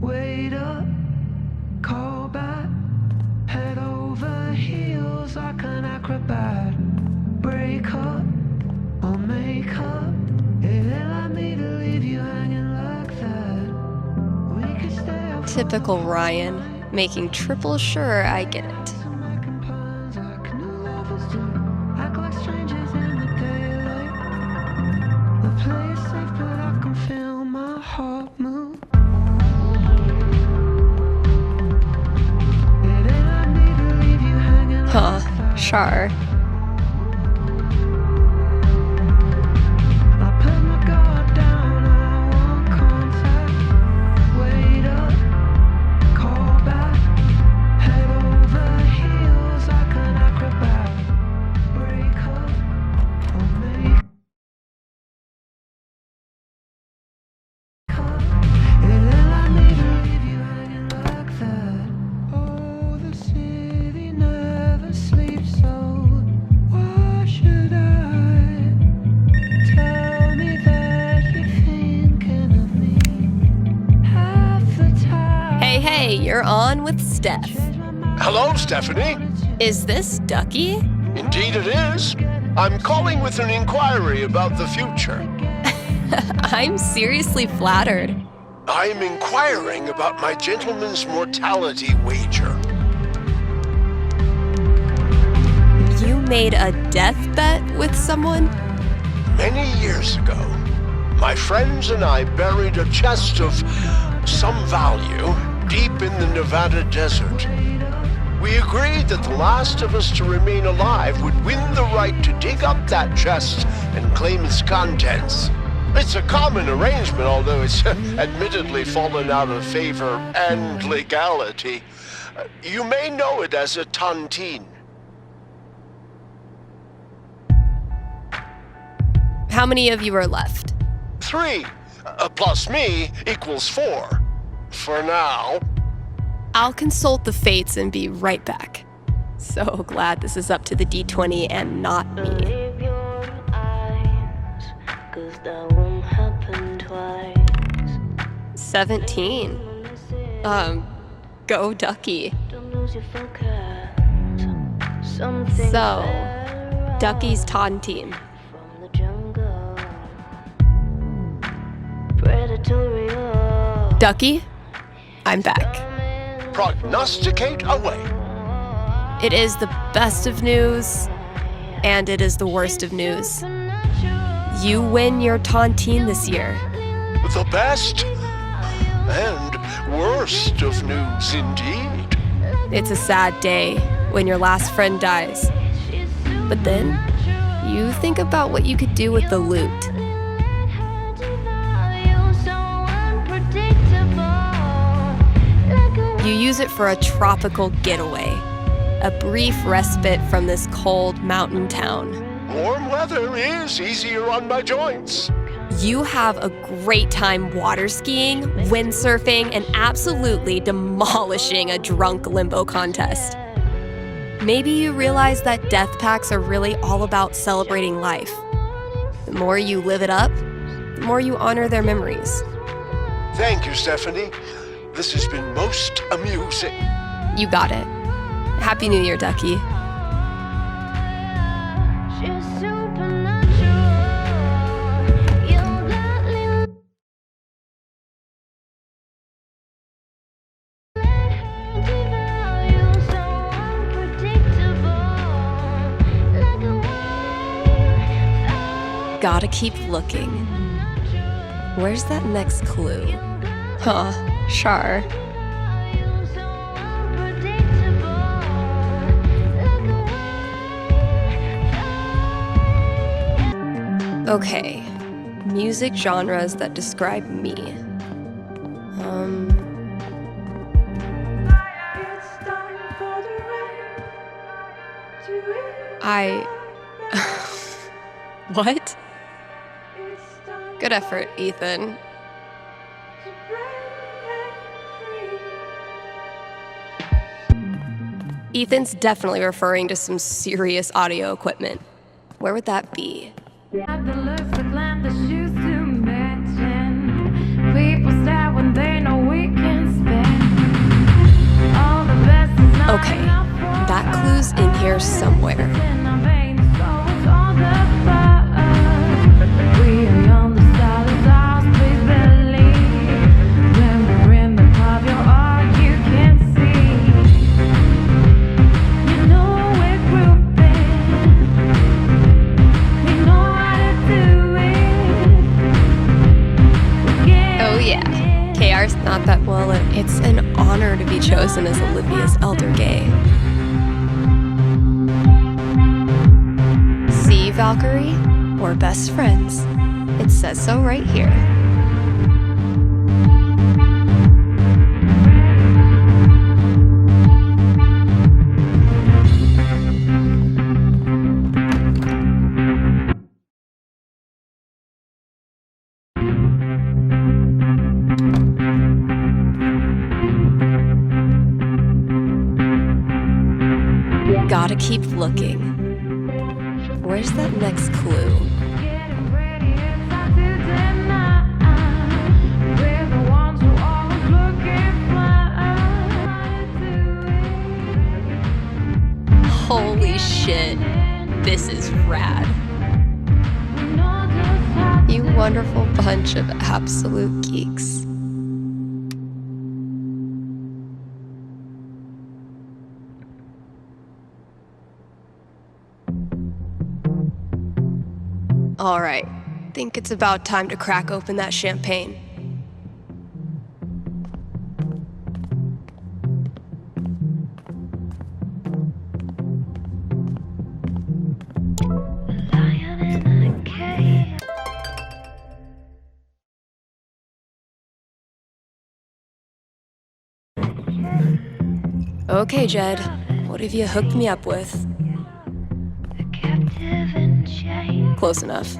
Wait up, call back, head over heels like an acrobat. Break up or make up. It'll let me to leave you hanging like that. We could stay up. Typical Ryan, making triple sure I get it. Act like strangers in the daylight. The play is safe, but I can feel my heart move. Huh, sure. Call back. Hey, you're on with Steph. Hello, Stephanie. Is this Ducky? Indeed it is. I'm calling with an inquiry about the future. I'm seriously flattered. I'm inquiring about my gentleman's mortality wager. You made a death bet with someone? Many years ago, my friends and I buried a chest of some value deep in the Nevada desert. We agreed that the last of us to remain alive would win the right to dig up that chest and claim its contents. It's a common arrangement, although it's admittedly fallen out of favor and legality. You may know it as a tontine. How many of you are left? 3 plus me equals 4. For now. I'll consult the fates and be right back. So glad this is up to the D20 and not me. 17. Go Ducky. So, Ducky's tontine. Ducky, I'm back. Prognosticate away. It is the best of news, and it is the worst of news. You win your tontine this year. The best and worst of news indeed. It's a sad day when your last friend dies. But then, you think about what you could do with the loot. You use it for a tropical getaway, a brief respite from this cold mountain town. Warm weather is easier on my joints. You have a great time water skiing, windsurfing, and absolutely demolishing a drunk limbo contest. Maybe you realize that death packs are really all about celebrating life. The more you live it up, the more you honor their memories. Thank you, Stephanie. This has been most amusing. You got it. Happy New Year, Ducky. Gotta keep looking. Where's that next clue? Huh, sure. Okay, music genres that describe me. What? Good effort, Ethan. Ethan's definitely referring to some serious audio equipment. Where would that be? Okay, that clue's in here somewhere. Not that well, it's an honor to be chosen as Olivia's elder gay. See, Valkyrie? We're best friends. It says so right here. Gotta keep looking. Where's that next clue? shit. This is rad. You wonderful bunch of absolute geeks. All right, think it's about time to crack open that champagne. Okay, Jed, what have you hooked me up with? Close enough.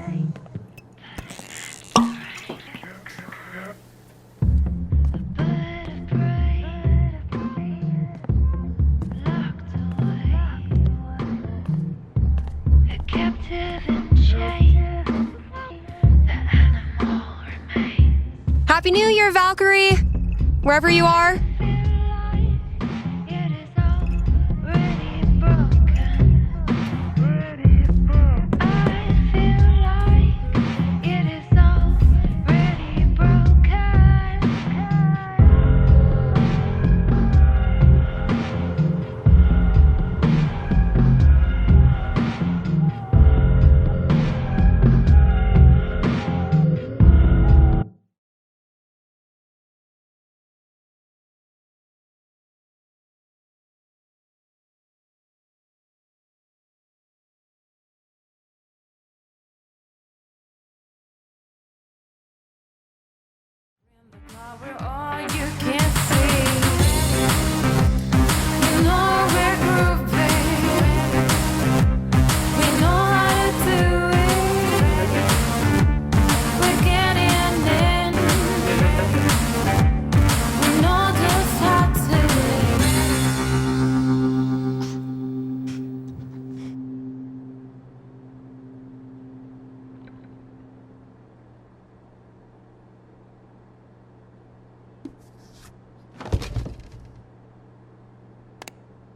Happy New Year, Valkyrie! Wherever you are.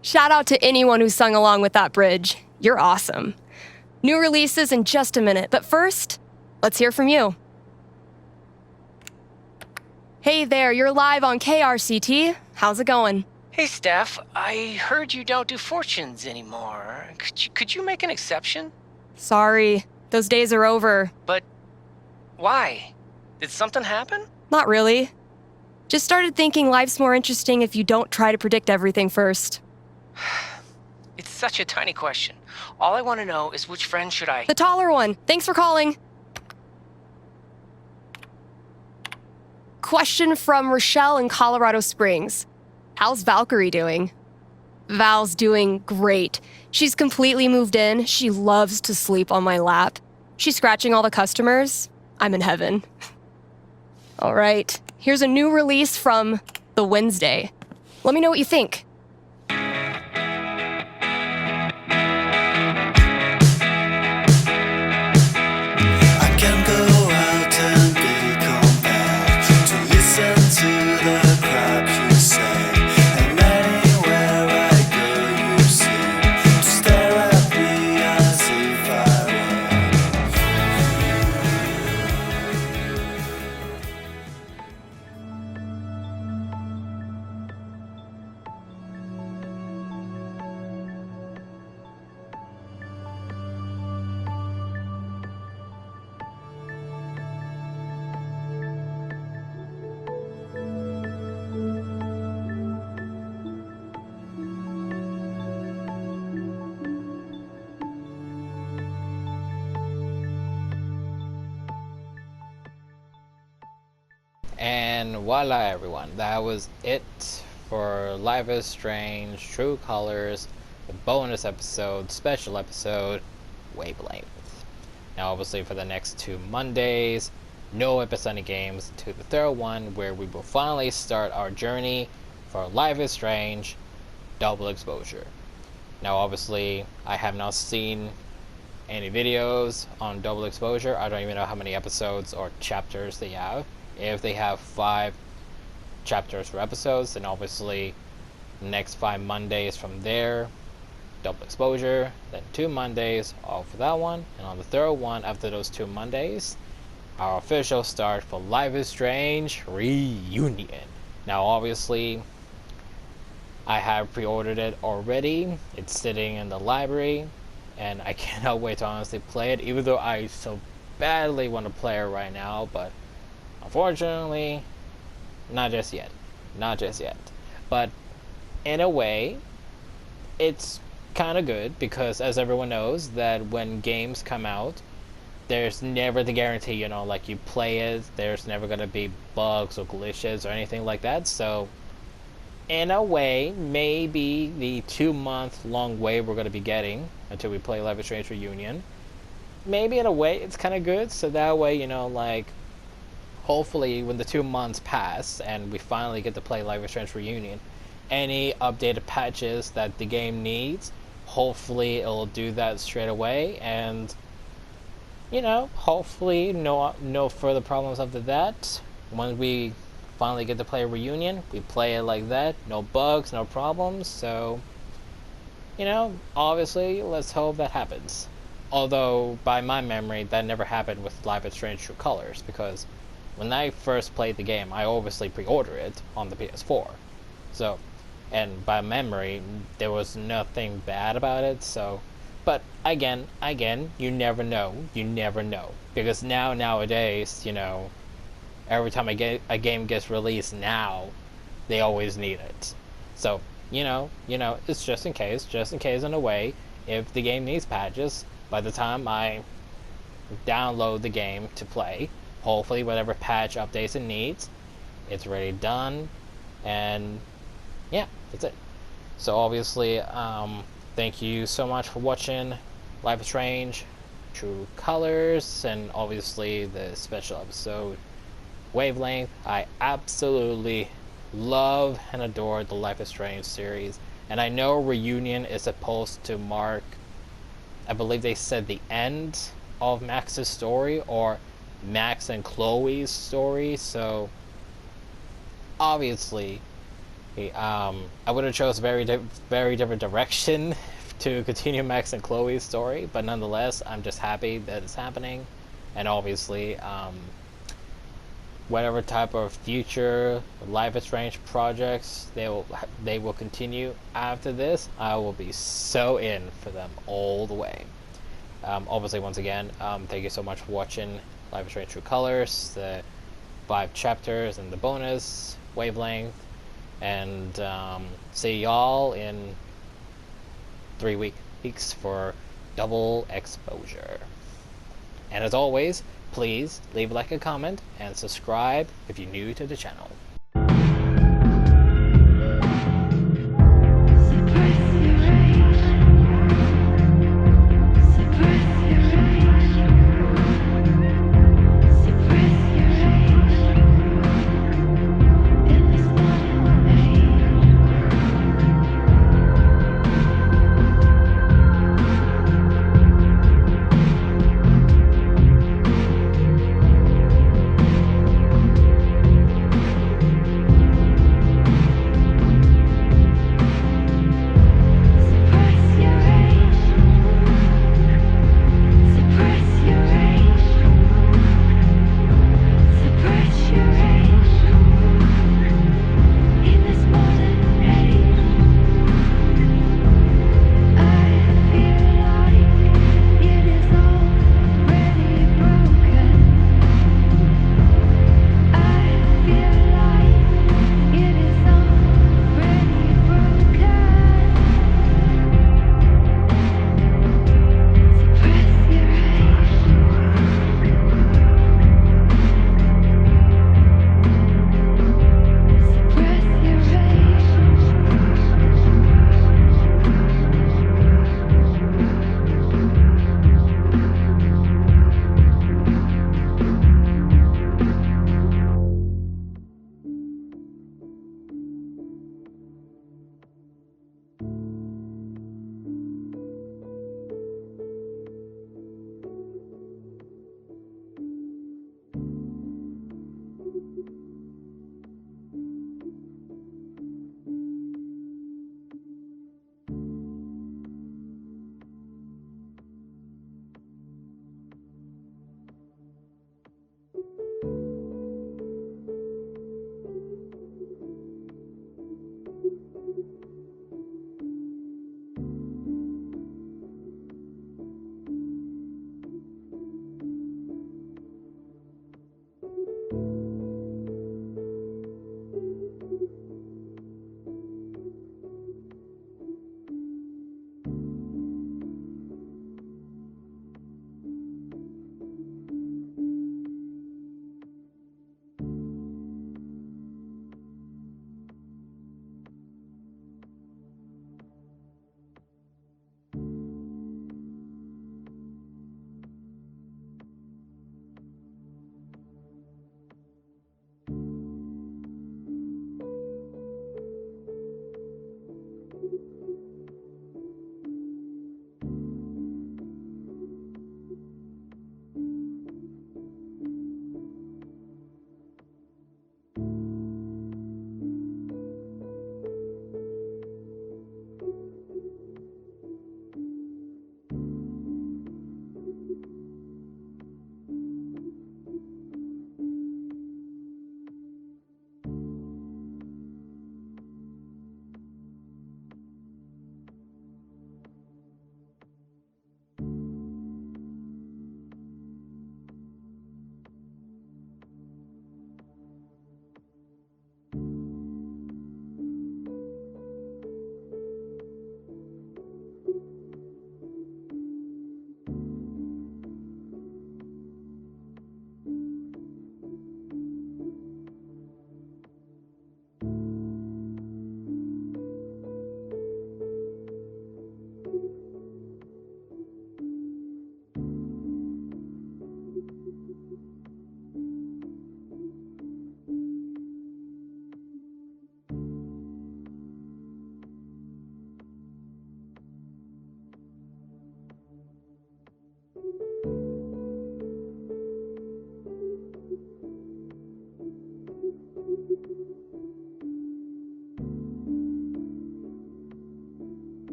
Shout out to anyone who sung along with that bridge. You're awesome. New releases in just a minute, but first, let's hear from you. Hey there, you're live on KRCT. How's it going? Hey, Steph. I heard you don't do fortunes anymore. Could you make an exception? Sorry, those days are over. But why? Did something happen? Not really. Just started thinking life's more interesting if you don't try to predict everything first. It's such a tiny question. All I want to know is which friend should I... The taller one. Thanks for calling. Question from Rochelle in Colorado Springs. How's Valkyrie doing? Val's doing great. She's completely moved in. She loves to sleep on my lap. She's scratching all the customers. I'm in heaven. All right, here's a new release from The Wednesday. Let me know what you think. And voila, everyone, that was it for Life is Strange True Colors, the bonus episode, special episode, Wavelength. Now obviously for the next 2 Mondays, no episodic games to the third one, where we will finally start our journey for Life is Strange Double Exposure. Now obviously I have not seen any videos on Double Exposure. I don't even know how many episodes or chapters they have. If they have 5 chapters for episodes, then obviously next 5 Mondays from there double exposure, then 2 Mondays off for that one, and on the third one after those 2 Mondays, our official start for Life is Strange Reunion. Now obviously, I have pre-ordered it already. It's sitting in the library, and I cannot wait to honestly play it, even though I so badly want to play it right now, but unfortunately, not just yet. Not just yet. But in a way, it's kind of good, because as everyone knows, that when games come out, there's never the guarantee, you know, like you play it, there's never going to be bugs or glitches or anything like that. So in a way, maybe the 2-month long wait we're going to be getting until we play Life is Strange Reunion, maybe in a way it's kind of good. So that way, you know, like, hopefully when the 2 months pass and we finally get to play Life is Strange Reunion, any updated patches that the game needs, hopefully it'll do that straight away, and you know, hopefully no further problems after that. When we finally get to play Reunion, we play it like that, no bugs, no problems. So, you know, obviously let's hope that happens. Although by my memory that never happened with Life is Strange True Colors, because when I first played the game, I obviously pre-ordered it on the PS4. So, and by memory, there was nothing bad about it. So, but again, you never know. You never know, because nowadays, you know, every time a game gets released now, they always need it. So, you know, it's just in case in a way, if the game needs patches, by the time I download the game to play, hopefully whatever patch updates it needs, it's already done, and yeah, that's it. So obviously, thank you so much for watching Life is Strange True Colors, and obviously the special episode Wavelength. I absolutely love and adore the Life is Strange series, and I know Reunion is supposed to mark, I believe they said, the end of Max's story, or Max and Chloe's story. So obviously, I would have chose a very different direction to continue Max and Chloe's story, but nonetheless, I'm just happy that it's happening. And obviously, whatever type of future Life is Strange projects they will continue after this, I will be so in for them all the way. Obviously, once again, thank you so much for watching Life is Strange True Colors, the 5 chapters and the bonus Wavelength, and see y'all in 3 weeks for double exposure. And as always, please leave a like, a comment, and subscribe if you're new to the channel.